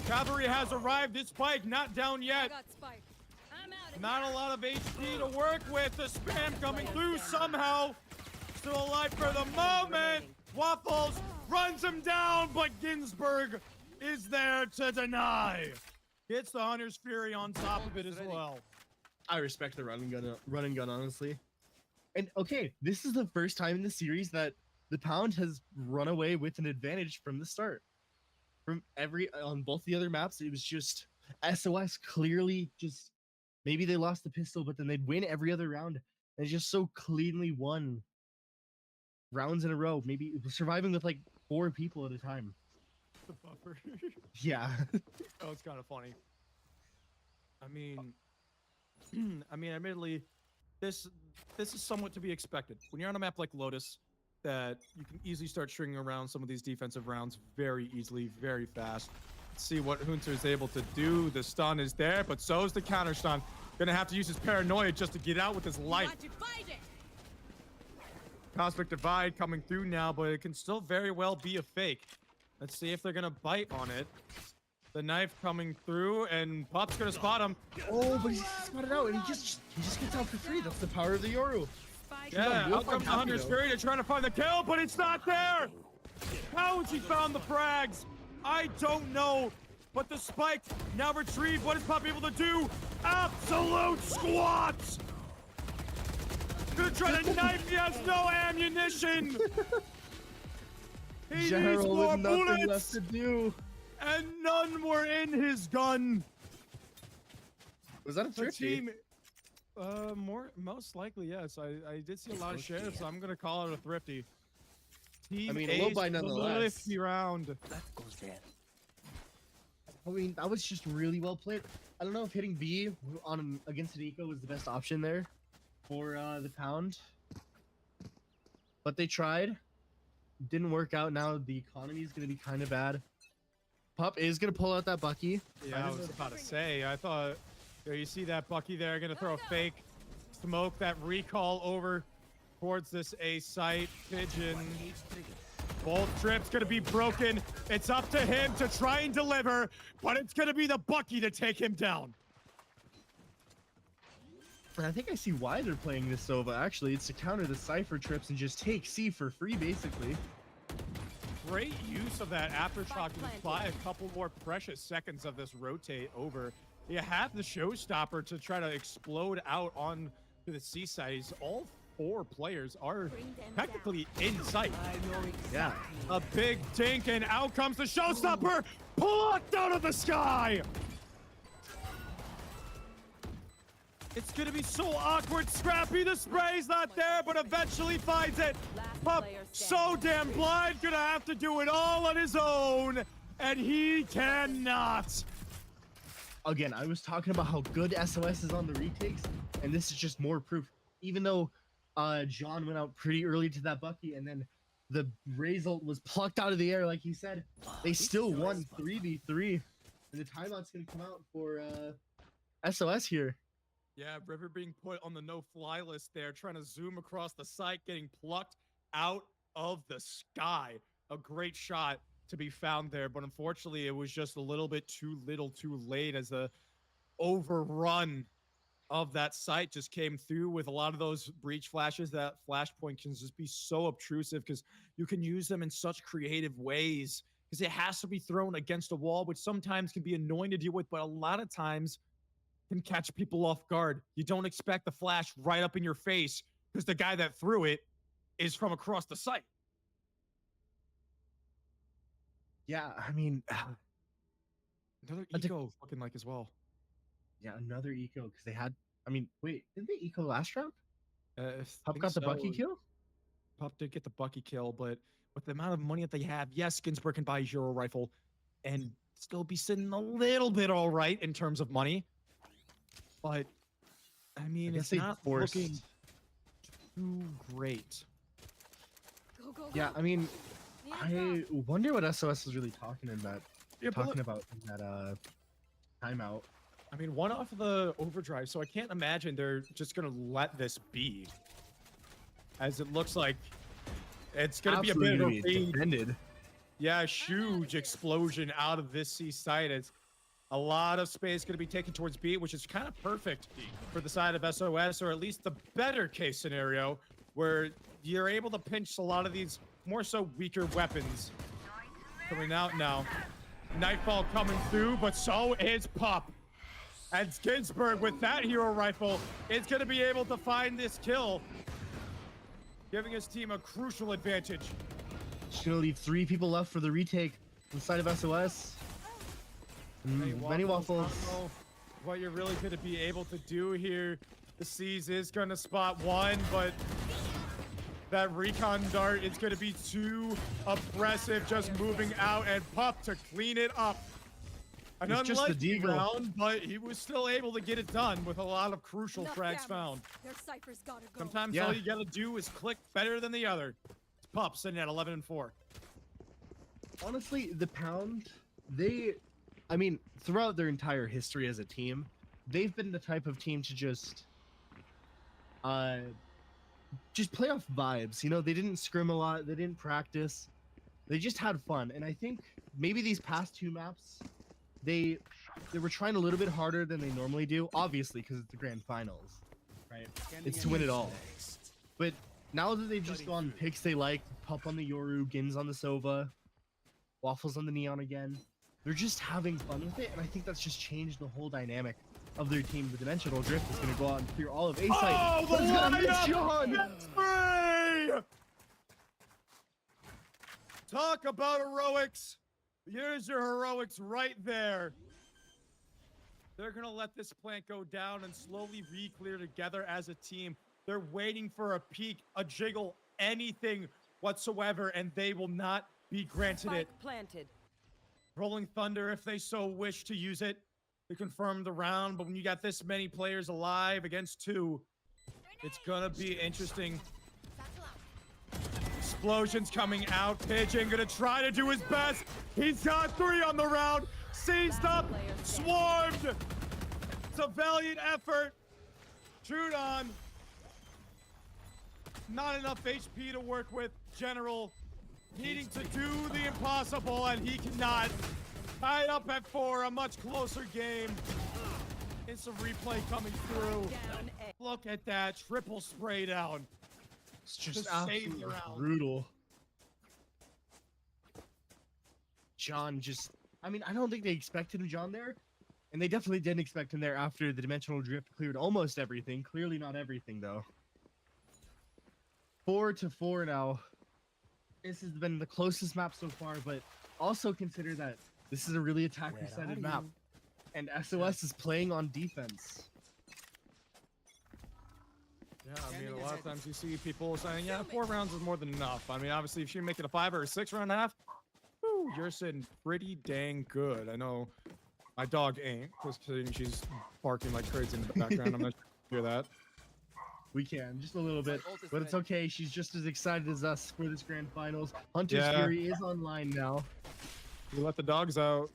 Cavalry has arrived. This spike not down I yet. got spike. I'm out of Not a lot of HP to work with. The spam coming through somehow. Still alive for the moment. Waffles runs him down, but Ginsburg is there to deny. Gets the Hunter's Fury on top of it as well. I respect the run and gun, honestly. And okay, this is the first time in the series that the Pound has run away with an advantage from the start. On both the other maps, it was just SOS clearly just, maybe they lost the pistol, but then they'd win every other round. And just so cleanly won rounds in a row, maybe surviving with like 4 people at a time. The buffer. Yeah. Oh, it's kind of funny. I mean, I mean, admittedly, this this is somewhat to be expected. When you're on a map like Lotus, that you can easily start stringing around some of these defensive rounds very easily, very fast. Let's see what Hunter is able to do. The stun is there, but so is the counter stun. Gonna have to use his paranoia just to get out with his life. Want to fight it? Cosmic Divide coming through now, but it can still very well be a fake. Let's see if they're gonna bite on it. The knife coming through, and Pop's gonna spot him. Oh, but he's spotted out, and he just gets out for free. That's the power of the Yoru. Spike. Yeah, we'll out comes find Happy, Hunter's though. Fury to try to find the kill, but it's not there! How has he found the frags? I don't know, but the spike now retrieved. What is Pop able to do? Absolute squats! Gonna try to knife, he has no ammunition! He needs General more with nothing left bullets, to do. and none were in his gun. Was that a The thrifty? team, most likely, yes. I did see a lot of shares, so I'm gonna call it a thrifty. Team I mean, a low Ace buy nonetheless. Thrifty round. That goes there. I mean, that was just really well played. I don't know if hitting B on against an eco was the best option there for the pound, but they tried. Didn't work out. Now the economy is going to be kind of bad. Pup is going to pull out that Bucky. Yeah, I was about to say. I thought, you see that Bucky there, gonna throw a fake smoke, that recall over towards this A site. Pigeon. Bolt trip's gonna be broken. It's up to him to try and deliver, but it's gonna be the Bucky to take him down. And I think I see why they're playing this Sova. Actually, it's to counter the Cypher trips and just take C for free, basically. Great use of that aftershock to planted. buy a couple more precious seconds of this rotate over. You have the showstopper to try to explode out on to the C side. All 4 players are Bring them technically in sight. I know exactly. Yeah. A big dink, and out comes the showstopper, plucked out of the sky. It's gonna be so awkward. Scrappy, the spray's not there, but eventually finds it. Last Pup, player so standing. damn blind, gonna have to do it all on his own, and he cannot. Again, I was talking about how good SOS is on the retakes, and this is just more proof. Even though John went out pretty early to that Bucky, and then the result was plucked out of the air, like he said, they still won 3v3, and the timeout's gonna come out for SOS here. Yeah, River being put on the no-fly list there, trying to zoom across the site, getting plucked out of the sky. A great shot to be found there, but unfortunately it was just a little bit too little too late, as the overrun of that site just came through with a lot of those breach flashes. That flashpoint can just be so obtrusive because you can use them in such creative ways, because it has to be thrown against a wall, which sometimes can be annoying to deal with, but a lot of times can catch people off guard. You don't expect the flash right up in your face because the guy that threw it is from across the site. Yeah, I mean, Another I think- eco looking like as well. yeah, another eco because they had. I mean, wait, didn't they eco last round? I Pup think got the Bucky so. kill. Pup did get the Bucky kill, but with the amount of money that they have, yes, Ginsburg can buy a Euro rifle and still be sitting a little bit all right in terms of money. But I mean, guess it's they not forced- looking too great. Go, go, go. Yeah, I mean, Need a I drop. wonder what SOS is really talking about. Yeah, but Talking about in that timeout. I mean, one off of the overdrive, so I can't imagine they're just gonna let this be. As it looks like it's gonna be a bit of a read. defended. Yeah, huge explosion out of this C site. It's a lot of space going to be taken towards B, which is kind of perfect for the side of SOS, or at least the better case scenario, where you're able to pinch a lot of these more so weaker weapons coming out now. Nightfall coming through, but so is Pop. And Ginsburg with that hero rifle is going to be able to find this kill, giving his team a crucial advantage. Just gonna leave 3 people left for the retake on the side of SOS. Many I waffles. don't know what you're really going to be able to do here. The Seas is going to spot one, but that recon dart is going to be too oppressive, just moving out, and Pup to clean it up. An It's just the unlikely Deagle. round, but he was still able to get it done with a lot of crucial Enough frags damage. found. Their cipher's gotta go. Sometimes Yeah. all you gotta do is click better than the other. It's Pup sitting at 11-4. Honestly, the Pound, throughout their entire history as a team, they've been the type of team to just play off vibes. You know, they didn't scrim a lot, they didn't practice, they just had fun. And I think maybe these past two maps, they were trying a little bit harder than they normally do, obviously because it's the grand finals, right? It's to win it all. But now that they've just gone picks they like, Pup on the Yoru, Gins on the Sova, Waffles on the Neon again, they're just having fun with it, and I think that's just changed the whole dynamic of their team. The Dimensional Drift is going to go out and clear all of A site. Oh, But the it's gonna miss lineup! John! Three! Talk about heroics. Here's your heroics right there. They're going to let this plant go down and slowly re-clear together as a team. They're waiting for a peek, a jiggle, anything whatsoever, and they will not be granted it. Spike planted. Rolling Thunder, if they so wish to use it to confirm the round, but when you got this many players alive against two, it's gonna be interesting. Explosions coming out. Pigeon gonna try to do his best. He's got 3 on the round. Seized up, swarmed. It's a valiant effort. Trudon, not enough HP to work with. General needing to do the impossible, and he cannot. Tied up at 4, a much closer game. It's a replay coming through. Down A. Look at that triple spray down. It's just To save absolutely the round. brutal. John just, I don't think they expected John there, and they definitely didn't expect him there after the Dimensional Drift cleared almost everything. Clearly not everything, though. 4-4 now. This has been the closest map so far, but also consider that this is a really attacker-sided map, and SOS is playing on defense. Yeah, I mean, a lot of times you see people saying, yeah, 4 rounds is more than enough. I mean, obviously, if you make it a 5 or a 6 round half, whew, you're sitting pretty dang good. I know my dog ain't, because she's barking like crazy in the background. I'm not sure if you hear that. We can, just a little bit, but it's okay. She's just as excited as us for this grand finals. Hunter's Yeah. Fury is online now. We let the dogs out.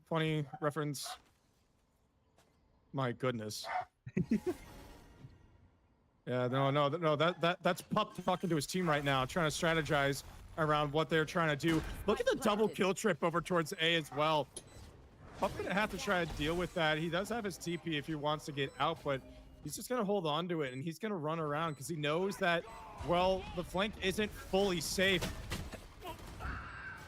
Funny reference. My goodness. Yeah, no, that's Pup talking to his team right now, trying to strategize around what they're trying to do. Look at the double kill trip over towards A as well. Pup gonna have to try to deal with that. He does have his TP if he wants to get out, but he's just gonna hold on to it, and he's gonna run around because he knows that, well, the flank isn't fully safe.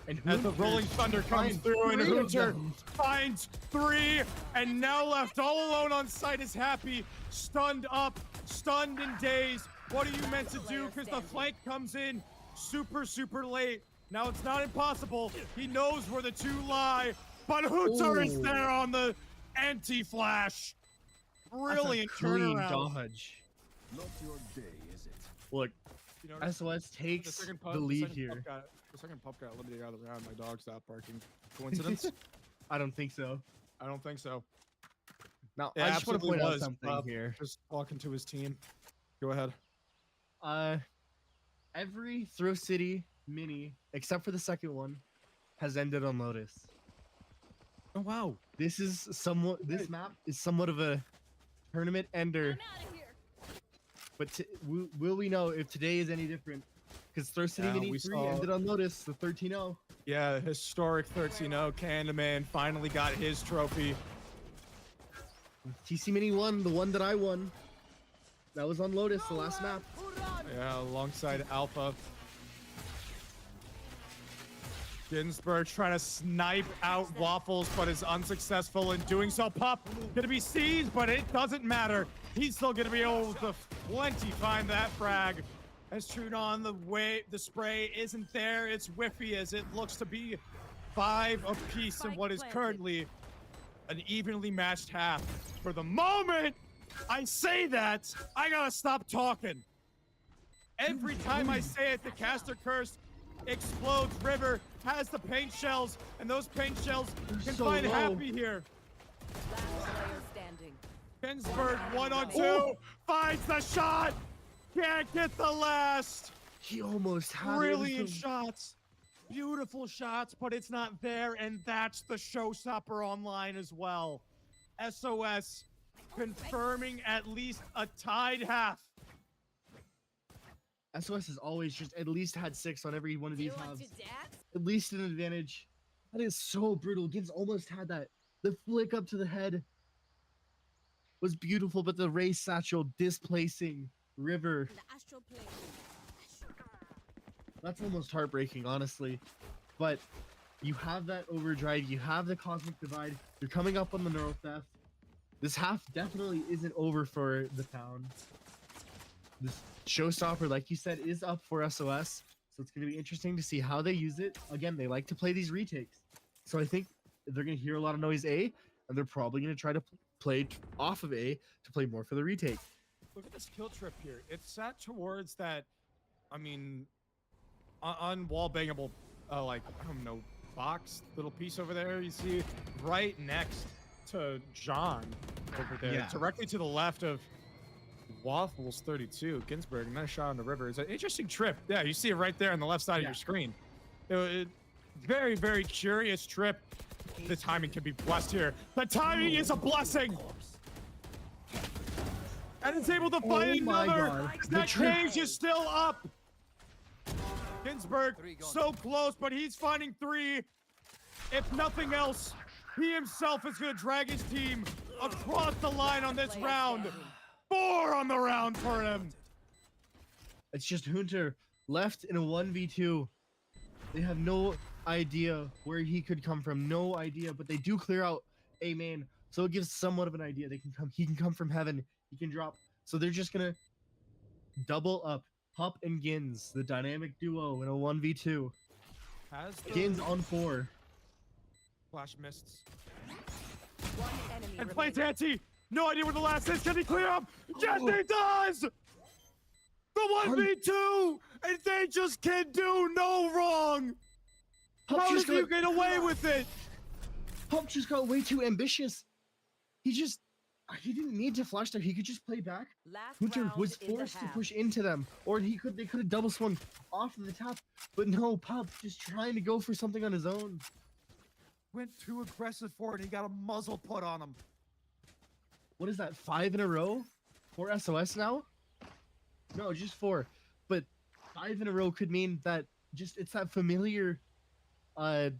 And As the Rolling Thunder comes through, and Hunter them. finds 3, and now left all alone on site is Happy, stunned up, stunned and dazed. What are you meant to do? Because the flank comes in super late. Now it's not impossible. He knows where the 2 lie, but Hunter is Ooh. there on the anti-flash. Brilliant That's a clean turnaround. dodge. Not your day, is it? Look, You notice SOS takes second the lead second here. The second Pup got eliminated out of the round. My dog stopped barking. Coincidence? I don't think so. I don't think so. Now, It I just want to absolutely point out was, something Pup. here. Just talking to his team. Go ahead. Every Throw City mini, except for the second one, has ended on Lotus. Oh wow. This map is somewhat of a tournament ender, I'm out of here. but will we know if today is any different? Because Throw City Yeah, Mini we 3 saw- ended on Lotus, the 13-0. Yeah, historic 13-0. Candyman finally got his trophy. TC Mini 1, the one that I won. That was on Lotus, the last map. Yeah, alongside Alpha. Ginsburg trying to snipe out Waffles, but is unsuccessful in doing so. Pup gonna be seized, but it doesn't matter. He's still gonna be able to plenty find that frag. As Trudon, the spray isn't there. It's whiffy as it looks to be 5 apiece in what is currently an evenly matched half. For the moment I say that, I gotta stop talking. Every time I say it, the caster curse explodes. River has the paint shells, and those paint shells can so find low. Happy here. Last player standing. Ginsburg 1-on-2 Oh. finds the shot. Can't get the last. He almost had it. Brilliant shots. Beautiful shots, but it's not there, and that's the showstopper online as well. SOS confirming at least a tied half. SOS has always just at least had 6 on every one of Do you these want halves. to dance? At least an advantage. That is so brutal. Gins almost had that. The flick up to the head was beautiful, but the Ray Satchel displacing River. The astral plane. That's almost heartbreaking, honestly. But you have that overdrive, you have the cosmic divide, you're coming up on the neural theft. This half definitely isn't over for the town. This showstopper, like you said, is up for SOS. So it's going to be interesting to see how they use it. Again, they like to play these retakes. So I think they're going to hear a lot of noise A, and they're probably going to try to play off of A to play more for the retake. Look at this kill trip here. It's set towards that, I mean, unwall bangable, like, I don't know, box little piece over there. You see right next to John over there, Yeah. directly to the left of Waffles 32. Ginsburg, nice shot on the river. It's an interesting trip. Yeah, you see it right there on the left side of your screen. Very, very curious trip. The timing can be blessed here. The timing is a blessing. And it's able to find my another. God. That The trip. cage is still up. Ginsburg so close, but he's finding 3. If nothing else, he himself is going to drag his team across the line on this Player round. standing. 4 on the round for him. It's just Hunter left in a 1v2. They have no idea where he could come from. No idea, but they do clear out A main. So it gives somewhat of an idea. He can come from heaven. He can drop. So they're just gonna double up. Hup and Gins, the dynamic duo in a 1v2. Has the Gins on 4. flash mists. One enemy And plays remaining. anti. No idea where the last is. Can he clear up? Yes, he does! The 1v2! And they just can do no wrong! Hup How just did you got, get away with it? Hup just got way too ambitious. He didn't need to flash there. He could just play back. Last Hunter round was in the forced to half. push into them, or they could have double swung off of the top. But no, Pup just trying to go for something on his own. Went too aggressive for it. He got a muzzle put on him. What is that? 5 in a row for SOS now? No, just 4. But 5 in a row could mean that it's that familiar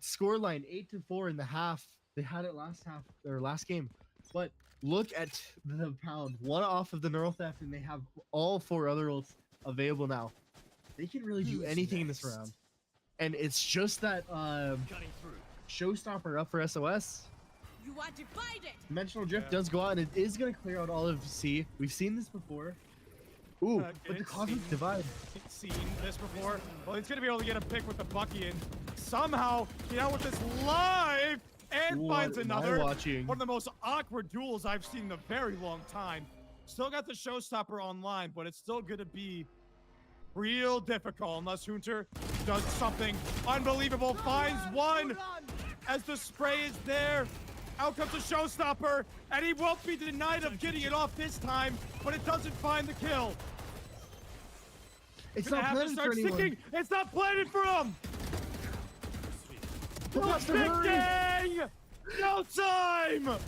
score line, 8-4 in the half. They had it last half or last game. But look at the pound. 1 off of the neural theft, and they have all 4 other ults available now. They can really do anything in this round. And it's just that showstopper up for SOS. You want to fight it? Dimensional Drift Yeah. does go out, and it is going to clear out all of C. We've seen this before. Ooh, but the it's Cosmic seen- Divide. Seen this before. Well, he's gonna be able to get a pick with the Bucky and somehow get out with this live and finds What am I another. watching? One of the most awkward duels I've seen in a very long time. Still got the showstopper online, but it's still gonna be real difficult unless Hunter does something unbelievable. Finds one as the spray is there. Out comes the showstopper, and he won't be denied of getting it off this time, but it doesn't find the kill. It's Gonna not have to planted for start anyone. sticking. It's not planted for him. He has to hurry. Sticking. No time.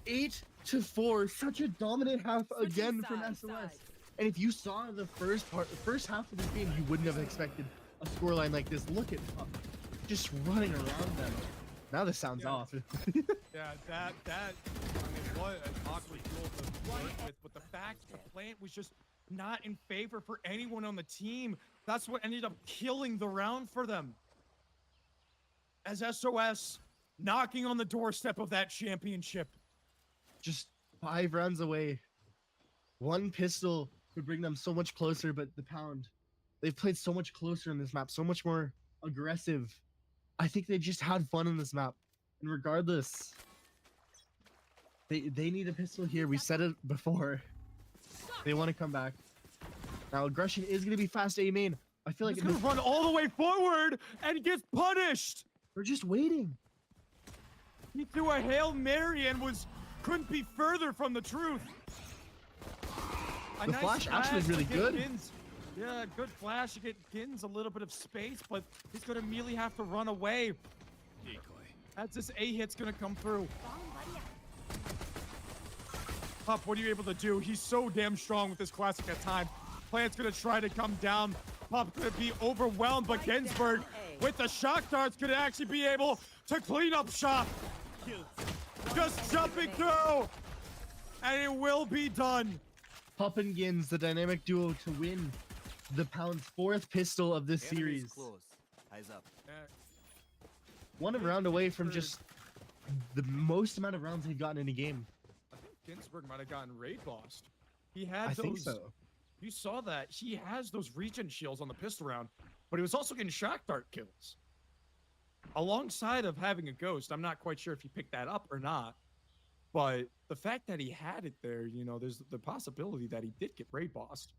8-4. Such a dominant half again from side, SOS. side. And if you saw the first half of this game, you wouldn't have expected a scoreline like this. Look at Pup just running around them. Now the sound's Yeah. off. Yeah, that. I mean, what an awkward duel to work with. But the fact the plant was just not in favor for anyone on the team. That's what ended up killing the round for them. As SOS knocking on the doorstep of that championship. Just 5 rounds away. 1 pistol could bring them so much closer, but the pound, they've played so much closer in this map, so much more aggressive. I think they just had fun in this map. And regardless, they need a pistol here. We said it before. They want to come back. Now aggression is going to be fast A main. I feel like He's gonna run all the way forward and gets punished. they're just waiting. He threw a Hail Mary and couldn't be further from the truth. A The nice flash actually is to really get good. Gins. Yeah, good flash to get Gins a little bit of space, but he's gonna immediately have to run away. Decoy. As this A hit's gonna come through. Pup, what are you able to do? He's so damn strong with this classic at time. Plant's gonna try to come down. Pup gonna be overwhelmed, but Ginsburg with the shock darts gonna actually be able to clean up shop. Just jumping through, and it will be done. Pup and Gins, the dynamic duo to win the Pound's 4th pistol of this series. Close. Eyes up. One round away from just the most amount of rounds they've gotten in a game. I think Ginsburg might have gotten raid bossed. He had I those. think so. You saw that. He has those regen shields on the pistol round, but he was also getting shock dart kills. Alongside of having a ghost, I'm not quite sure if he picked that up or not. But the fact that he had it there, you know, there's the possibility that he did get raid bossed.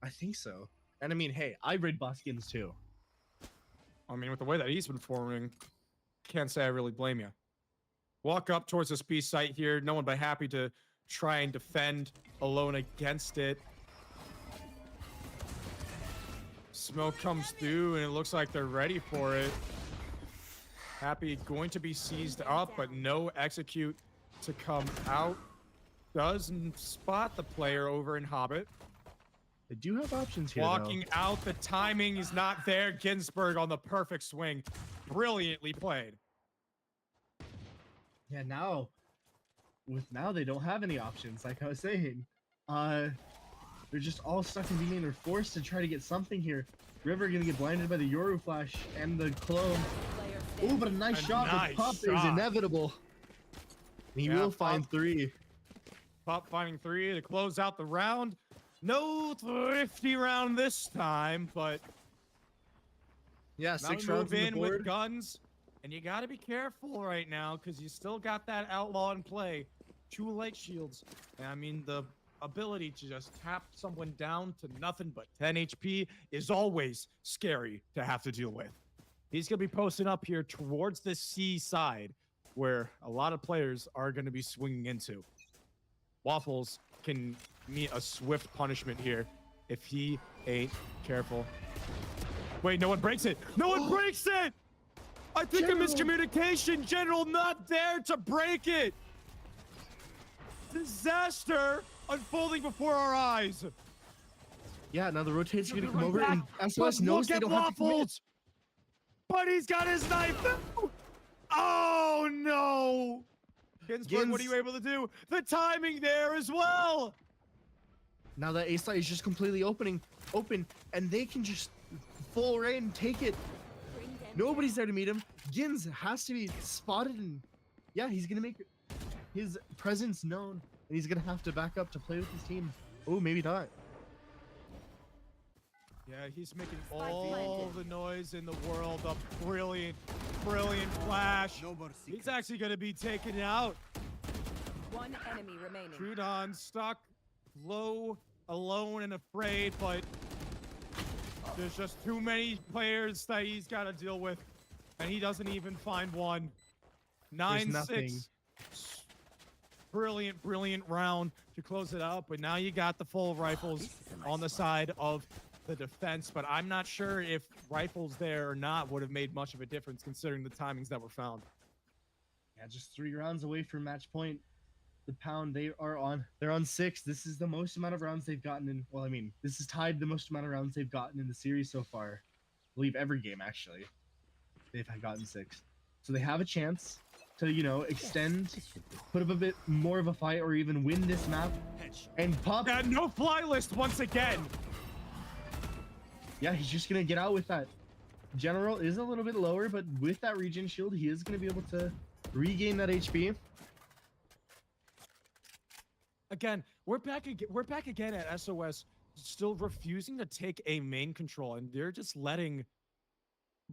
I think so. And I mean, hey, I raid boss Gins too. I mean, with the way that he's been performing, can't say I really blame you. Walk up towards this B site here. No one but happy to try and defend alone against it. Smoke comes through, and it looks like they're ready for it. Happy going to be seized up, but no execute to come out. Doesn't spot the player over in Hobbit. They do have options here. Walking out, the timing is not there. Ginsburg on the perfect swing. Brilliantly played. Yeah, now they don't have any options, like I was saying. They're just all stuck in B main. They're forced to try to get something here. River gonna get blinded by the Yoru flash and the clone. Oh, but a nice shot with Pup is inevitable. He will find 3. Pup finding 3 to close out the round. No thrifty round this time, but yeah, now 6 we rounds move on in the board. with guns, and you got to be careful right now because you still got that outlaw in play. 2 light shields. And I mean, the ability to just tap someone down to nothing but 10 HP is always scary to have to deal with. He's going to be posting up here towards the C side where a lot of players are going to be swinging into. Waffles can meet a swift punishment here if he ain't careful. Wait, no one breaks it. No one breaks it. I think a miscommunication. General not there to break it. Disaster unfolding before our eyes. Yeah, now the rotates are gonna come Right over, back, and SOS knows they don't have to commit. Waffles. But he's got his knife. Oh no! Ginsburg, what are you able to do? The timing there as well. Now that A side is just completely open, and they can just full rain take it. Nobody's there to meet him. Gins has to be spotted, and yeah, he's gonna make his presence known, and he's gonna have to back up to play with his team. Oh, maybe not. Yeah, he's making all the noise in the world. A brilliant, brilliant flash. No more He's actually going to be taken out. 1 enemy remaining. Trudon stuck low, alone, and afraid, but there's just too many players that he's got to deal with, and he doesn't even find one. 9-6. Brilliant, brilliant round to close it out, but now you got the full rifles on the side of the defense, but I'm not sure if rifles there or not would have made much of a difference considering the timings that were found. Yeah, just 3 rounds away from match point. The Pound, they're on 6. This is the most amount of rounds they've gotten in. Well, I mean, this is tied the most amount of rounds they've gotten in the series so far. I believe every game actually. They've gotten 6. So they have a chance to, you know, extend, put up a bit more of a fight, or even win this map. And Pup, And no fly list once again. yeah, he's just gonna get out with that. General is a little bit lower, but with that regen shield, he is gonna be able to regain that HP. Again, we're back again at SOS, still refusing to take a main control, and they're just letting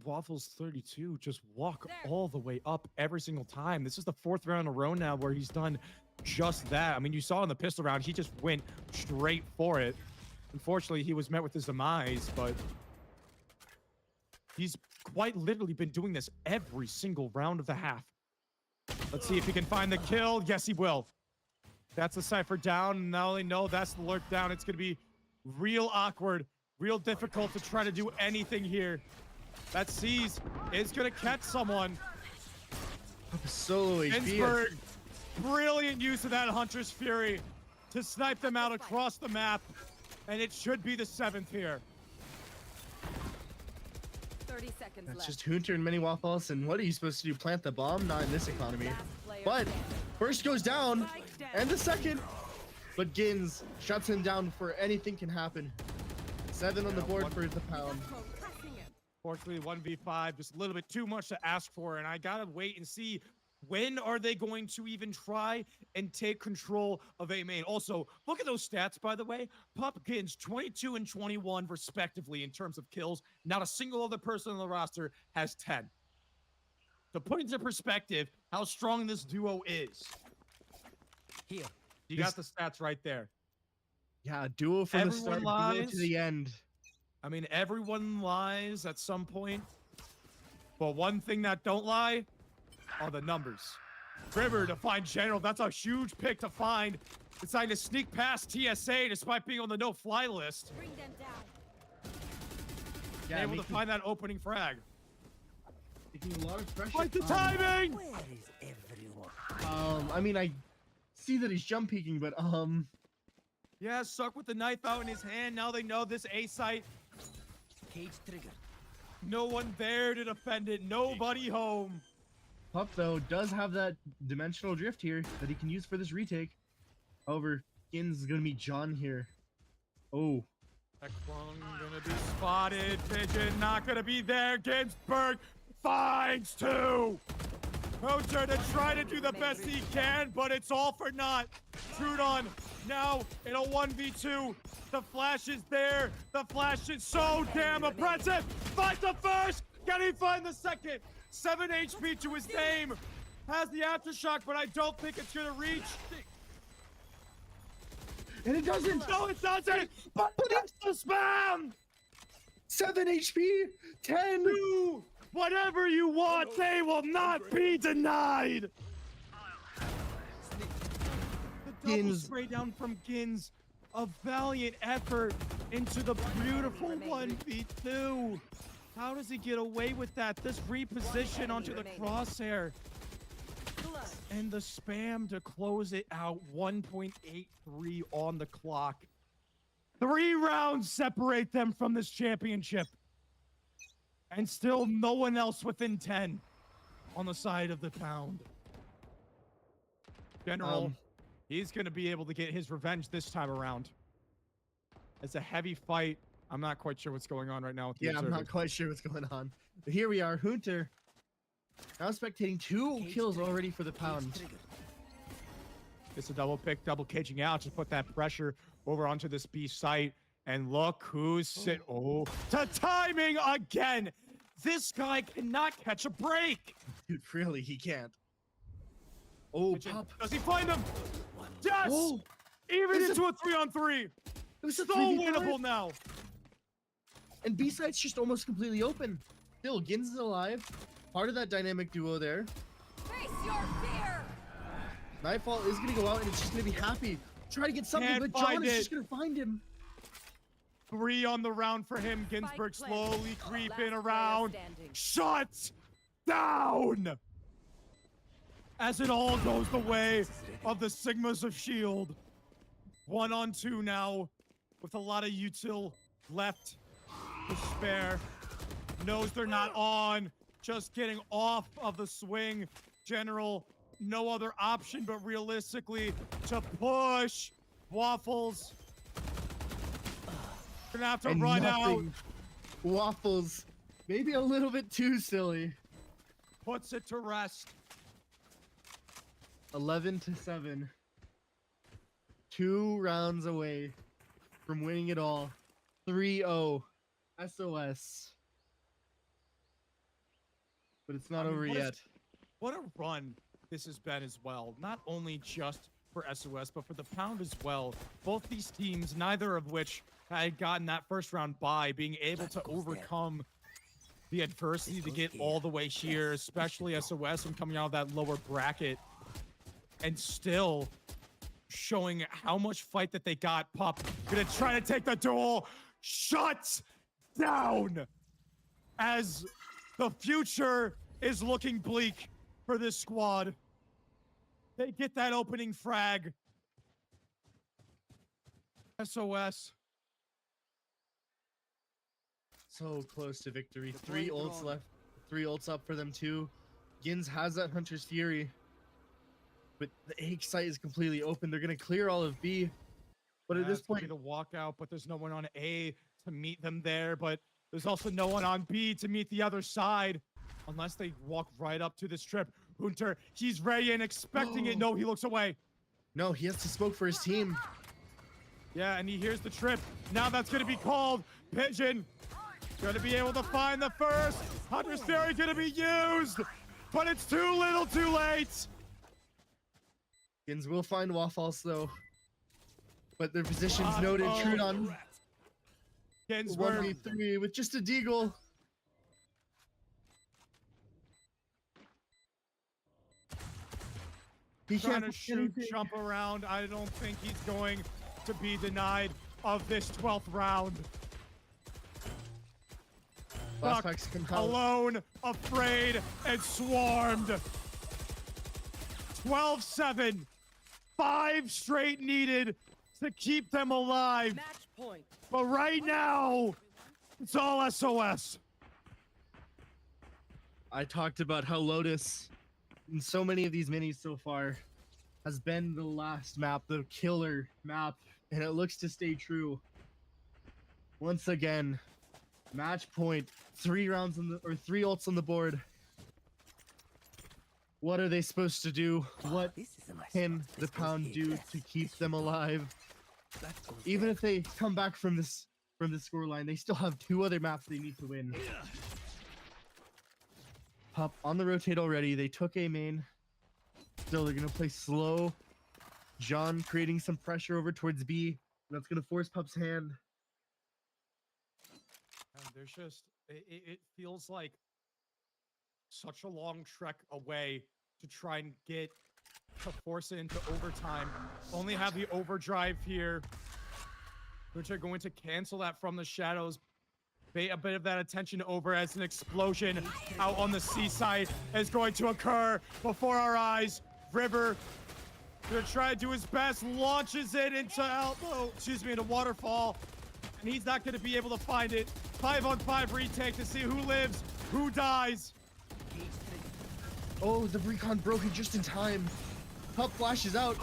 Waffles 32 just walk all the way up every single time. This is the 4th round in a row now where he's done just that. I mean, you saw in the pistol round, he just went straight for it. Unfortunately, he was met with his demise, but He's quite literally been doing this every single round of the half. Let's see if he can find the kill. Yes, he will. That's the Cypher down. Now they know that's the lurk down. It's going to be real awkward, real difficult to try to do anything here. That C's is going to catch someone. Solo HP. Ginsburg, brilliant use of that Hunter's Fury to snipe them out across the map. And it should be the 7th here. 30 seconds That's left. just Hunter and many waffles. And what are you supposed to do? Plant the bomb? Not in this economy. Last player But standing. first goes down, Spike down. and the second. But Gins shuts him down before anything can happen. 7 on the board for the pound. Fortunately, 1v5, just a little bit too much to ask for, and I gotta wait and see when are they going to even try and take control of A main. Also, look at those stats, by the way. Pumpkins 22 and 21 respectively in terms of kills. Not a single other person on the roster has 10. To put into perspective how strong this duo is. Here. You got the stats right there. Yeah, duo from the Everyone start, duo lies. to the end. I mean, everyone lies at some point. But one thing that don't lie are the numbers. River to find General. That's a huge pick to find. Deciding to sneak past TSA despite being on the no-fly list. Bring them down. Yeah, Able to find that opening frag. making a lot of pressure. Fight the timing! Where is everyone? I mean, I see that he's jump peeking, but Yeah, Suck with the knife out in his hand. Now they know this A site. Cage trigger. No one there to defend it. Nobody home. Pup though does have that dimensional drift here that he can use for this retake. However, Gins is gonna meet John here. Oh, Ekblung gonna be spotted. Pigeon not gonna be there. Ginsburg finds 2. Hunter to try to do the best he can, but it's all for naught. Trudon now in a 1v2. The flash is there. The flash is so damn oppressive. Finds the first. Can he find the second? 7 HP to his name. Has the aftershock, but I don't think it's gonna reach. and it doesn't. No, it doesn't. But it's the spam. 7 HP, 10. Do whatever you want. They will not be denied. The double Gins. spray down from Gins. A valiant effort into the beautiful 1v2. How does he get away with that? This reposition onto the crosshair. And the spam to close it out. 1.83 on the clock. 3 rounds separate them from this championship. And still no one else within 10 on the side of the pound. General, he's going to be able to get his revenge this time around. It's a heavy fight. I'm not quite sure what's going on right now with the Yeah, I'm observer. not quite sure what's going on. But here we are, Hunter. Now spectating 2 kills already for the pound. Trigger. It's a double pick, double caging out to put that pressure over onto this B site. And look who's sit. Oh, to timing again. This guy cannot catch a break. Dude, really, he can't. Oh, Pigeon. Pop. Does he find him? Yes! Oh, Even It's into a 3-on-3. it was a So 3v5. winnable now. And B-side's just almost completely open. Still, Gins is alive. Part of that dynamic duo there. Face your fear. Nightfall is going to go out and it's just going to be happy. Try to get something, Can't but John find is it. just going to find him. 3 on the round for him. Ginsburg Spike planted. slowly creeping Last player around. standing. Shut down. As it all goes the way of the Sigmas of S.H.I.E.L.D. 1-on-2 now with a lot of util left to spare. Knows they're not on. Just getting off of the swing. General, no other option but realistically to push. Waffles. Gonna have to And run out. nothing. Waffles. Maybe a little bit too silly. Puts it to rest. 11-7. 2 rounds away from winning it all. 3-0. SOS. But it's not I mean, over what is- yet. What a run this has been as well. Not only just for SOS, but for the Pound as well. Both these teams, neither of which had gotten that first round bye, being able to overcome the adversity to get all the way here, especially SOS and coming out of that lower bracket, and still showing how much fight that they got. Pup gonna try to take the duel. Shut down as the future is looking bleak for this squad. They get that opening frag. SOS. So close to victory. 3 ults left. 3 ults up for them too. Gins has that Hunter's Fury. But the A site is completely open. They're going to clear all of B. But at this point, to walk out, but there's no one on A to meet them there. But there's also no one on B to meet the other side. Unless they walk right up to this trip. Hunter, he's ready and expecting it. No, he looks away. no, he has to smoke for his team. Yeah, and he hears the trip. Now that's going to be called. Pigeon going to be able to find the first. Hunter's Fury going to be used. But it's too little too late. Gins will find Waffles though. But their position's noted. Trudon Ginsburg. 1v3 with just a deagle. He Trying can't to do shoot, anything. jump around. I don't think he's going to be denied of this 12th round. Last Stuck, packs come out. alone, afraid, and swarmed. 12-7. 5 straight needed to keep them alive. Match point. But right now, it's all SOS. I talked about how Lotus, in so many of these minis so far, has been the last map, the killer map, and it looks to stay true. Once again, match point, 3 rounds on the or 3 ults on the board. What are they supposed to do? What This is a nice can spot. the This goes pound here. do Yes, to keep this them goes alive? there. That goes Even there. if they come back from this scoreline, they still have 2 other maps they need to win. Pup on the rotate already. They took A main. Still, they're gonna play slow. John creating some pressure over towards B. That's gonna force Pup's hand. And there's just, it feels like such a long trek away to try and get to force it into overtime. Only have the overdrive here, which are going to cancel that from the shadows. Bait a bit of that attention over as an explosion out on the seaside is going to occur before our eyes. River gonna try to do his best, launches it into into waterfall, and he's not gonna be able to find it. 5-on-5 retake to see who lives, who dies. Oh, the recon broken just in time. Pup flashes out.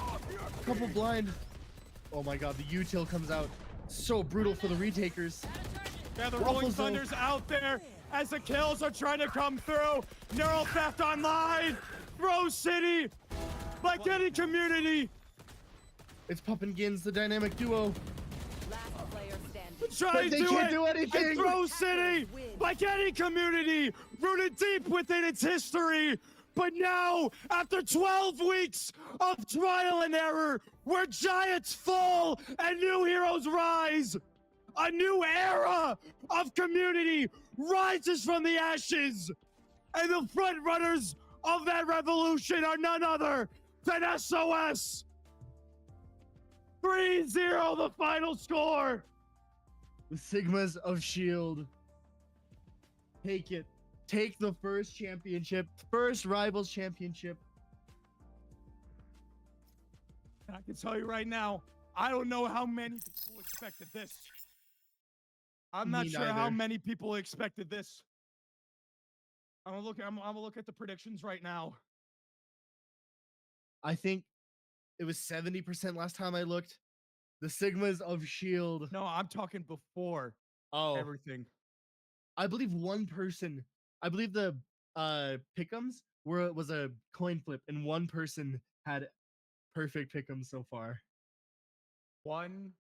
Couple blind. Oh my god, the util comes out. So brutal for the retakers. Yeah, the Waffles, Rolling though. Thunder's out there as the kills are trying to come through. Neural Theft Online, Throw City, like any community. It's Pup and Gins, the dynamic duo. Last player standing. Try But to they do can't it do anything. in Throw City, like any community, rooted deep within its history. But now, after 12 weeks of trial and error, where giants fall and new heroes rise, a new era of community rises from the ashes. And the front runners of that revolution are none other than SOS. 3-0 the final score. The Sigmas of S.H.I.E.L.D. Take it. Take the first championship. First Rivals championship. I can tell you right now, I don't know how many people expected this. I'm not Me sure how neither. many people expected this. I'm gonna look at the predictions right now. I think it was 70% last time I looked. The Sigmas of S.H.I.E.L.D. No, I'm talking before Oh, everything. I believe one person. I believe the pick'ems was a coin flip, and one person had perfect pick'ems so far. One.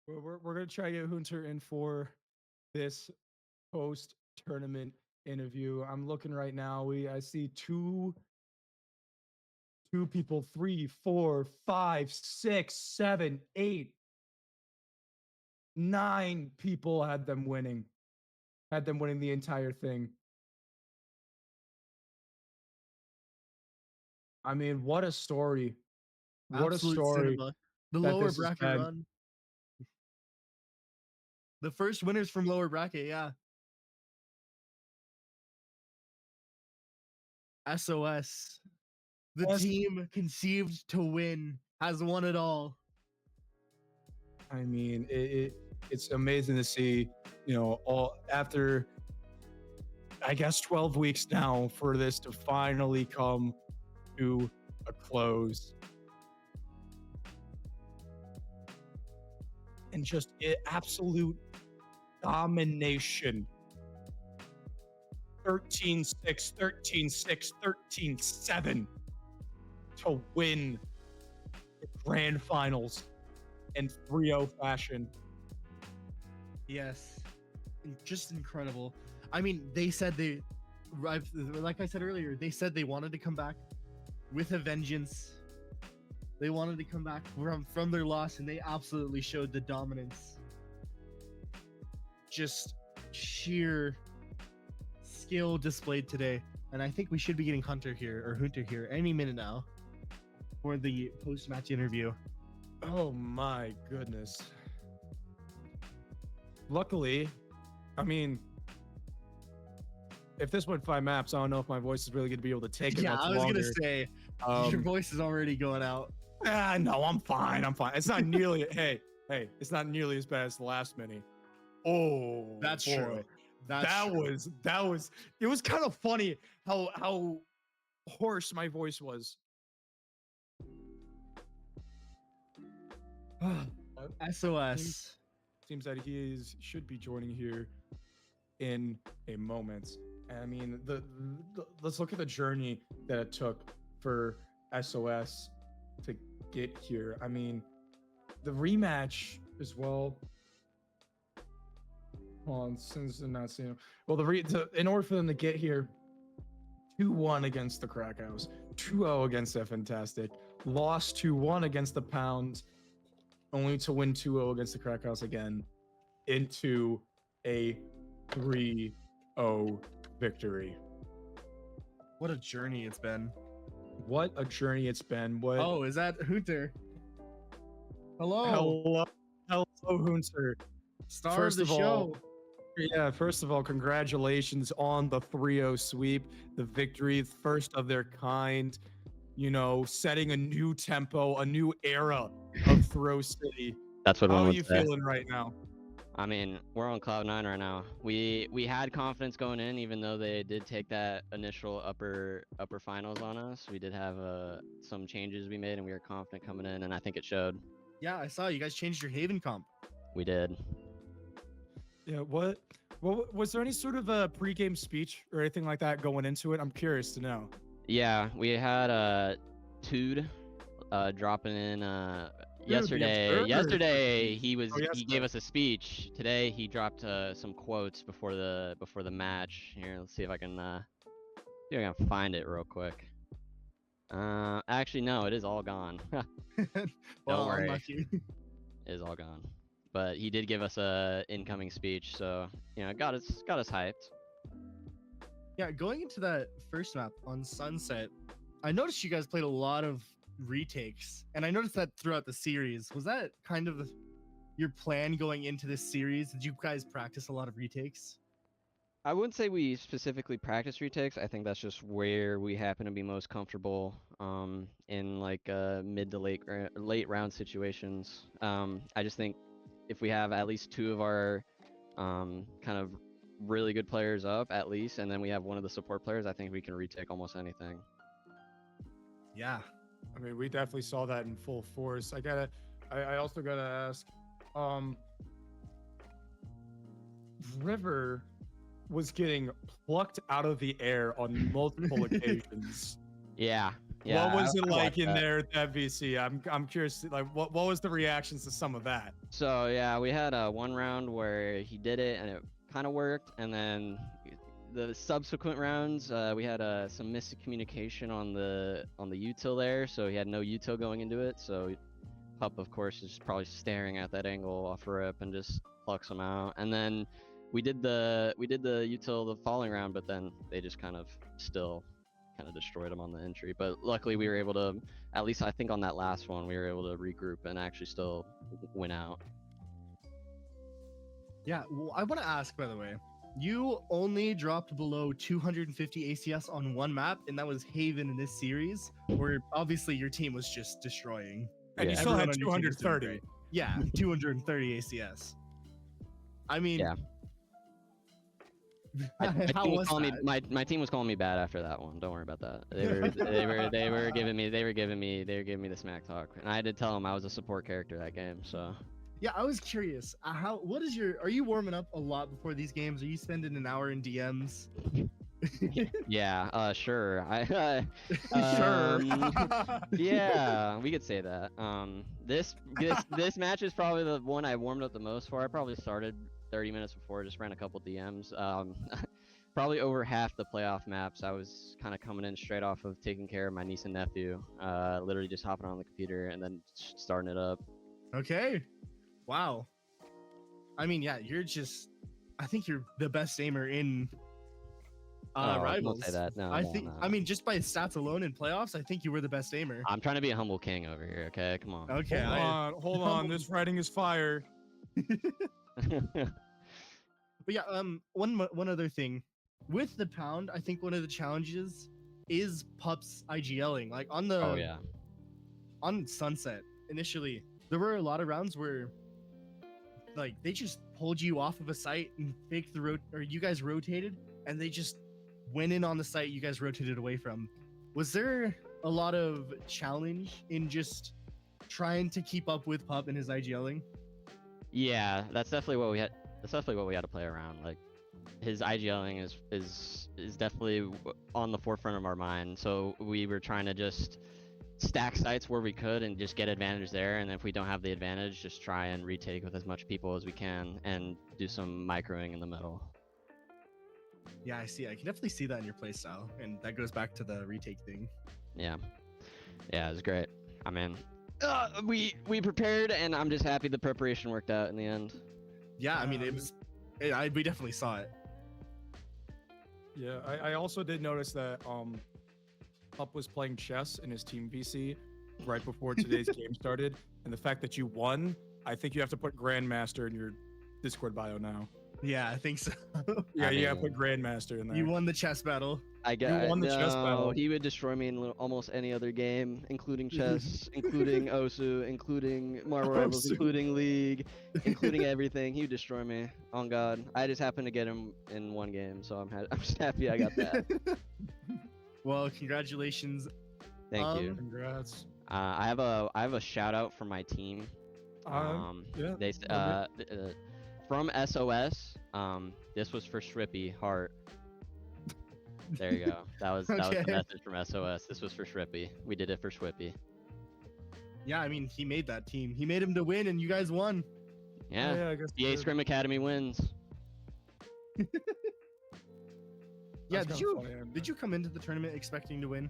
We're gonna try to get Hunter in for this post tournament interview. I'm looking right now. I see two people, 3, 4, 5, 6, 7, 8, 9 people had them winning. had them winning the entire thing. I mean, what a story. What a Absolute story cinema. The that lower this has bracket been. run. The first winners from lower bracket, yeah. SOS. The Yes. team conceived to win has won it all. I mean, it's amazing to see, all after I guess 12 weeks now for this to finally come to a close. And just absolute domination. 13-6, 13-6, 13-7 to win the grand finals in 3-0 fashion. Yes. Just incredible. I mean, they said like I said earlier, they said they wanted to come back with a vengeance. They wanted to come back from their loss, and they absolutely showed the dominance. Just sheer skill displayed today. And I think we should be getting Hunter here any minute now for the post-match interview. Oh my goodness. Luckily, I mean, if this went 5 maps, I don't know if my voice is really going to be able to take it Yeah, much I was longer. gonna say your voice is already going out. No, I'm fine. I'm fine. It's not nearly hey, it's not nearly as bad as the last mini. Oh, That's boy. true. That was it was kind of funny how hoarse my voice was. SOS. Seems that should be joining here in a moment. I mean, let's look at the journey that it took for SOS to get here. I mean, the rematch as well. Hold on, since they're not seeing him. Well, in order for them to get here, 2-1 against the Krakows, 2-0 against the Fantastic, lost 2-1 against the Pounds, only to win 2-0 against the Krakows again, into a 3-0 victory. What a journey it's been. What a journey it's been. Oh, is that Hunter? Hello. Hello, Hunter. Star of the show. First of all, congratulations on the 3-0 sweep, the victory, first of their kind, setting a new tempo, a new era of Throw City. That's what How one are would you say. feeling right now? I mean, we're on cloud 9 right now. We had confidence going in, even though they did take that initial upper finals on us. We did have some changes we made, and we were confident coming in, and I think it showed. Yeah, I saw you guys changed your Haven comp. We did. Yeah, what was there any sort of a pregame speech or anything like that going into it? I'm curious to know. Yeah, we had Tude dropping in yesterday. Yesterday he gave us a speech. Today he dropped some quotes before the match. Here, let's see if I can find it real quick. Actually no, it is all gone. Don't worry. Unlucky. It is all gone. But he did give us a incoming speech, so got us hyped. Yeah, going into that first map on Sunset, I noticed you guys played a lot of retakes, and I noticed that throughout the series. Was that kind of your plan going into this series? Did you guys practice a lot of retakes? I wouldn't say we specifically practice retakes. I think that's just where we happen to be most comfortable in like mid to late round situations. I just think if we have at least 2 of our kind of really good players up at least, and then we have one of the support players, I think we can retake almost anything. Yeah. I mean, we definitely saw that in full force. I also gotta ask, River was getting plucked out of the air on multiple occasions. Yeah. What was it like in there at that VC? I'm curious, like what was the reactions to some of that? So yeah, we had one round where he did it and it kind of worked, and then the subsequent rounds we had some miscommunication on the util there, so he had no util going into it. So Pup, of course, is probably staring at that angle off rip and just plucks him out. And then we did the util the following round, but then they just kind of destroyed them on the entry. But luckily we were able to, at least I think on that last one, we were able to regroup and actually still win out. Yeah, well, I want to ask, by the way, you only dropped below 250 ACS on one map, and that was Haven in this series, where obviously your team was just destroying. And you Yeah. still had Everyone on your team was doing 230. great. Yeah, 230 ACS. I mean, Yeah. My how team was calling that? me, my team was calling me bad after that one. Don't worry about that. They were giving me the smack talk, and I had to tell them I was a support character that game. So Yeah, I was curious. Are you warming up a lot before these games? Are you spending an hour in DMs? yeah, sure. Sure. Yeah, we could say that. This match is probably the one I warmed up the most for. I probably started 30 minutes before, just ran a couple DMs. Probably over half the playoff maps, I was kind of coming in straight off of taking care of my niece and nephew. Literally just hopping on the computer and then starting it up. Okay. Wow. I mean, yeah, I think you're the best aimer in Rivals. Don't say that. No, I no, think. no. I mean, just by stats alone in playoffs, I think you were the best aimer. I'm trying to be a humble king over here. Okay, come on. Okay. Hold on. This writing is fire. But yeah, one other thing, with the pound, I think one of the challenges is pups IGLing. Like Oh yeah. on Sunset initially, there were a lot of rounds where like they just pulled you off of a site and faked the or you guys rotated and they just went in on the site you guys rotated away from. Was there a lot of challenge in just trying to keep up with Pup and his IGLing? Yeah, that's definitely what we had. That's definitely what we had to play around. Like his IGLing is definitely on the forefront of our mind. So we were trying to just stack sites where we could and just get advantage there. And if we don't have the advantage, just try and retake with as much people as we can and do some microing in the middle. Yeah, I see. I can definitely see that in your playstyle, and that goes back to the retake thing. Yeah, it was great. I mean, we prepared, and I'm just happy the preparation worked out in the end. Yeah, I mean, we definitely saw it. Yeah, I also did notice that Pup was playing chess in his team VC right before today's game started, and the fact that you won, I think you have to put Grandmaster in your Discord bio now. Yeah, I think so. Yeah, you gotta put Grandmaster in there. You won the chess battle. I got. won the chess battle. He would destroy me in almost any other game, including chess, including Osu, including Marvel Rivals, Osu. including League, including everything. He would destroy me. On God, I just happened to get him in one game, so I'm just happy I got that. Well, congratulations. Thank you. Congrats. I have a shout out for my team. Yeah. They from SOS. This was for Shrippy Heart. There you go. That was the message from SOS. This was for Shrippy. We did it for Shrippy. Yeah, I mean, he made that team. He made him to win, and you guys won. Yeah. I guess EA Scrim Academy wins. Yeah, That's did kinda funny, you come into the tournament expecting to win?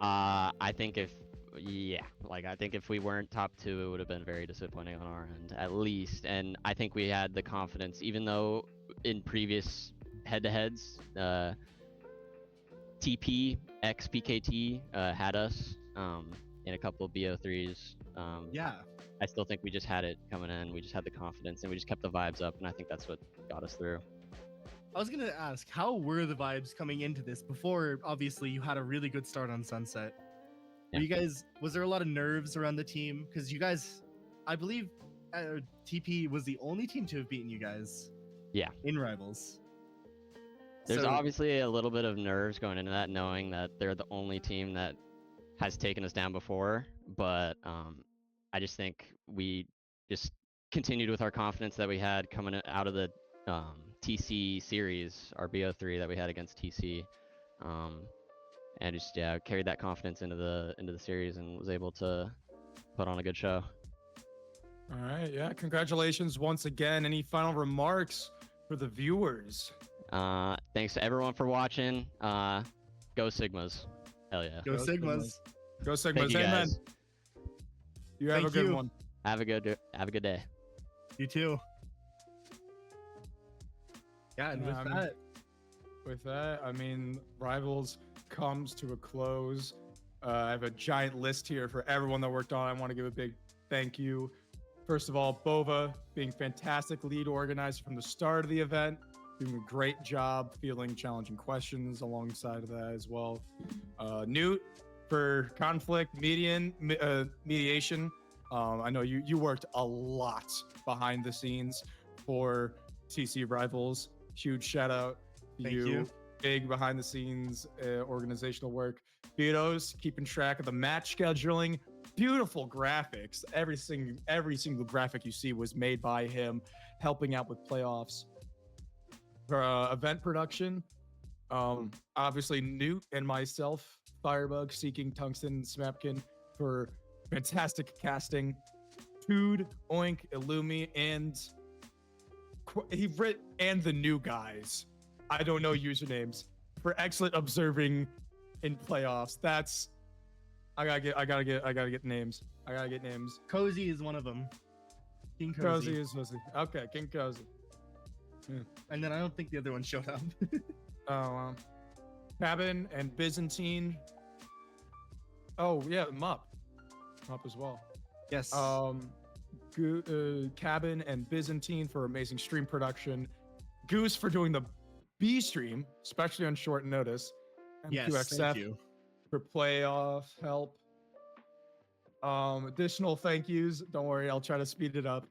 I think if we weren't top 2, it would have been very disappointing on our end, at least. And I think we had the confidence, even though in previous head-to-heads, TP x PKT had us in a couple of BO3s. Yeah. I still think we just had it coming in. We just had the confidence, and we just kept the vibes up, and I think that's what got us through. I was gonna ask, how were the vibes coming into this? Before, obviously, you had a really good start on Sunset. Yeah. Was there a lot of nerves around the team? Because you guys, I believe, TP was the only team to have beaten you guys. Yeah. In Rivals. There's So- obviously a little bit of nerves going into that, knowing that they're the only team that has taken us down before. But I just think we just continued with our confidence that we had coming out of the TC series, our BO3 that we had against TC, and just carried that confidence into the series and was able to put on a good show. All right, yeah. Congratulations once again. Any final remarks for the viewers? Thanks to everyone for watching. Go Sigmas. Hell yeah. Go Sigmas. Go Thank Sigmas. you Amen. guys. You have Thank a good you. one. Have a good day. You too. Yeah, and Yeah, with that, I mean, Rivals comes to a close. I have a giant list here for everyone that worked on. I want to give a big thank you. First of all, Bova being fantastic lead organizer from the start of the event, doing a great job fielding challenging questions alongside of that as well. Newt for conflict mediation. I know you worked a lot behind the scenes for TC Rivals. Huge shout out to Thank you. Big behind the scenes organizational work. Vito's keeping track of the match scheduling. Beautiful graphics. Every single graphic you see was made by him, helping out with playoffs. For event production, obviously Newt and myself, Firebug, Seeking, Tungsten, Smapkin for fantastic casting. Tood, Oink, Illumi, and the new guys. I don't know usernames for excellent observing in playoffs. That's I gotta get names. I gotta get names. Cozy is one of them. King Cozy Cozy. is okay. King Cozy. Yeah. And then I don't think the other one showed up. Oh, Cabin and Byzantine. Oh yeah, Mup as well. Yes. Cabin and Byzantine for amazing stream production. Goose for doing the B stream, especially on short notice. And yes. QXF Thank you. for playoff help. Additional thank yous. Don't worry, I'll try to speed it up.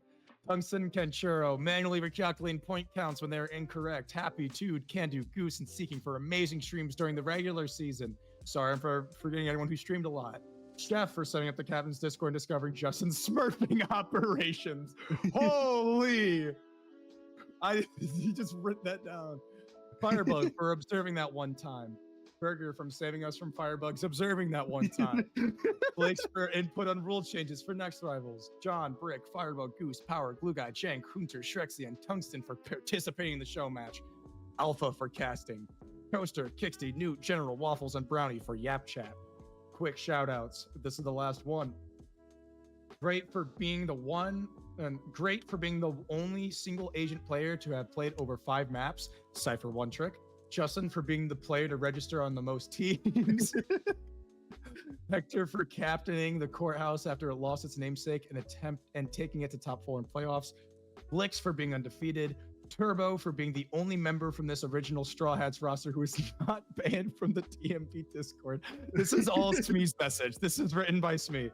Tungsten, Kenchuro, manually recalculating point counts when they're incorrect. Happy, Tood, Candu, Goose, and Seeking for amazing streams during the regular season. Sorry for forgetting anyone who streamed a lot. Chef for setting up the captain's Discord and discovering Justin's smurfing operations. Holy! He just wrote that down. Firebug for observing that one time. Burger from saving us from firebugs, observing that one time. Blake's for input on rule changes for next rivals. John, Brick, Firebug, Goose, Power, Glue Guy, Chang, Hunter, Shrexy, and Tungsten for participating in the show match. Alpha for casting. Toaster, Kixty, Newt, General, Waffles, and Brownie for Yap Chat. Quick shout outs. This is the last one. Great for being the only single agent player to have played over 5 maps. Cypher One Trick. Justin for being the player to register on the most teams. Hector for captaining the courthouse after it lost its namesake and taking it to top 4 in playoffs. Blix for being undefeated. Turbo for being the only member from this original Straw Hats roster who is not banned from the TMP Discord. This is all Smee's message. This is written by Smee.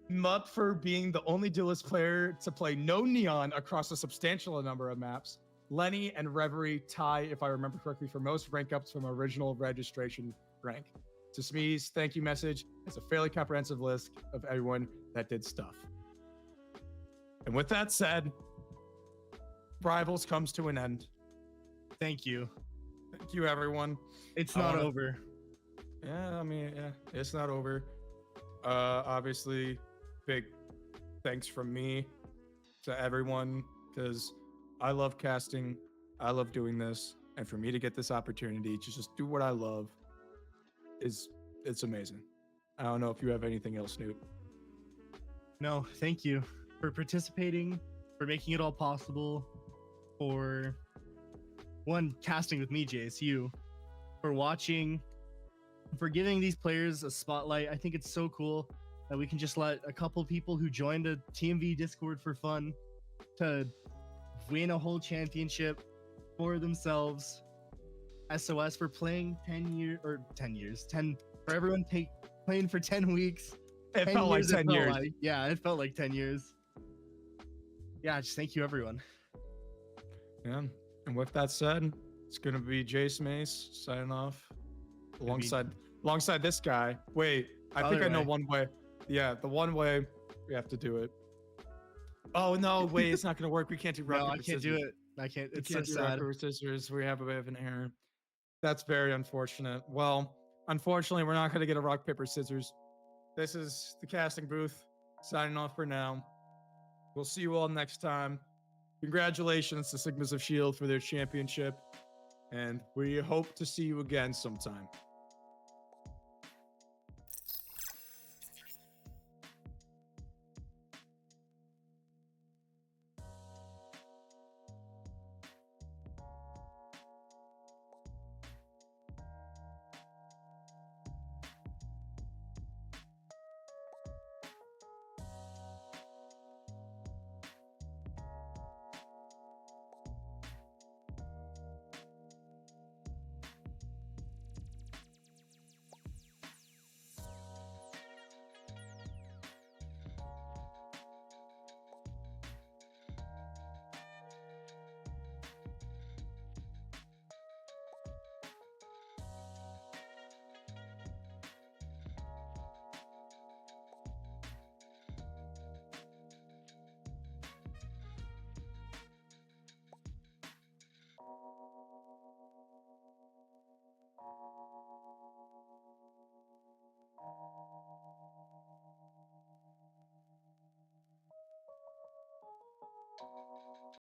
Mup for being the only duelist player to play no Neon across a substantial number of maps. Lenny and Reverie tie, if I remember correctly, for most rank ups from original registration rank. To Smee's thank you message, it's a fairly comprehensive list of everyone that did stuff. And with that said, Rivals comes to an end. Thank you. Thank you, everyone. It's not over. Yeah, I mean, yeah, it's not over. Obviously, big thanks from me to everyone, because I love casting. I love doing this. And for me to get this opportunity to just do what I love it's amazing. I don't know if you have anything else, Newt. No, thank you for participating, for making it all possible, for casting with me, JSU, for watching, for giving these players a spotlight. I think it's so cool that we can just let a couple people who joined a TMV Discord for fun to win a whole championship for themselves. SOS for playing 10 for everyone playing for 10 weeks. It felt like 10 years. Yeah, it felt like 10 years. Yeah, just thank you, everyone. Yeah. And with that said, it's gonna be Jace Mace signing off alongside this guy. Wait, I think I know one way. Yeah, the one way we have to do it. Oh no, wait, it's not gonna work. We can't do rock, No, I paper, can't scissors. do it. I can't. We It's can't so do rock, sad. paper, scissors. We have a bit of an error. That's very unfortunate. Well, unfortunately, we're not gonna get a rock, paper, scissors. This is the casting booth signing off for now. We'll see you all next time. Congratulations to Sigmas of S.H.I.E.L.D. for their championship. And we hope to see you again sometime.